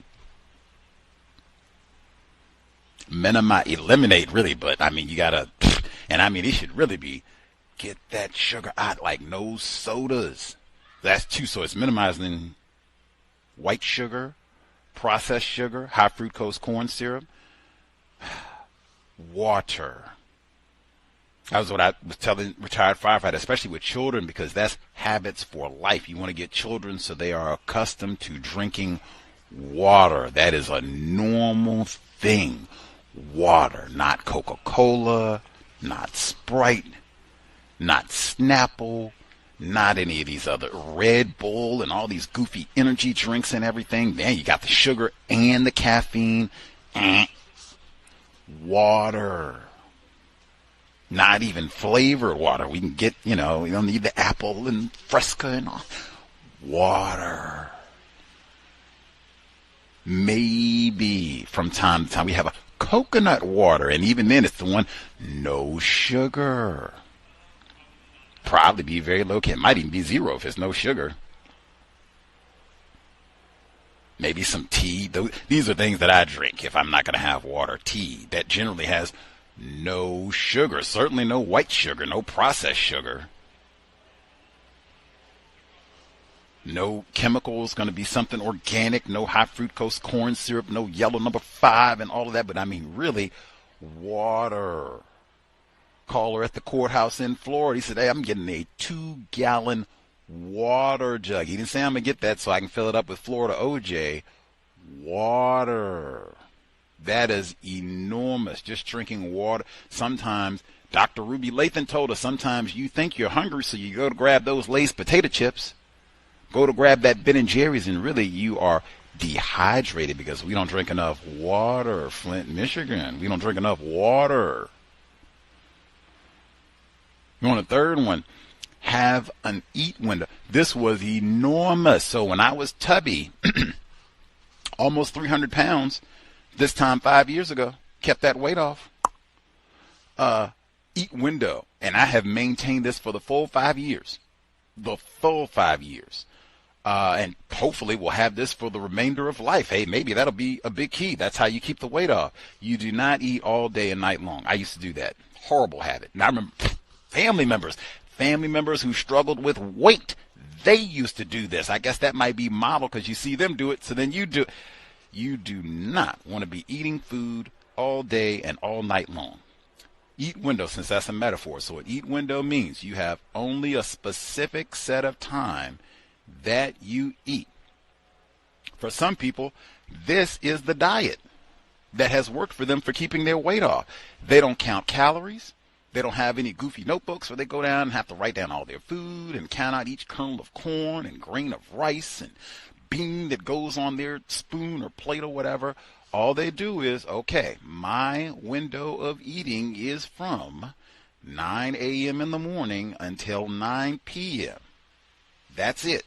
minimize, eliminate really, but I mean, you gotta, and I mean, it should really be, get that sugar out, like no sodas. That's too, so it's minimizing white sugar, processed sugar, high fructose corn syrup, water. That was what I was telling retired firefighters, especially with children, because that's habits for life. You want to get children so they are accustomed to drinking water. That is a normal thing. Water, not Coca-Cola, not Sprite, not Snapple, not any of these other Red Bull and all these goofy energy drinks and everything. Then you got the sugar and the caffeine. Water. Not even flavored water. We can get, we don't need the apple and Fresca and all. Water. Maybe from time to time we have a coconut water, and even then it's the one no sugar. Probably be very low. It might even be zero if it's no sugar. Maybe some tea. These are things that I drink if I'm not going to have water. Tea that generally has no sugar, certainly no white sugar, no processed sugar. No chemicals, going to be something organic, no high fructose corn syrup, no yellow number 5 and all of that. But I mean, really, water. Caller at the courthouse in Florida, he said, hey, I'm getting a 2-gallon water jug. He didn't say I'm going to get that so I can fill it up with Florida OJ. Water. That is enormous. Just drinking water. Sometimes, Dr. Ruby Lathan told us, sometimes you think you're hungry, so you go to grab those Lay's potato chips. Go to grab that Ben & Jerry's, and really you are dehydrated because we don't drink enough water. Flint, Michigan. We don't drink enough water. You want a third one? Have an eat window. This was enormous. So when I was tubby, almost 300 pounds, this time 5 years ago, kept that weight off. Eat window. And I have maintained this for the full 5 years. The full 5 years. And hopefully we'll have this for the remainder of life. Hey, maybe that'll be a big key. That's how you keep the weight off. You do not eat all day and night long. I used to do that. Horrible habit. And I remember family members who struggled with weight. They used to do this. I guess that might be model because you see them do it, so then you do it. You do not want to be eating food all day and all night long. Eat window, since that's a metaphor. So an eat window means you have only a specific set of time that you eat. For some people, this is the diet that has worked for them for keeping their weight off. They don't count calories. They don't have any goofy notebooks where they go down and have to write down all their food and count out each kernel of corn and grain of rice and bean that goes on their spoon or plate or whatever. All they do is, okay, my window of eating is from 9 a.m. in the morning until 9 p.m. That's it.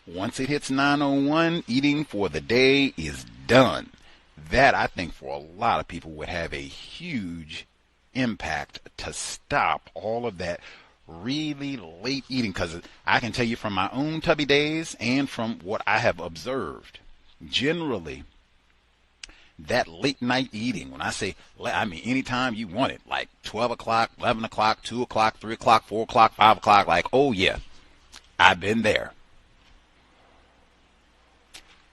Once it hits 9:01, eating for the day is done. That, I think, for a lot of people would have a huge impact to stop all of that really late eating, because I can tell you from my own tubby days and from what I have observed, generally that late night eating, when I say, I mean anytime you want it, like 12 o'clock, 11 o'clock, 2 o'clock, 3 o'clock, 4 o'clock, 5 o'clock, like, oh yeah, I've been there.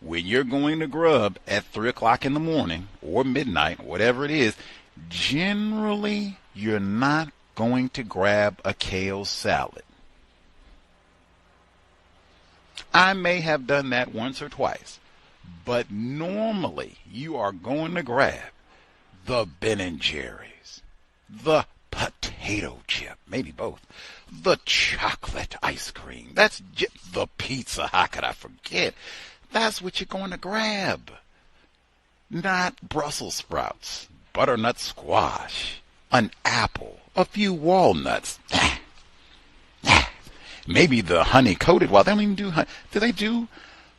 When you're going to grub at 3 o'clock in the morning or midnight, whatever it is, generally, you're not going to grab a kale salad. I may have done that once or twice, but normally you are going to grab the Ben & Jerry's, the potato chip, maybe both, the chocolate ice cream, that's the pizza, how could I forget? That's what you're going to grab, not Brussels sprouts, butternut squash, an apple, a few walnuts, maybe the honey-coated. Well, they don't even do they do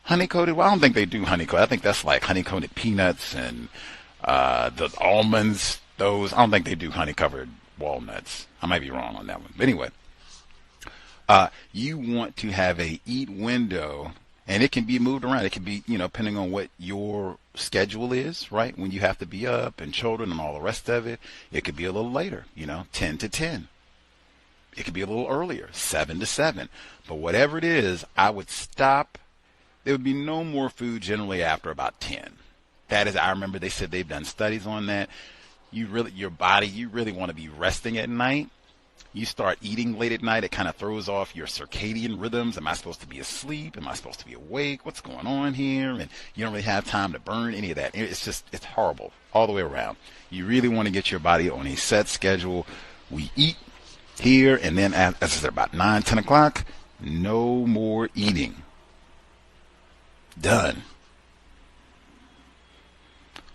honey-coated? Well, I don't think they do honey-coated. I think that's like honey-coated peanuts and the almonds, those. I don't think they do honey-covered walnuts. I might be wrong on that one. But anyway, you want to have a eat window And it can be moved around. It can be, depending on what your schedule is, right? When you have to be up and children and all the rest of it, it could be a little later, 10 to 10. It could be a little earlier, 7 to 7. But whatever it is, I would stop. There would be no more food generally after about 10. That is, I remember they said they've done studies on that. Your body, you really want to be resting at night. You start eating late at night, it kind of throws off your circadian rhythms. Am I supposed to be asleep? Am I supposed to be awake? What's going on here? And you don't really have time to burn any of that. It's horrible all the way around. You really want to get your body on a set schedule. We eat here, and then as I said, about 9, 10 o'clock, no more eating. Done.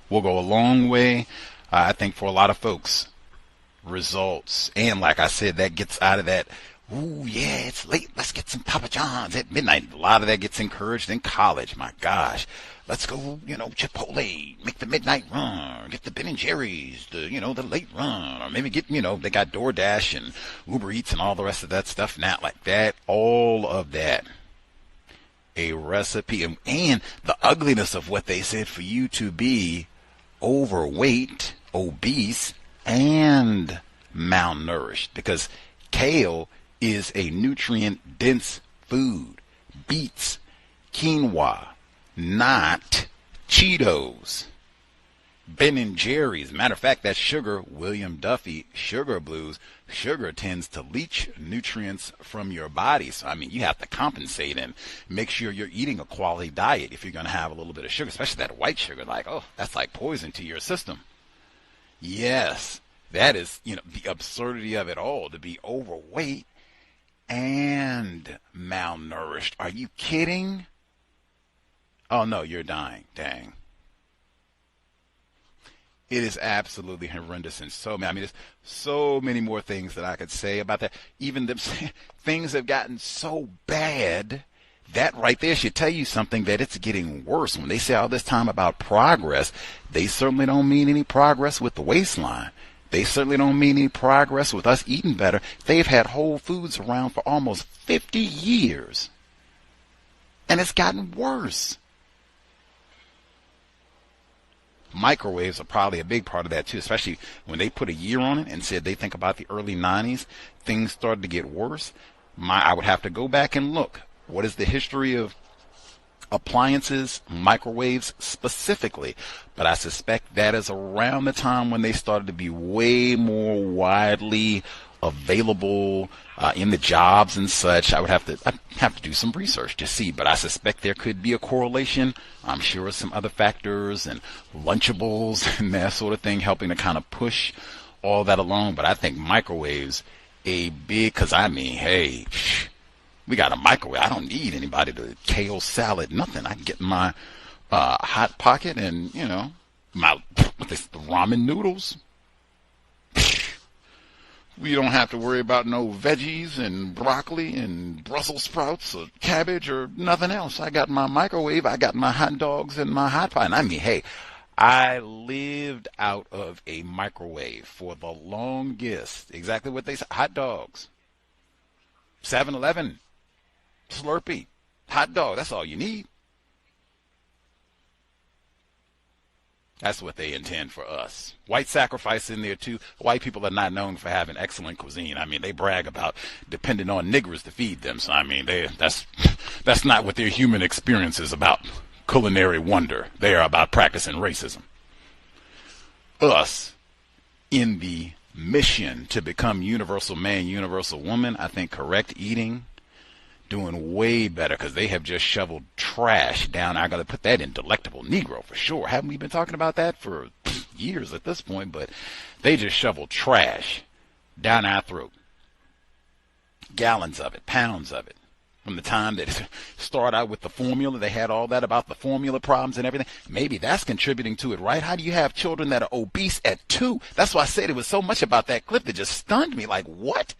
Will go a long way, I think, for a lot of folks. Results. And like I said, that gets out of that, ooh, yeah, it's late, let's get some Papa John's at midnight. A lot of that gets encouraged in college. My gosh, let's go, Chipotle, make the midnight run, get the Ben & Jerry's, the late run, or maybe get, they got DoorDash and Uber Eats and all the rest of that stuff now, like that, all of that. A recipe, and the ugliness of what they said for you to be overweight, obese, and malnourished, because kale is a nutrient-dense food. Beets, quinoa, not Cheetos. Ben & Jerry's. Matter of fact, that sugar, William Duffy, sugar blues, sugar tends to leach nutrients from your body. So, you have to compensate and make sure you're eating a quality diet if you're going to have a little bit of sugar, especially that white sugar. That's like poison to your system. Yes, that is, the absurdity of it all, to be overweight and malnourished. Are you kidding? Oh, no, you're dying. Dang. It is absolutely horrendous. And there's so many more things that I could say about that. Even things have gotten so bad. That right there should tell you something, that it's getting worse. When they say all this time about progress, they certainly don't mean any progress with the waistline. They certainly don't mean any progress with us eating better. They've had Whole Foods around for almost 50 years. And it's gotten worse. Microwaves are probably a big part of that too, especially when they put a year on it and said they think about the early 90s. Things started to get worse. I would have to go back and look. What is the history of appliances, microwaves specifically? But I suspect that is around the time when they started to be way more widely available in the jobs and such. I'd have to do some research to see, but I suspect there could be a correlation. I'm sure some other factors and Lunchables and that sort of thing helping to kind of push all that along. But I think microwaves because hey, we got a microwave. I don't need anybody to kale salad, nothing. I can get my hot pocket and, my the ramen noodles. We don't have to worry about no veggies and broccoli and Brussels sprouts or cabbage or nothing else. I got my microwave. I got my hot dogs and my hot pot. And hey, I lived out of a microwave for the longest. Exactly what they said. Hot dogs. 7-Eleven. Slurpee, hot dog, that's all you need. That's what they intend for us. White sacrifice in there too. White people are not known for having excellent cuisine. They brag about depending on niggers to feed them. So that's not what their human experience is about. Culinary wonder. They are about practicing racism. Us, in the mission to become universal man, universal woman, I think correct eating, doing way better, because they have just shoveled trash down. I got to put that in delectable Negro for sure. Haven't we been talking about that for years at this point? But they just shoveled trash down our throat. Gallons of it, pounds of it. From the time that it started out with the formula, they had all that about the formula problems and everything. Maybe that's contributing to it, right? How do you have children that are obese at 2? That's why I said it was so much about that clip that just stunned me. Like, what?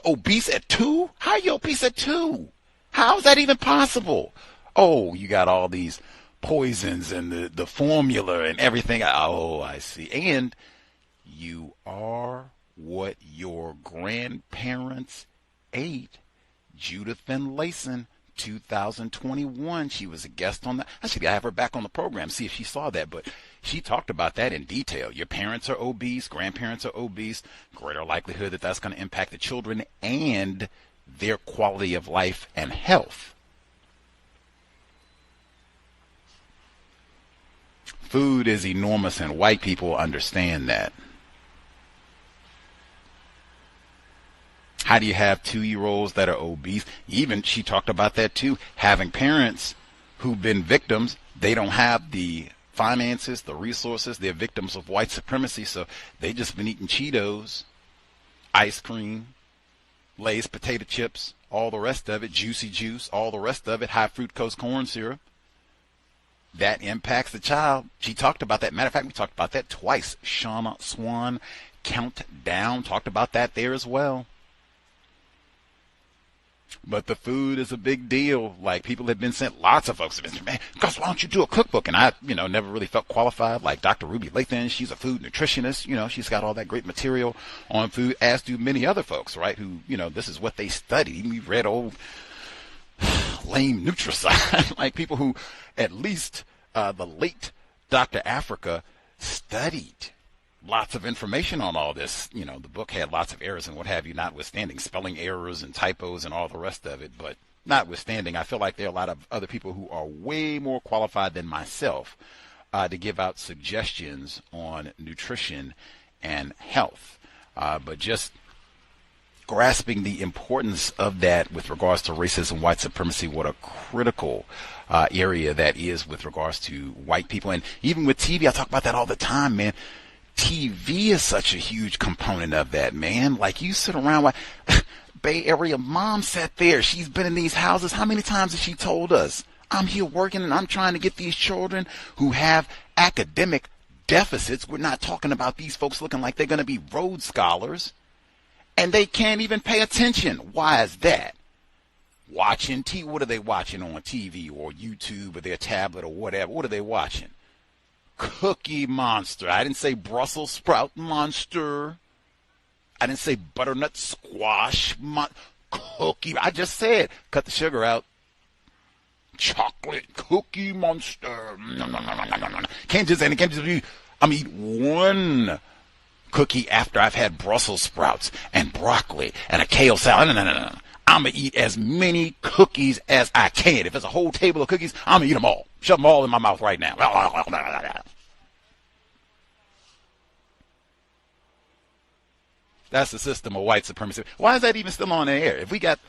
Obese at 2? How are you obese at 2? How is that even possible? Oh, you got all these poisons and the formula and everything. Oh, I see. And you are what your grandparents ate. Judith Finlayson 2021. She was a guest on that. I should have her back on the program, see if she saw that. But she talked about that in detail. Your parents are obese, grandparents are obese, greater likelihood that that's going to impact the children and their quality of life and health. Food is enormous, and white people understand that. How do you have 2-year-olds that are obese? Even she talked about that too. Having parents who've been victims, they don't have the finances, the resources. They're victims of white supremacy, so they just been eating Cheetos, ice cream, Lay's potato chips, all the rest of it, juicy juice, all the rest of it, high fructose corn syrup. That impacts the child. She talked about that. Matter of fact, we talked about that twice. Shauna Swan, Countdown, talked about that there as well. But the food is a big deal. Like, people have been sent, lots of folks have been saying, man, Gus, why don't you do a cookbook? And I, never really felt qualified. Like Dr. Ruby Lathan, she's a food nutritionist. She's got all that great material on food, as do many other folks, right? Who, this is what they study. We read old lame Nutricide, like people who at least the late Dr. Africa studied lots of information on all this. The book had lots of errors and what have you, notwithstanding spelling errors and typos and all the rest of it. But notwithstanding, I feel like there are a lot of other people who are way more qualified than myself to give out suggestions on nutrition and health. But just grasping the importance of that with regards to racism, white supremacy, what a critical area that is with regards to white people. And even with TV, I talk about that all the time, man. TV is such a huge component of that, man. Like, you sit around, Bay Area mom sat there. She's been in these houses. How many times has she told us, I'm here working and I'm trying to get these children who have academic deficits. We're not talking about these folks looking like they're going to be Rhodes Scholars. And they can't even pay attention. Why is that? Watching TV. What are they watching on TV or YouTube or their tablet or whatever? What are they watching? Cookie Monster. I didn't say Brussels sprout monster. I didn't say butternut squash cookie. I just said cut the sugar out. Chocolate Cookie Monster. Can't just be. I'm eat one cookie after I've had Brussels sprouts and broccoli and a kale salad. No. I'm going to eat as many cookies as I can. If it's a whole table of cookies, I'm going to eat them all. Shove them all in my mouth right now. That's the system of white supremacy. Why is that even still on the air? If we got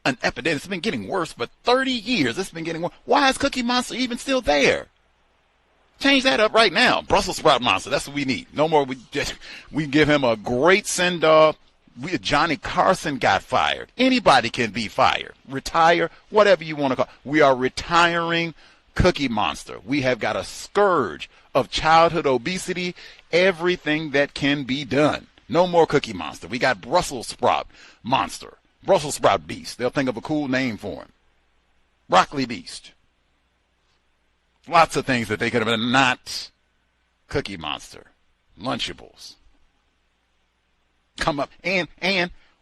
an epidemic, it's been getting worse, but 30 years it's been getting worse. Why is Cookie Monster even still there? Change that up right now. Brussels sprout monster. That's what we need. No more. We give him a great send-off. Johnny Carson got fired. Anybody can be fired. Retire, whatever you want to call it. We are retiring Cookie Monster. We have got a scourge of childhood obesity. Everything that can be done. No more Cookie Monster. We got Brussels sprout monster. Brussels sprout beast. They'll think of a cool name for him. Broccoli beast. Lots of things that they could have been, not Cookie Monster. Lunchables. Come up. And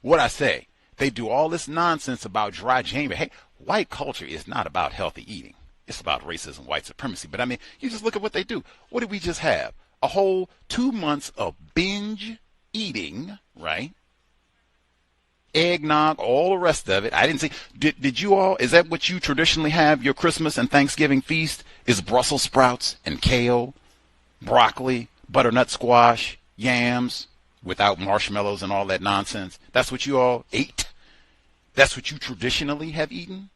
what I say, they do all this nonsense about dry January. Hey, white culture is not about healthy eating. It's about racism, white supremacy. But I mean, you just look at what they do. What did we just have? A whole 2 months of binge eating, right? Eggnog, all the rest of it. I didn't see. Did you all? Is that what you traditionally have your Christmas and Thanksgiving feast? Is Brussels sprouts and kale, broccoli, butternut squash, yams, without marshmallows and all that nonsense? That's what you all ate? That's what you traditionally have eaten?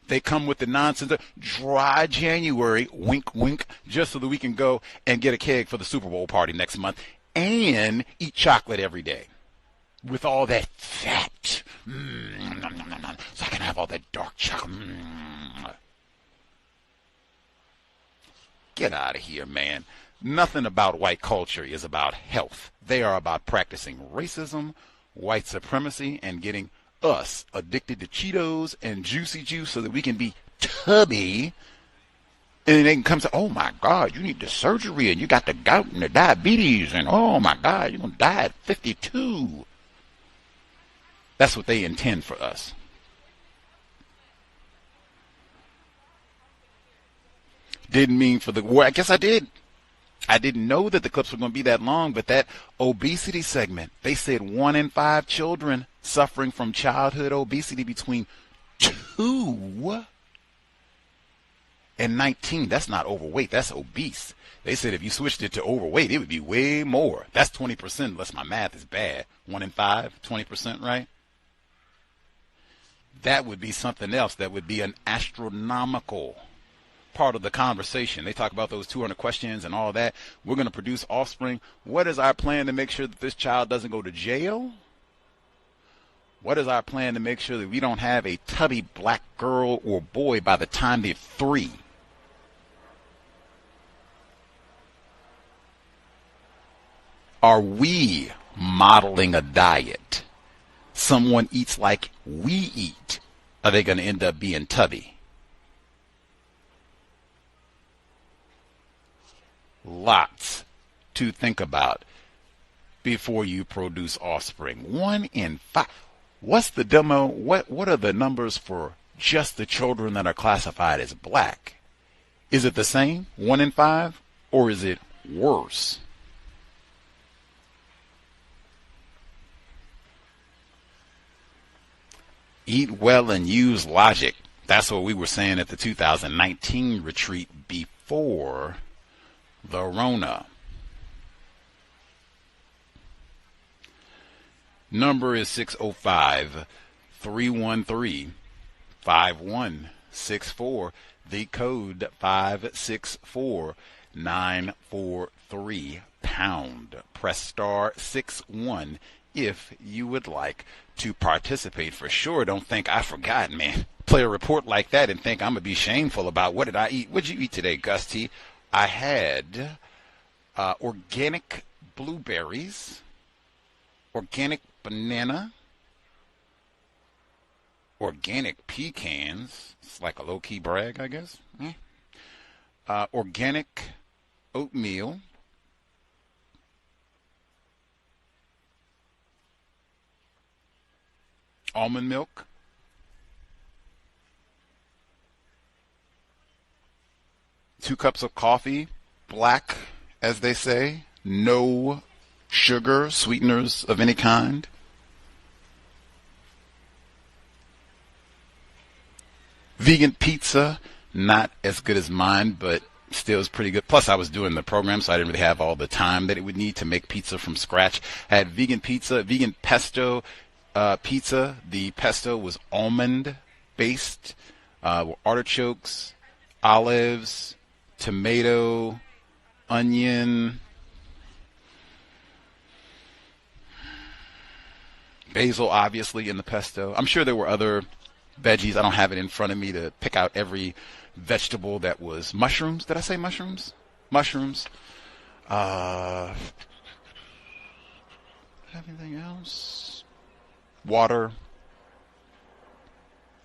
They come with the nonsense of dry January, wink, wink, just so that we can go and get a keg for the Super Bowl party next month and eat chocolate every day with all that fat. So I can have all that dark chocolate. Get out of here, man. Nothing about white culture is about health. They are about practicing racism, white supremacy, and getting us addicted to Cheetos and juicy juice so that we can be tubby. And they can come say, oh my God, you need the surgery and you got the gout and the diabetes and oh my God, you're going to die at 52. That's what they intend for us. Didn't mean for the war. I guess I did. I didn't know that the clips were going to be that long, but that obesity segment, they said 1 in 5 children suffering from childhood obesity between 2 and 19. That's not overweight. That's obese. They said if you switched it to overweight, it would be way more. That's 20%, unless my math is bad. 1 in 5, 20%, right? That would be something else. That would be an astronomical part of the conversation. They talk about those 200 questions and all that. We're going to produce offspring. What is our plan to make sure that this child doesn't go to jail? What is our plan to make sure that we don't have a tubby black girl or boy by the time they're 3? Are we modeling a diet? Someone eats like we eat. Are they going to end up being tubby? Lots to think about before you produce offspring. 1 in 5. What's the demo? What are the numbers for just the children that are classified as black? Is it the same, 1 in 5, or is it worse? Eat well and use logic. That's what we were saying at the 2019 retreat before the Rona. Number is 605-313-5164. The code 564943 pound. Press star 61 if you would like to participate. For sure, don't think I forgot, man. Play a report like that and think I'm going to be shameful about what did I eat. What did you eat today, Gus T? I had organic blueberries, organic banana, organic pecans. It's like a low-key brag, I guess. Organic oatmeal, almond milk, two cups of coffee, black, as they say, no sugar, sweeteners of any kind. Vegan pizza, not as good as mine, but still is pretty good. Plus, I was doing the program, so I didn't really have all the time that it would need to make pizza from scratch. I had vegan pizza, vegan pesto pizza. The pesto was almond-based, artichokes, olives, tomato, onion, basil, obviously, in the pesto. I'm sure there were other veggies. I don't have it in front of me to pick out every vegetable that was. Mushrooms. Did I say mushrooms? Mushrooms. Anything else? Water.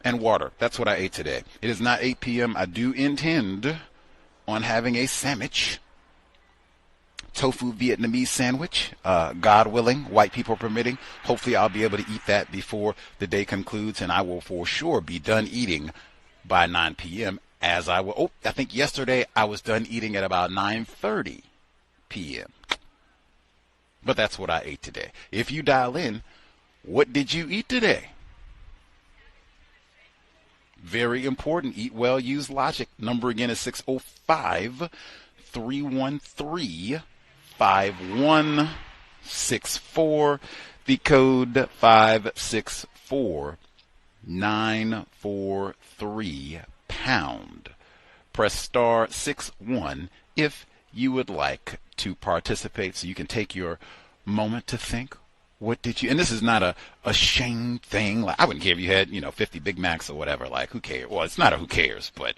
And water. That's what I ate today. It is not 8 p.m. I do intend on having a sandwich. Tofu Vietnamese sandwich, God willing, white people permitting. Hopefully I'll be able to eat that before the day concludes, and I will for sure be done eating by 9 p.m. as I will. Oh, I think yesterday I was done eating at about 9:30 p.m. But that's what I ate today. If you dial in, what did you eat today? Very important. Eat well, use logic. Number again is 605-313-5164. The code 564943 pound. Press star 61 if you would like to participate, so you can take your moment to think. What did you, and this is not a shame thing. Like, I wouldn't care if you had, 50 Big Macs or whatever. Like, who cares? Well, it's not a who cares, but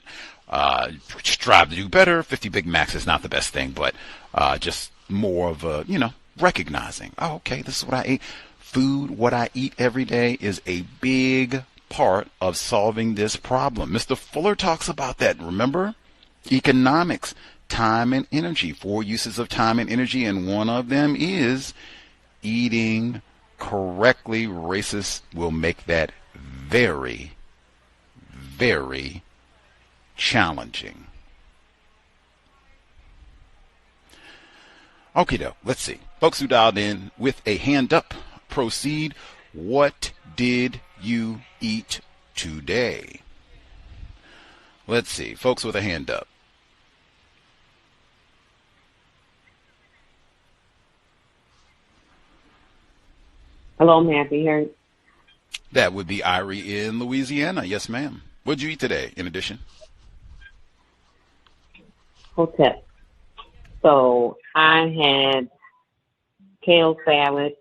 strive to do better. 50 Big Macs is not the best thing, but just more of a, recognizing, oh, okay, this is what I ate. Food, what I eat every day, is a big part of solving this problem. Mr. Fuller talks about that, remember? Economics, time and energy, 4 uses of time and energy, and one of them is eating correctly, racists will make that very, very challenging. Okie doke, let's see. Folks who dialed in with a hand up, proceed. What did you eat today? Let's see. Folks with a hand up. Hello, may I be heard? That would be Irie in Louisiana. Yes, ma'am. What'd you eat today, in addition? Hotel. So I had kale salad.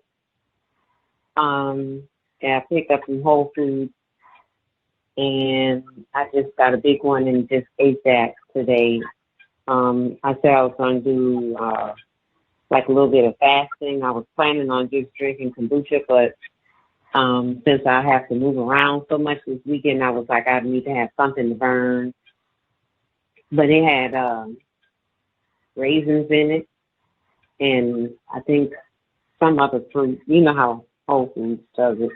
I picked up from Whole Foods, and I just got a big one and just ate that today. I said I was going to do like a little bit of fasting. I was planning on just drinking kombucha, but since I have to move around so much this weekend, I was like, I need to have something to burn. But it had raisins in it, and I think some other fruit. You know how Whole Foods does it.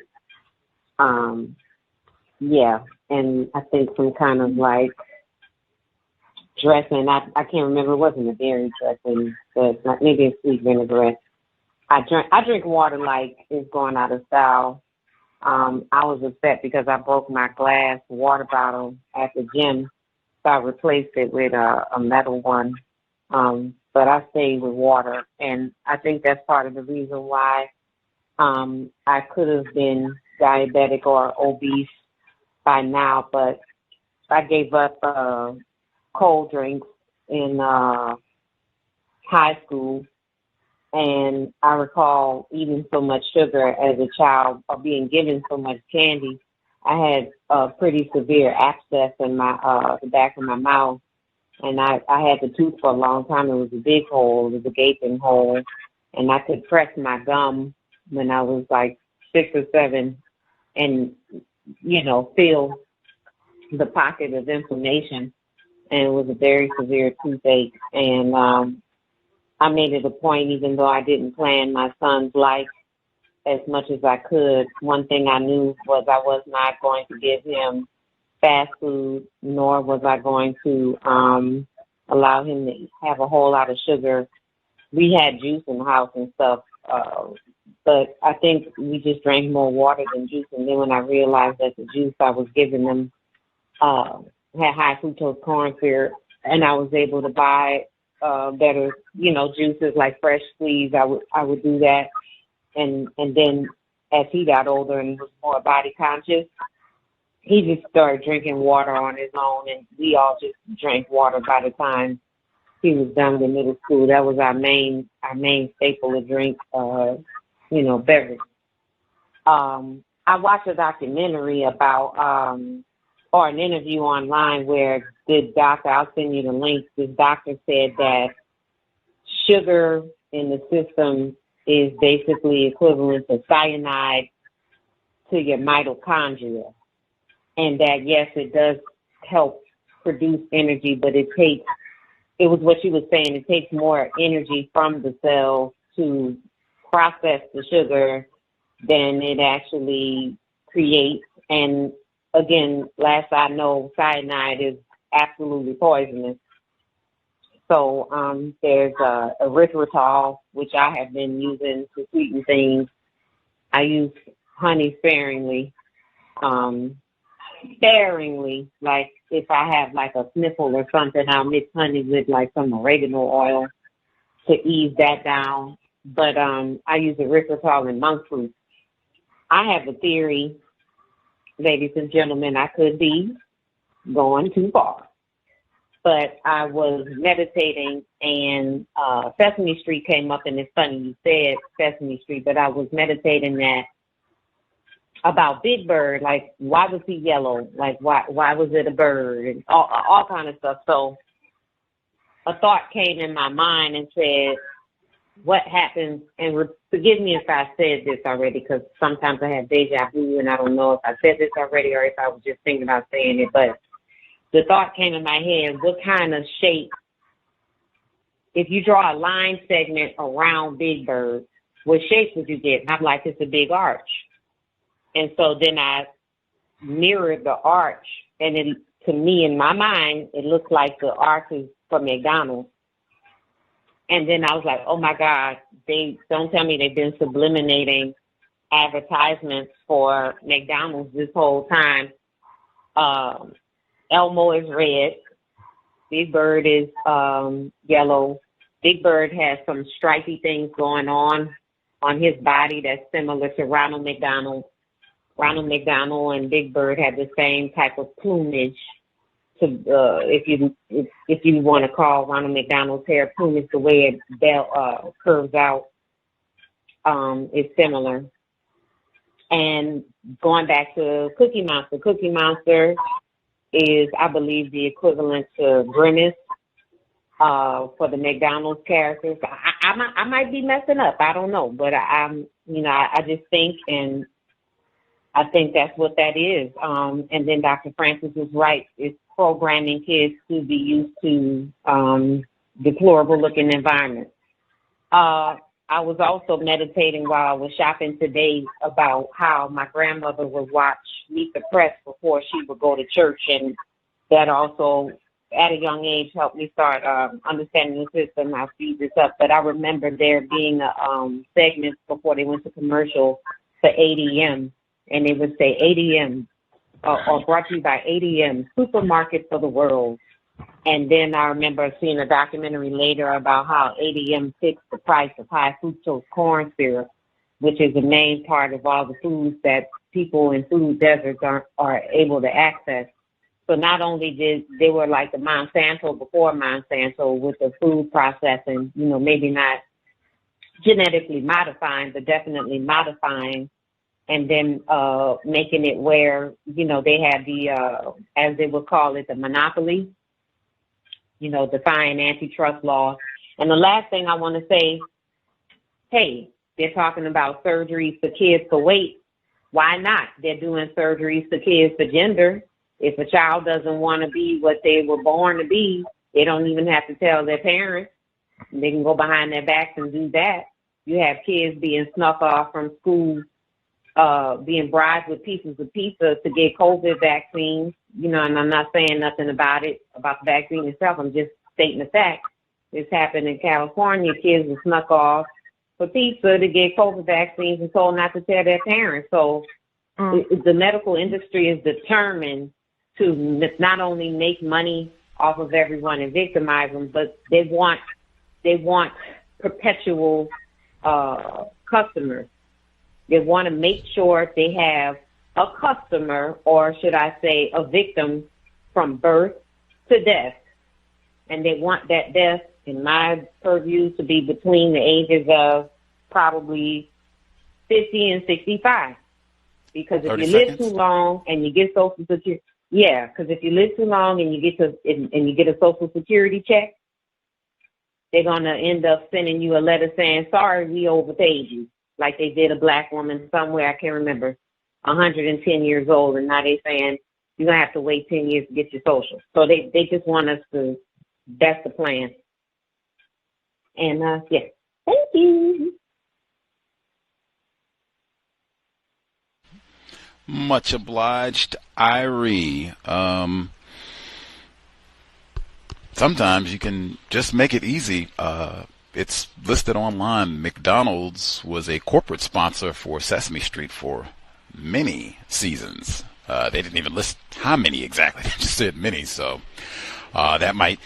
Yeah, and I think some kind of like dressing. I can't remember. It wasn't a dairy dressing, but maybe a sweet vinaigrette. I drink water like it's going out of style. I was upset because I broke my glass water bottle at the gym, so I replaced it with a metal one. But I stayed with water, and I think that's part of the reason why I could have been diabetic or obese by now, but I gave up cold drinks in high school, and I recall eating so much sugar as a child or being given so much candy. I had a pretty severe abscess in my the back of my mouth, and I had the tooth for a long time. It was a big hole. It was a gaping hole, and I could press my gum when I was like 6 or 7 and, feel the pocket of inflammation. And it was a very severe toothache. And I made it a point, even though I didn't plan my son's life as much as I could, one thing I knew was I was not going to give him fast food, nor was I going to allow him to have a whole lot of sugar. We had juice in the house and stuff, but I think we just drank more water than juice. And then when I realized that the juice I was giving them had high fructose corn syrup, and I was able to buy better, juices like fresh squeeze, I would do that. And then as he got older and was more body conscious, he just started drinking water on his own, and we all just drank water by the time he was done with middle school. That was our main staple to drink, beverage. I watched a documentary about, or an interview online where the doctor, I'll send you the link, this doctor said that sugar in the system is basically equivalent to cyanide to your mitochondria. And that, yes, it does help produce energy, but it was what she was saying, it takes more energy from the cells to process the sugar than it actually creates. And again, last I know, cyanide is absolutely poisonous. So there's erythritol, which I have been using to sweeten things. I use honey sparingly. Like if I have like a sniffle or something, I'll mix honey with like some oregano oil to ease that down. But I use erythritol and monk fruit. I have a theory, ladies and gentlemen, I could be going too far. But I was meditating and Sesame Street came up, and it's funny you said Sesame Street, but I was meditating that about Big Bird, like why was he yellow? Like why was it a bird? And all kind of stuff. So a thought came in my mind and said, what happens, and forgive me if I said this already, because sometimes I have deja vu and I don't know if I said this already or if I was just thinking about saying it, but the thought came in my head, what kind of shape, if you draw a line segment around Big Bird, what shape would you get? And I'm like, it's a big arch. And so then I mirrored the arch, and it, to me, in my mind, it looked like the arch is for McDonald's. And then I was like, oh my God, don't tell me they've been subliminating advertisements for McDonald's this whole time. Elmo is red. Big Bird is yellow. Big Bird has some stripy things going on his body that's similar to Ronald McDonald. Ronald McDonald and Big Bird had the same type of plumage. If you want to call Ronald McDonald's hair plumage, the way it curves out is similar. And going back to Cookie Monster is, I believe, the equivalent to Grimace for the McDonald's characters. I might be messing up. I don't know, but I just think, and I think that's what that is. And then Dr. Francis is right. It's programming kids to be used to deplorable looking environments. I was also meditating while I was shopping today about how my grandmother would watch Meet the Press before she would go to church, and that also, at a young age, helped me start understanding the system. I'll speed this up, but I remember there being a segment before they went to commercial for ADM, and they would say ADM, or brought to you by ADM, Supermarket for the World. And then I remember seeing a documentary later about how ADM fixed the price of high fructose corn syrup, which is the main part of all the foods that people in food deserts are able to access. So not only did they were like the Monsanto before Monsanto with the food processing, maybe not genetically modifying, but definitely modifying, and then making it where, they had the, as they would call it, the monopoly, defying antitrust laws. And the last thing I want to say, hey, they're talking about surgeries for kids for weight. Why not? They're doing surgeries for kids for gender. If a child doesn't want to be what they were born to be, they don't even have to tell their parents. They can go behind their backs and do that. You have kids being snuck off from school, being bribed with pieces of pizza to get COVID vaccines, and I'm not saying nothing about it, about the vaccine itself. I'm just stating the fact. This happened in California. Kids were snuck off for pizza to get COVID vaccines and told not to tell their parents. So the medical industry is determined to not only make money off of everyone and victimize them, but they want perpetual customers. They want to make sure they have a customer, or should I say a victim, from birth to death. And they want that death, in my purview, to be between the ages of probably 50 and 65. Because if you live too long and you get Social Security, because if you live too long and you get a Social Security check, they're gonna end up sending you a letter saying, "Sorry, we overpaid you," like they did a black woman somewhere, I can't remember, 110 years old, and now they're saying you're gonna have to wait 10 years to get your social. So they just want us to. That's the plan. And thank you. Much obliged, Irie. Sometimes you can just make it easy. It's listed online. McDonald's was a corporate sponsor for Sesame Street for many seasons. They didn't even list how many exactly. They just said many. So that might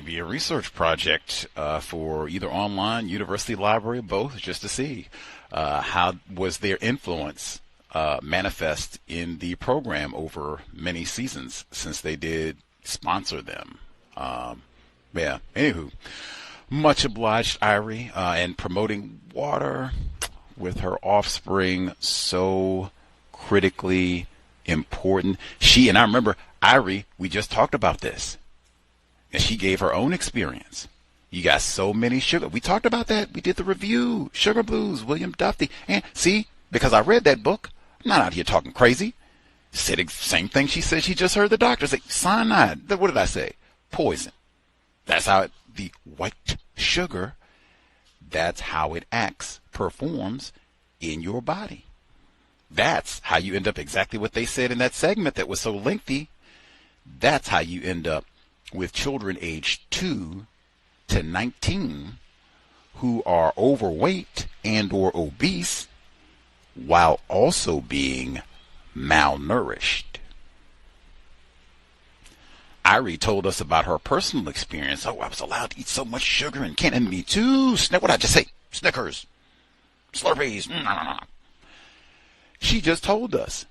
be a research project for either online, university library, both, just to see how was their influence manifest in the program over many seasons since they did sponsor them. Anywho, much obliged, Irie, and promoting water with her offspring, so critically important. And I remember, Irie, we just talked about this, and she gave her own experience. You got so many sugar. We talked about that. We did the review, Sugar Blues, William Duffy. And see, because I read that book, I'm not out here talking crazy. Said the same thing she said she just heard the doctor say. Cyanide. What did I say? Poison. That's how the white sugar that's how it performs in your body. That's how you end up exactly what they said in that segment that was so lengthy. That's how you end up with children aged 2 to 19 who are overweight and or obese while also being malnourished. Irie told us about her personal experience. Oh, I was allowed to eat so much sugar and can't, and me too. What did I just say? Snickers, Slurpees. She just told us.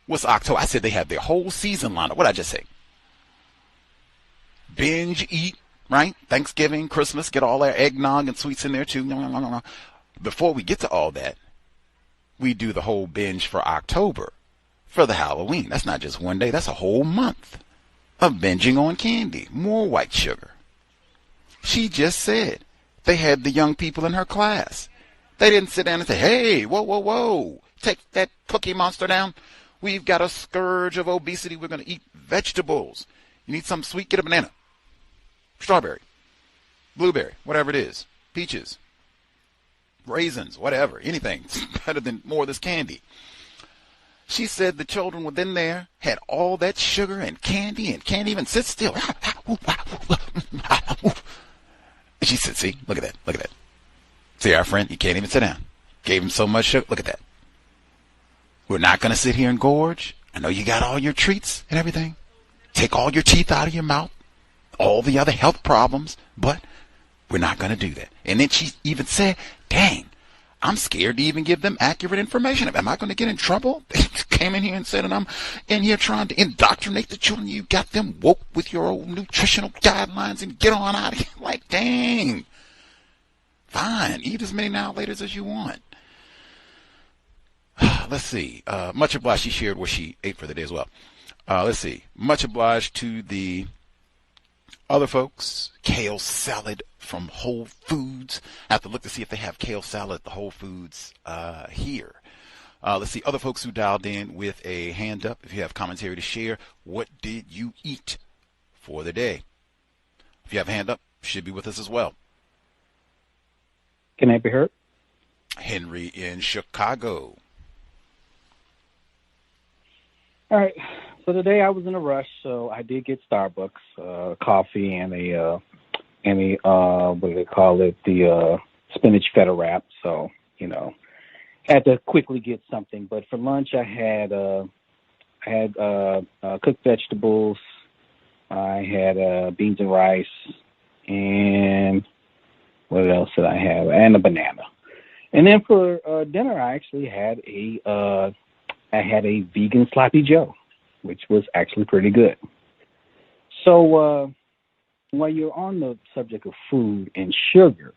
What's October? I said they have their whole season lineup. What did I just say? Binge eat, right? Thanksgiving, Christmas, get all their eggnog and sweets in there too. No. Before we get to all that, we do the whole binge for October for the Halloween. That's not just one day. That's a whole month of binging on candy, more white sugar. She just said they had the young people in her class. They didn't sit down and say, hey, whoa, take that Cookie Monster down. We've got a scourge of obesity. We're going to eat vegetables. You need something sweet? Get a banana, strawberry, blueberry, whatever it is, peaches, raisins, whatever, anything better than more of this candy. She said the children within there had all that sugar and candy and can't even sit still. She said, see, look at that. See, our friend, he can't even sit down. Gave him so much sugar. Look at that. We're not going to sit here and gorge. I know you got all your treats and everything. Take all your teeth out of your mouth, all the other health problems, but we're not going to do that. And then she even said, dang, I'm scared to even give them accurate information. Am I going to get in trouble? They came in here and said, and I'm in here trying to indoctrinate the children. You got them woke with your old nutritional guidelines and get on out of here. Like, dang. Fine. Eat as many now laters as you want. Let's see. Much obliged. She shared what she ate for the day as well. Let's see. Much obliged to the other folks. Kale salad from Whole Foods. I have to look to see if they have kale salad at the Whole Foods here. Let's see. Other folks who dialed in with a hand up. If you have commentary to share, what did you eat for the day? If you have a hand up, should be with us as well. Can I be heard? Henry in Chicago. All right. So today I was in a rush, so I did get Starbucks coffee and a what do they call it? The spinach feta wrap. So had to quickly get something. But for lunch I had cooked vegetables. I had beans and rice, and what else did I have? And a banana. And then for dinner I actually had a vegan sloppy joe, which was actually pretty good. So while you're on the subject of food and sugar,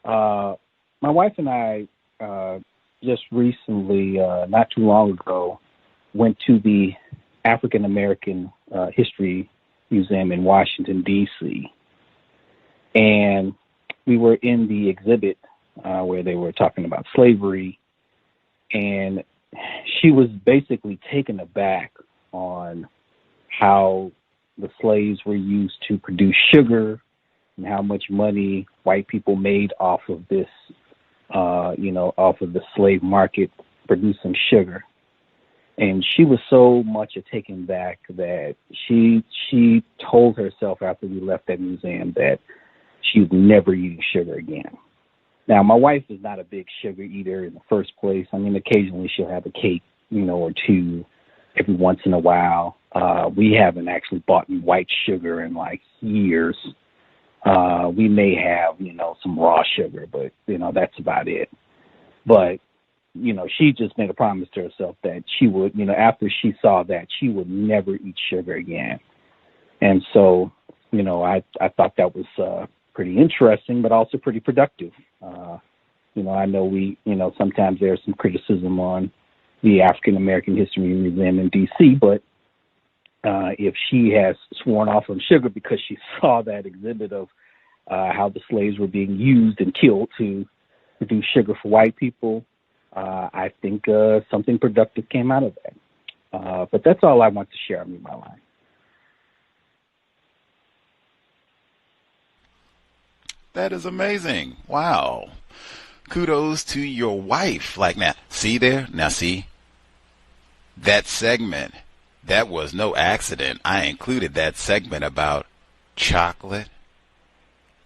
my wife and I just recently, not too long ago, went to the African American History Museum in Washington, D.C. And we were in the exhibit where they were talking about slavery, and she was basically taken aback on how the slaves were used to produce sugar and how much money white people made off of this, off of the slave market producing sugar. And she was so much taken back that she told herself after we left that museum that she would never eat sugar again. Now, my wife is not a big sugar eater in the first place. I mean, occasionally she'll have a cake, or two every once in a while. We haven't actually bought white sugar in like years. We may have, some raw sugar, but, that's about it. But, she just made a promise to herself that she would, after she saw that, she would never eat sugar again. And so, I thought that was pretty interesting, but also pretty productive. I know sometimes there's some criticism on the African American History Museum in D.C., but if she has sworn off on sugar because she saw that exhibit of how the slaves were being used and killed to produce sugar for white people, I think something productive came out of that. But that's all I want to share on my line. That is amazing. Wow. Kudos to your wife. Like, now, see there? Now, see? That segment, that was no accident. I included that segment about chocolate.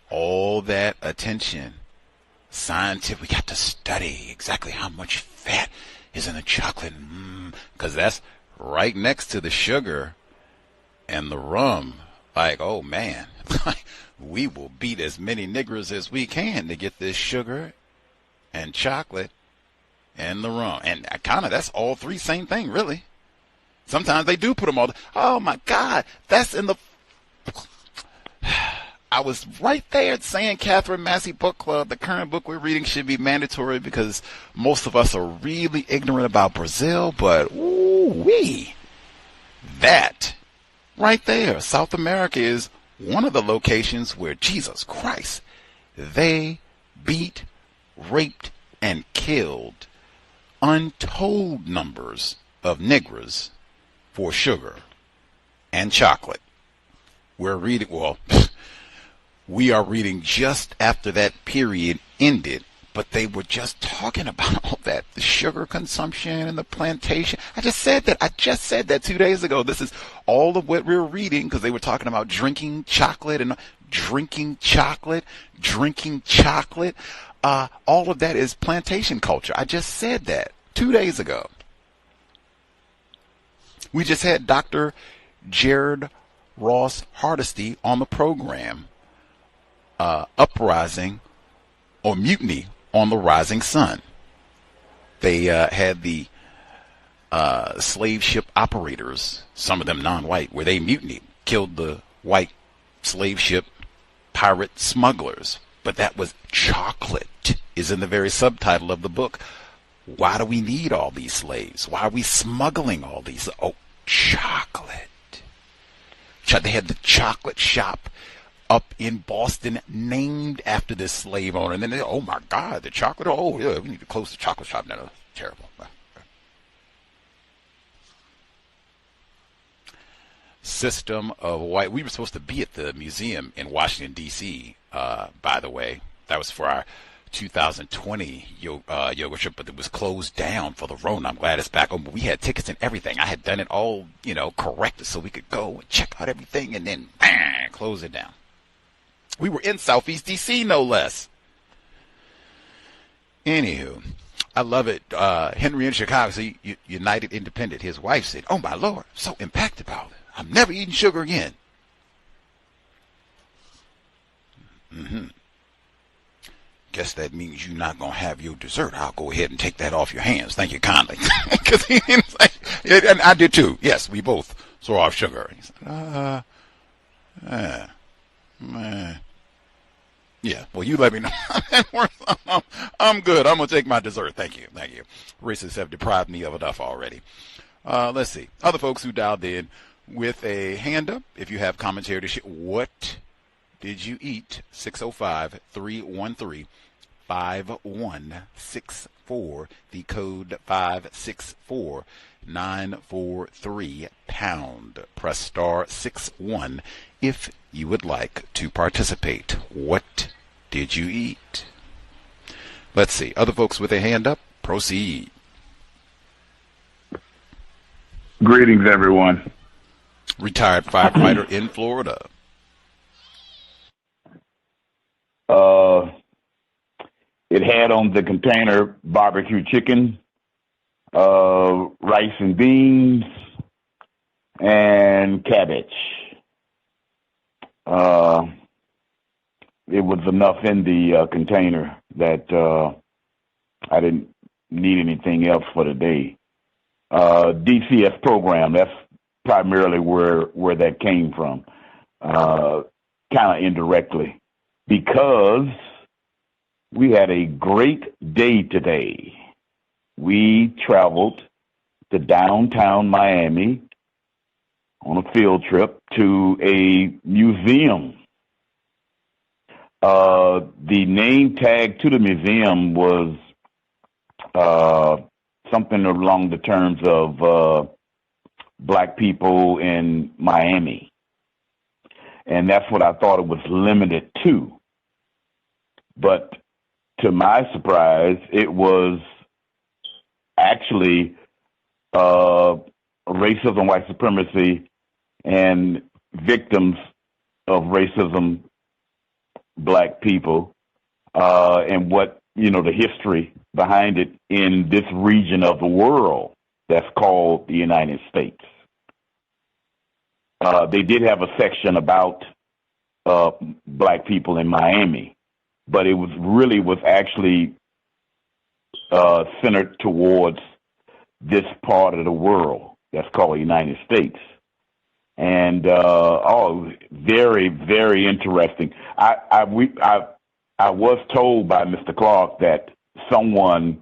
All that attention. Scientific, we got to study exactly how much fat is in the chocolate. Because that's right next to the sugar and the rum. Like, oh, man. We will beat as many niggers as we can to get this sugar and chocolate and the rum. And kind of, that's all three same thing, really. Sometimes they do put them all. Oh, my God. That's in the... I was right there saying Catherine Massey Book Club, the current book we're reading should be mandatory because most of us are really ignorant about Brazil. But, ooh-wee. That right there, South America is one of the locations where, Jesus Christ, they beat, raped, and killed untold numbers of niggers for sugar and chocolate. We're reading, well, we are reading just after that period ended, but they were just talking about all that, the sugar consumption and the plantation. I just said that 2 days ago. This is all of what we're reading because they were talking about drinking chocolate and drinking chocolate. All of that is plantation culture. I just said that 2 days ago. We just had Dr. Jared Ross Hardesty on the program, Uprising or Mutiny on the Rising Sun. They had the slave ship operators, some of them non-white, where they mutinied, killed the white slave ship pirate smugglers. But that was chocolate, is in the very subtitle of the book. Why do we need all these slaves? Why are we smuggling all these? Oh, chocolate. They had the chocolate shop up in Boston named after this slave owner. And then they, oh my God, the chocolate. Oh, yeah, we need to close the chocolate shop. No, terrible. System of white. We were supposed to be at the museum in Washington, D.C., by the way. That was for our 2020 yoga trip, but it was closed down for the Rona. I'm glad it's back open. We had tickets and everything. I had done it all, corrected so we could go and check out everything and then close it down. We were in Southeast D.C., no less. Anywho, I love it. Henry in Chicago, so United Independent, his wife said, oh, my Lord, so impacted by it. I'm never eating sugar again. Guess that means you're not going to have your dessert. I'll go ahead and take that off your hands. Thank you kindly. And I did too. Yes, we both throw off sugar. He said, yeah, well, you let me know. I'm good. I'm going to take my dessert. Thank you. Racists have deprived me of enough already. Let's see. Other folks who dialed in with a hand up, if you have commentary to share, what did you eat? 605-313-5164. The code 564943 pound. Press star 61 if you would like to participate. What did you eat? Let's see. Other folks with a hand up, proceed. Greetings, everyone. Retired firefighter in Florida. It had on the container barbecue chicken, rice and beans, and cabbage. It was enough in the container that I didn't need anything else for the day. DCS program, that's primarily where that came from, kind of indirectly, because we had a great day today. We traveled to downtown Miami on a field trip to a museum. The name tag to the museum was something along the terms of black people in Miami. And that's what I thought it was limited to. But to my surprise, it was actually racism, white supremacy, and victims of racism, black people, and what, the history behind it in this region of the world that's called the United States. They did have a section about black people in Miami, but it was actually centered towards this part of the world that's called the United States. And very, very interesting. I was told by Mr. Clark that someone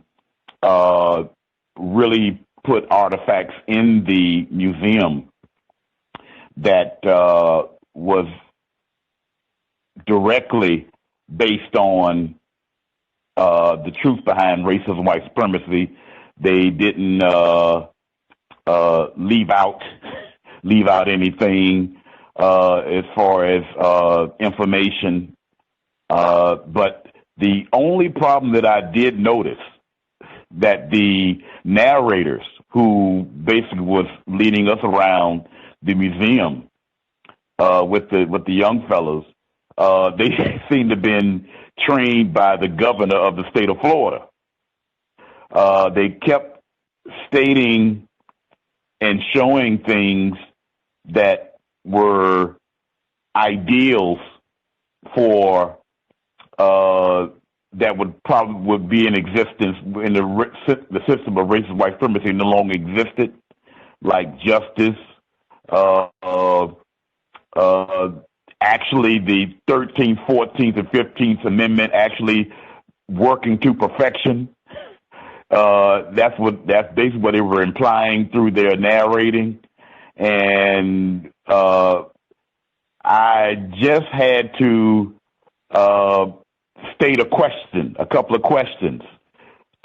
really put artifacts in the museum that was directly based on the truth behind racism, white supremacy. They didn't leave out anything as far as information. But the only problem that I did notice, that the narrators who basically was leading us around the museum with the young fellows, they seemed to have been trained by the governor of the state of Florida. They kept stating and showing things that were ideals for that would be in existence in the system of racist white supremacy no longer existed, like justice. Actually, the 13th, 14th, and 15th Amendment actually working to perfection. That's basically what they were implying through their narrating. And I just had to state a couple of questions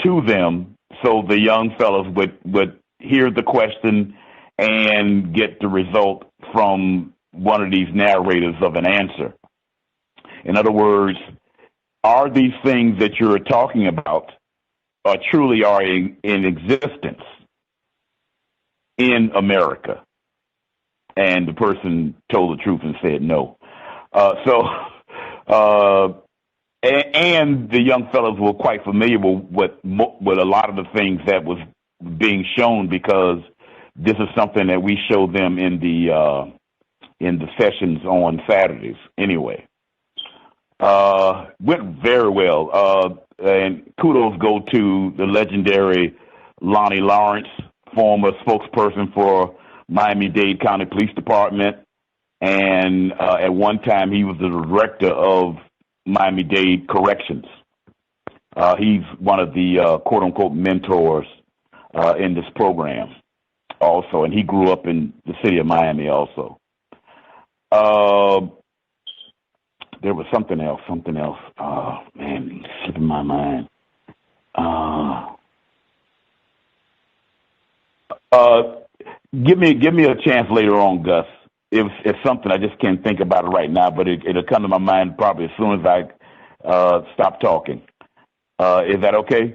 to them, so the young fellows would hear the question and get the result from one of these narrators of an answer. In other words, are these things that you're talking about truly are in existence in America? And the person told the truth and said no. And the young fellows were quite familiar with a lot of the things that was being shown, because this is something that we show them in the sessions on Saturdays. Anyway, went very well. And kudos go to the legendary Lonnie Lawrence, former spokesperson for Miami-Dade County Police Department, and at one time he was the director of Miami-Dade Corrections. He's one of the quote-unquote mentors in this program also, and he grew up in the city of Miami also. There was something else. Oh, man, it's slipping my mind. Give me a chance later on, Gus. It's something I just can't think about it right now, but it'll come to my mind probably as soon as I stop talking. Is that okay?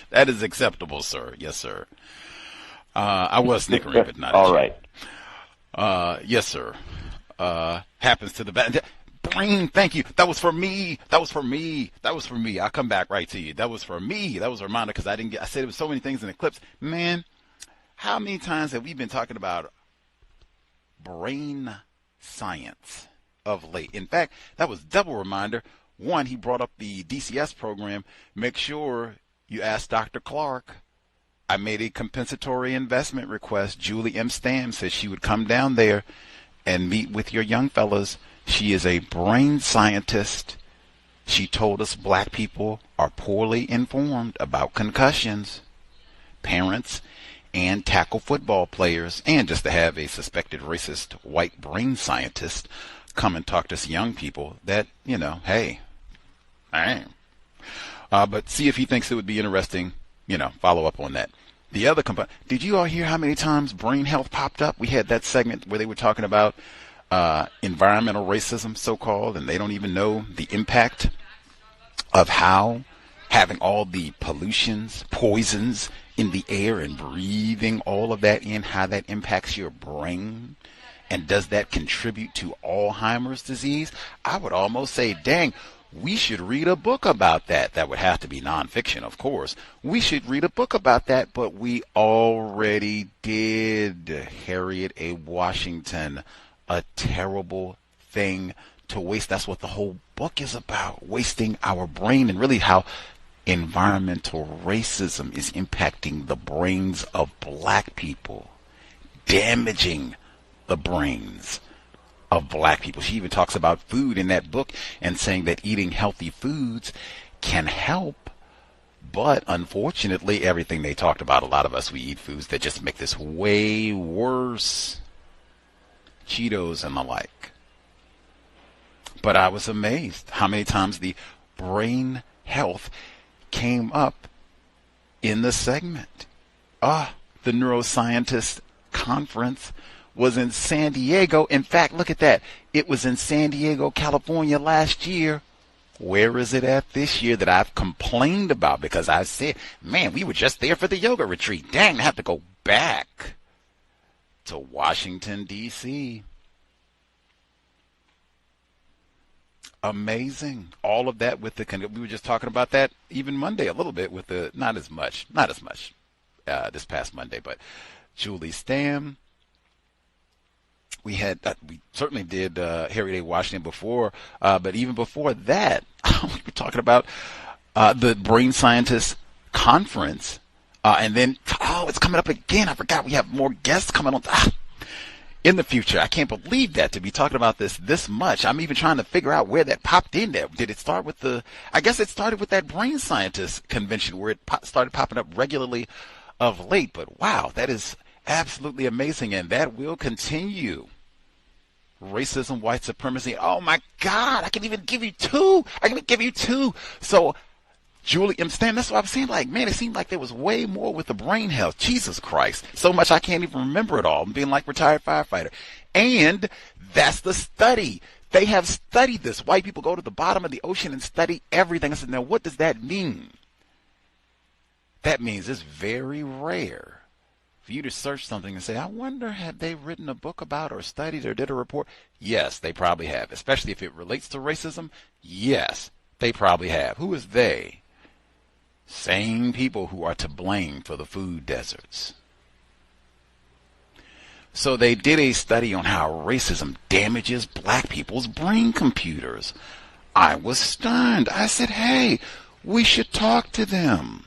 That is acceptable, sir. Yes, sir. I was snickering, but not all right. Yes, sir. Happens to the best. Brain, thank you. That was for me. I'll come back right to you. That was for me. That was a reminder, because I said there was so many things in the clips. Man, how many times have we been talking about brain science of late? In fact, that was double reminder. One, he brought up the DCS program. Make sure you ask Dr. Clark. I made a compensatory investment request. Julie M. Stam says she would come down there and meet with your young fellas. She is a brain scientist. She told us black people are poorly informed about concussions. Parents and tackle football players, and just to have a suspected racist white brain scientist come and talk to us young people that, hey, but see if he thinks it would be interesting, follow up on that. The other component, did you all hear how many times brain health popped up? We had that segment where they were talking about environmental racism, so-called, and they don't even know the impact of how having all the pollutions, poisons in the air and breathing all of that in, how that impacts your brain. And does that contribute to Alzheimer's disease? I would almost say, dang, we should read a book about that. That would have to be nonfiction, of course. We should read a book about that, but we already did. Harriet A. Washington, a terrible thing to waste. That's what the whole book is about, wasting our brain, and really how environmental racism is impacting the brains of black people, damaging the brains of black people. She even talks about food in that book and saying that eating healthy foods can help, but unfortunately everything they talked about, a lot of us, we eat foods that just make this way worse. Cheetos and the like. But I was amazed how many times the brain health came up in the segment. The neuroscientist conference was in San Diego. In fact, look at that. It was in San Diego, California last year. Where is it at this year that I've complained about? Because I said, man, we were just there for the yoga retreat. Dang, I have to go back to Washington, D.C. Amazing. All of that with we were just talking about that even Monday a little bit with the, not as much this past Monday, but Julie Stam. We had, we certainly did Harriet A. Washington before, but even before that, we were talking about the Brain Scientists Conference, and then, it's coming up again. I forgot we have more guests coming on in the future. I can't believe that, to be talking about this much. I'm even trying to figure out where that popped in there. Did it start with I guess it started with that Brain Scientists Convention where it started popping up regularly of late, but wow, that is absolutely amazing, and that will continue. Racism, white supremacy. Oh my God, I can even give you two. So, Julie M. Stam, that's what I was saying. Like, man, it seemed like there was way more with the brain health. Jesus Christ. So much I can't even remember it all. I'm being like retired firefighter. And that's the study. They have studied this. White people go to the bottom of the ocean and study everything. I said, now what does that mean? That means it's very rare for you to search something and say, I wonder, have they written a book about or studied or did a report? Yes, they probably have. Especially if it relates to racism. Yes, they probably have. Who is they? Same people who are to blame for the food deserts. So they did a study on how racism damages black people's brain computers. I was stunned. I said, hey, we should talk to them.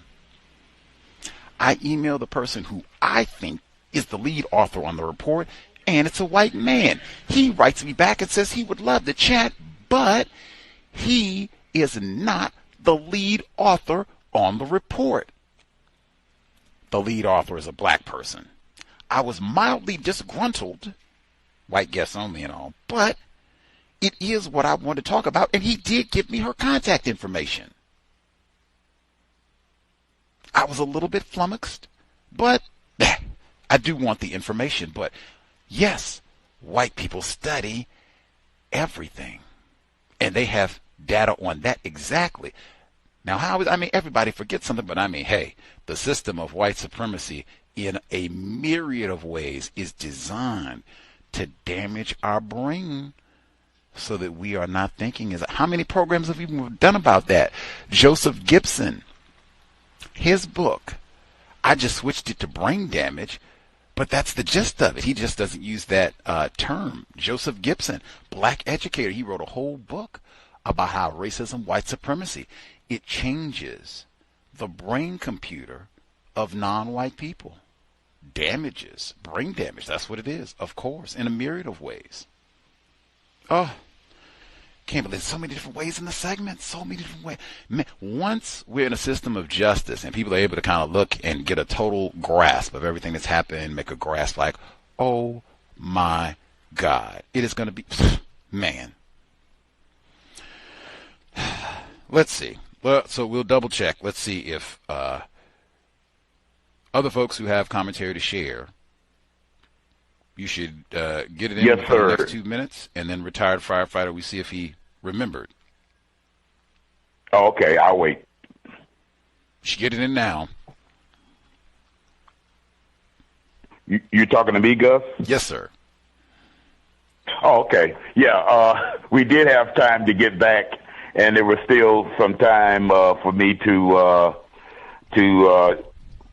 I emailed the person who I think is the lead author on the report, and it's a white man. He writes me back and says he would love to chat, but he is not the lead author on the report. The lead author is a black person. I was mildly disgruntled, white guests only and all, but it is what I want to talk about, and he did give me her contact information. I was a little bit flummoxed, but I do want the information. But yes, white people study everything, and they have data on that exactly. Now, everybody forgets something, but hey, the system of white supremacy in a myriad of ways is designed to damage our brain so that we are not thinking. How many programs have we done about that? Joseph Gibson, his book, I just switched it to brain damage, but that's the gist of it. He just doesn't use that term. Joseph Gibson, black educator, he wrote a whole book about how racism, white supremacy, it changes the brain computer of non-white people. Damages, brain damage, that's what it is, of course, in a myriad of ways. Can't believe so many different ways in the segment, so many different ways. Man, once we're in a system of justice and people are able to kind of look and get a total grasp of everything that's happened, make a grasp like, oh my God, it is going to be, man. Let's see. Well, so we'll double check. Let's see if other folks who have commentary to share You should get it in Yes, within sir. the next 2 minutes, and then retired firefighter, we see if he remembered. Oh, okay, I'll wait. You should get it in now. You talking to me, Gus? Yes, sir. Oh, okay. Yeah, we did have time to get back, and there was still some time for me to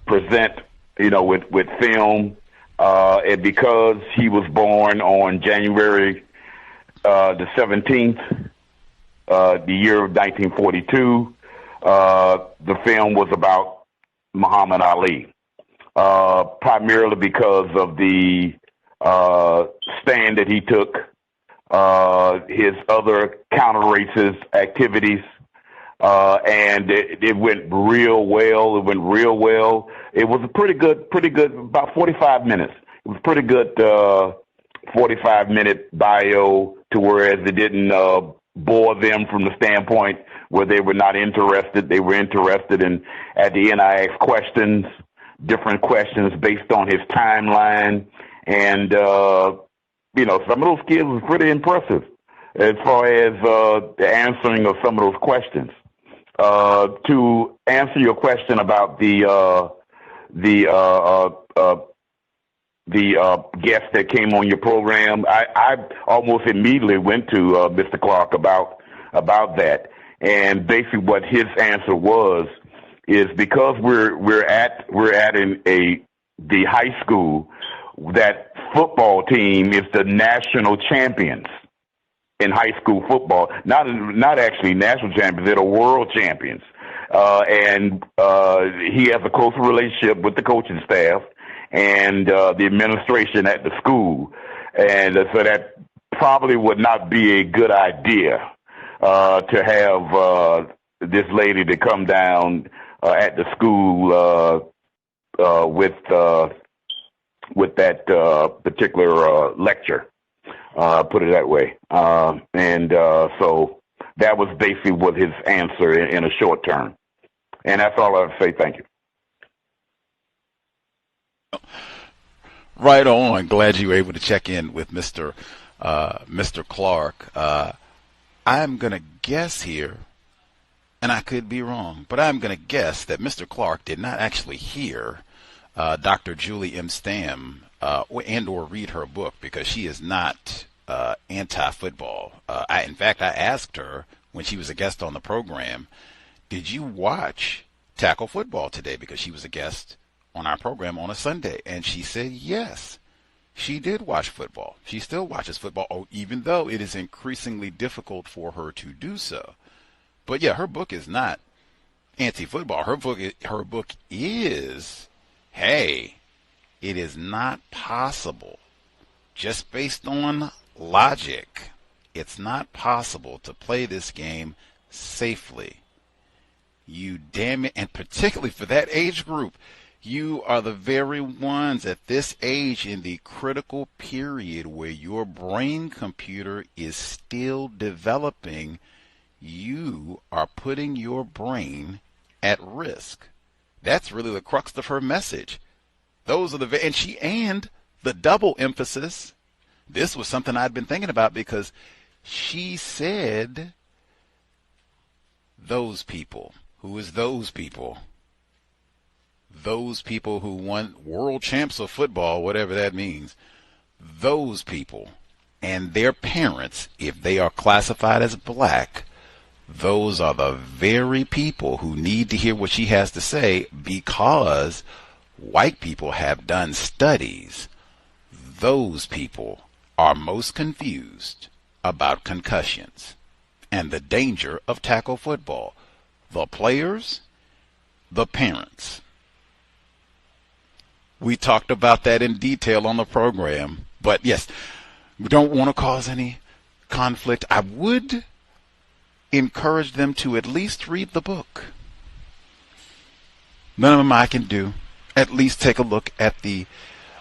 present, with film. And because he was born on January the 17th, the year of 1942, the film was about Muhammad Ali, primarily because of the stand that he took, his other counter-racist activities, and it went real well. It was a pretty good, about 45 minutes. It was pretty good 45-minute bio, to whereas it didn't bore them from the standpoint where they were not interested. They were interested in, at the end, I asked questions, different questions based on his timeline. And, some of those kids was pretty impressive as far as the answering of some of those questions. To answer your question about the guest that came on your program, I almost immediately went to Mr. Clark about that, and basically what his answer was is because we're at the high school, that football team is the national champions in high school football. Not actually national champions; they're the world champions. And he has a close relationship with the coaching staff and the administration at the school, and so that probably would not be a good idea to have this lady to come down at the school with that particular lecture, put it that way. So that was basically what his answer in a short term. And that's all I have to say. Thank you. Right on. Glad you were able to check in with Mr. Clark. I'm going to guess here, and I could be wrong, but I'm going to guess that Mr. Clark did not actually hear Dr. Julie M. Stamm and or read her book, because she is not anti-football. In fact, I asked her when she was a guest on the program, did you watch Tackle Football today? Because she was a guest on our program on a Sunday. And she said yes, she did watch football. She still watches football, even though it is increasingly difficult for her to do so. But yeah, her book is not anti-football. Her book is, hey, it is not possible, just based on logic, it's not possible to play this game safely. You damn it, and particularly for that age group, you are the very ones at this age in the critical period where your brain computer is still developing. You are putting your brain at risk. That's really the crux of her message. Those are and the double emphasis. This was something I'd been thinking about, because she said those people. Who is those people? Those people who won world champs of football, whatever that means. Those people and their parents, if they are classified as black, those are the very people who need to hear what she has to say, because white people have done studies. Those people are most confused about concussions and the danger of tackle football. The players, the parents. We talked about that in detail on the program. But yes, we don't want to cause any conflict. I would encourage them to at least read the book. Minimum I can do, at least take a look at the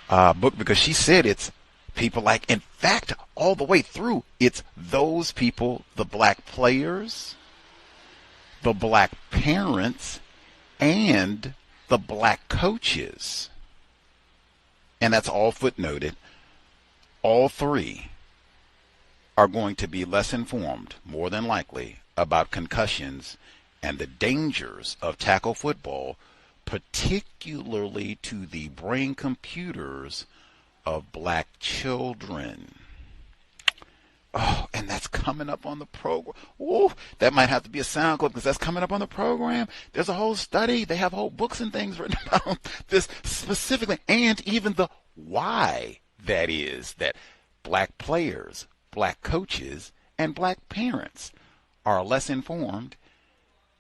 book, because she said it's people like, in fact, all the way through, it's those people, the black players, the black parents, and the black coaches. And that's all footnoted. all three are going to be less informed, more than likely, about concussions and the dangers of tackle football, particularly to the brain computers of black children. Oh, and that's coming up on the program. Oh, that might have to be a sound clip because that's coming up on the program. There's a whole study. They have whole books and things written about this specifically, and even the why that is that black players, black coaches, and black parents are less informed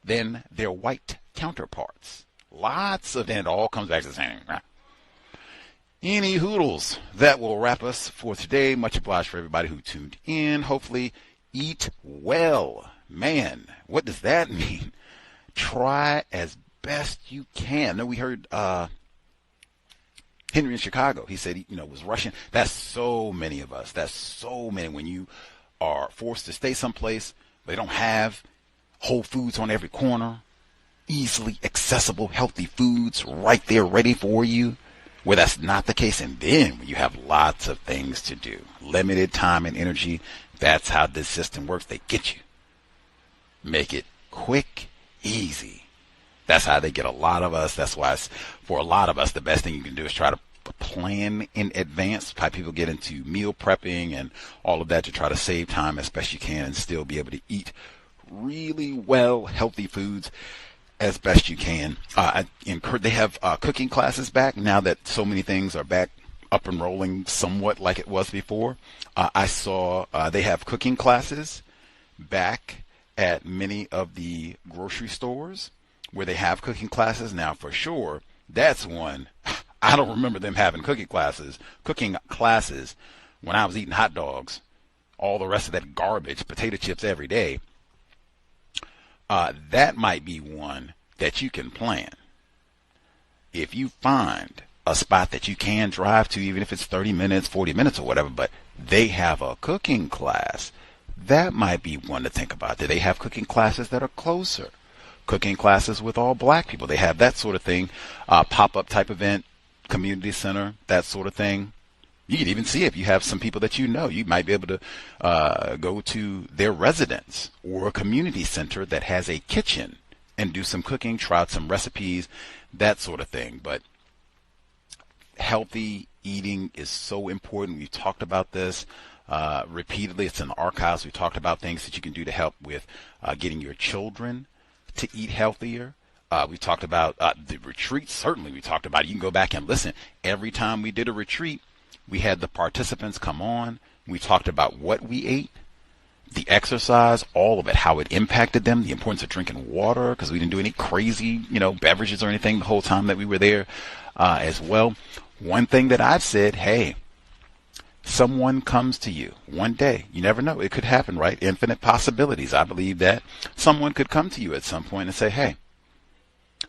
than their white counterparts. Lots of, and it all comes back to the same. Any hoodles, that will wrap us for today. Much obliged for everybody who tuned in. Hopefully, eat well. Man, what does that mean? Try as best you can. No, we heard Henry in Chicago. He said, was rushing. That's so many of us. That's so many. When you are forced to stay someplace, they don't have Whole Foods on every corner, easily accessible, healthy foods right there ready for you. Where that's not the case, and then when you have lots of things to do, limited time and energy, that's how this system works. They get you. Make it quick, easy. That's how they get a lot of us. That's why for a lot of us, the best thing you can do is try to plan in advance. How people get into meal prepping and all of that to try to save time as best you can and still be able to eat really well, healthy foods as best you can. They have cooking classes back now that so many things are back up and rolling somewhat like it was before. I saw they have cooking classes back at many of the grocery stores where they have cooking classes. Now, for sure, that's one. I don't remember them having cooking classes when I was eating hot dogs, all the rest of that garbage, potato chips every day. That might be one that you can plan. If you find a spot that you can drive to, even if it's 30 minutes, 40 minutes or whatever, but they have a cooking class, that might be one to think about. Do they have cooking classes that are closer? Cooking classes with all black people. They have that sort of thing, pop-up type event, community center, that sort of thing. You can even see if you have some people that you might be able to go to their residence or a community center that has a kitchen and do some cooking, try out some recipes, that sort of thing. But healthy eating is so important. We've talked about this repeatedly. It's in the archives. We've talked about things that you can do to help with getting your children to eat healthier. We talked about the retreats. Certainly we talked about it. You can go back and listen. Every time we did a retreat, we had the participants come on. We talked about what we ate, the exercise, all of it, how it impacted them, the importance of drinking water, because we didn't do any crazy, beverages or anything the whole time that we were there as well. One thing that I've said, hey, someone comes to you one day. You never know. It could happen, right? Infinite possibilities. I believe that someone could come to you at some point and say, hey,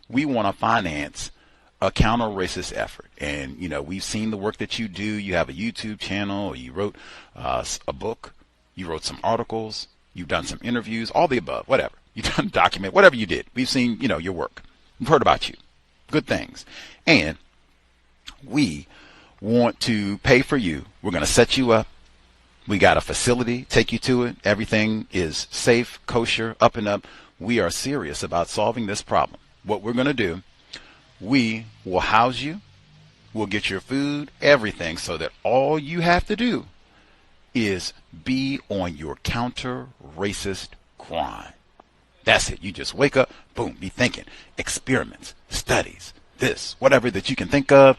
we want to finance a counter-racist effort. And, we've seen the work that you do. You have a YouTube channel, or you wrote a book, you wrote some articles, you've done some interviews, all the above, whatever. You've done document, whatever you did. We've seen, your work. We've heard about you. Good things. And we want to pay for you. We're going to set you up. We got a facility, take you to it. Everything is safe, kosher, up and up. We are serious about solving this problem. What we're going to do, we will house you, we'll get your food, everything, so that all you have to do is be on your counter-racist grind. That's it. You just wake up, boom, be thinking. Experiments, studies, this, whatever that you can think of.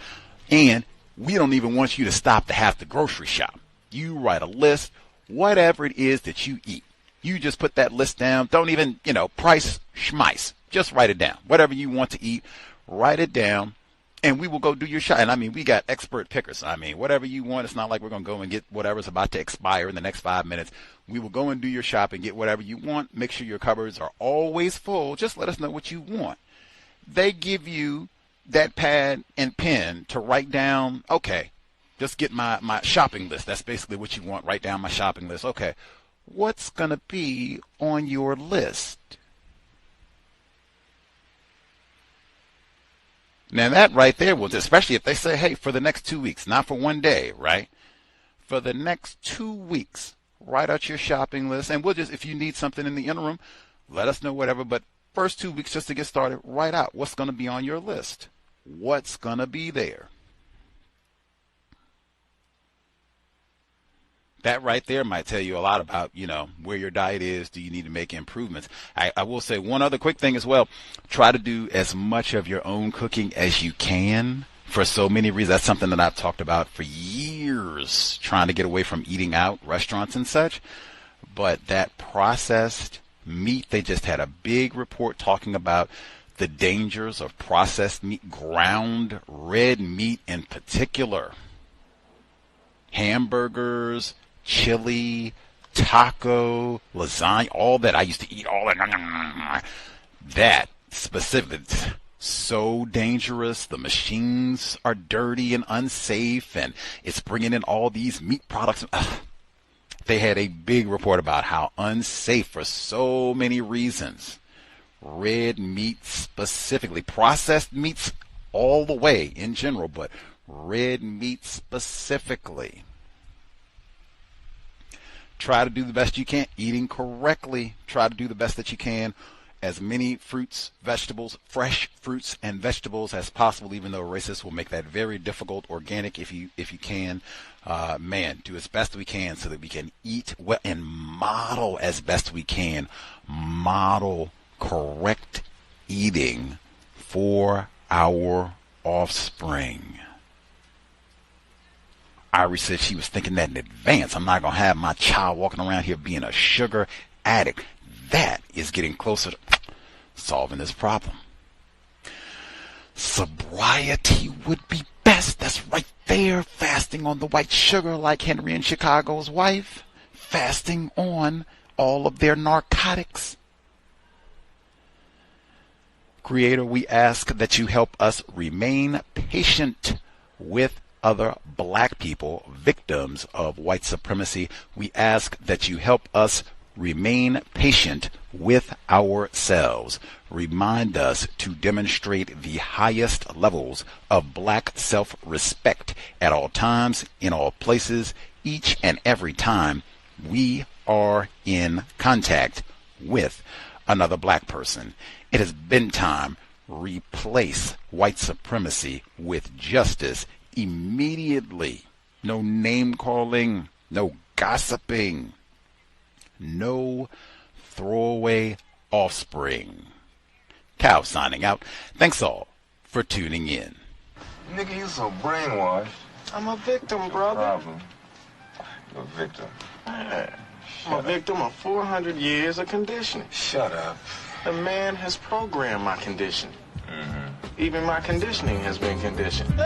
And we don't even want you to stop to have to grocery shop. You write a list, whatever it is that you eat. You just put that list down. Don't even, price schmice. Just write it down. Whatever you want to eat, write it down, and we will go do your shop. And we got expert pickers. Whatever you want. It's not like we're going to go and get whatever's about to expire in the next 5 minutes. We will go and do your shop and get whatever you want. Make sure your cupboards are always full. Just let us know what you want. They give you that pad and pen to write down, okay, just get my shopping list. That's basically what you want. Write down my shopping list. Okay, what's going to be on your list? Now that right there will, especially if they say, hey, for the next 2 weeks, not for one day, right? for the next 2 weeks. Write out your shopping list, and we'll just, if you need something in the interim, let us know, whatever. But first 2 weeks, just to get started, write out what's going to be on your list. What's going to be there? That right there might tell you a lot about, where your diet is. Do you need to make improvements? I will say one other quick thing as well. Try to do as much of your own cooking as you can for so many reasons. That's something that I've talked about for years, trying to get away from eating out, restaurants and such. But that processed meat, they just had a big report talking about the dangers of processed meat, ground red meat in particular. Hamburgers, chili, taco, lasagna, all that. I used to eat all that. That specific, so dangerous. The machines are dirty and unsafe, and it's bringing in all these meat products. They had a big report about how unsafe for so many reasons. Red meat specifically, processed meats all the way in general, but red meat specifically. Try to do the best you can, eating correctly. Try to do the best that you can. As many fruits, vegetables, fresh fruits and vegetables as possible, even though racists will make that very difficult. Organic if you can. Do as best we can so that we can eat well and model as best we can. Model correct eating for our offspring. Irie said she was thinking that in advance. I'm not going to have my child walking around here being a sugar addict. That is getting closer to solving this problem. Sobriety would be best. That's right there. Fasting on the white sugar like Henry and Chicago's wife. Fasting on all of their narcotics. Creator, we ask that you help us remain patient with other black people, victims of white supremacy. We ask that you help us remain patient with ourselves. Remind us to demonstrate the highest levels of black self-respect at all times, in all places, each and every time we are in contact with another black person. It has been time. Replace white supremacy with justice immediately. No name calling, no gossiping, no throwaway offspring. Cal signing out. Thanks all for tuning in. Nigga, you so brainwashed. I'm a victim, brother. No problem. You're a victim. I'm a victim of 400 years of conditioning. Shut up. The man has programmed my conditioning. Even my conditioning has been conditioned.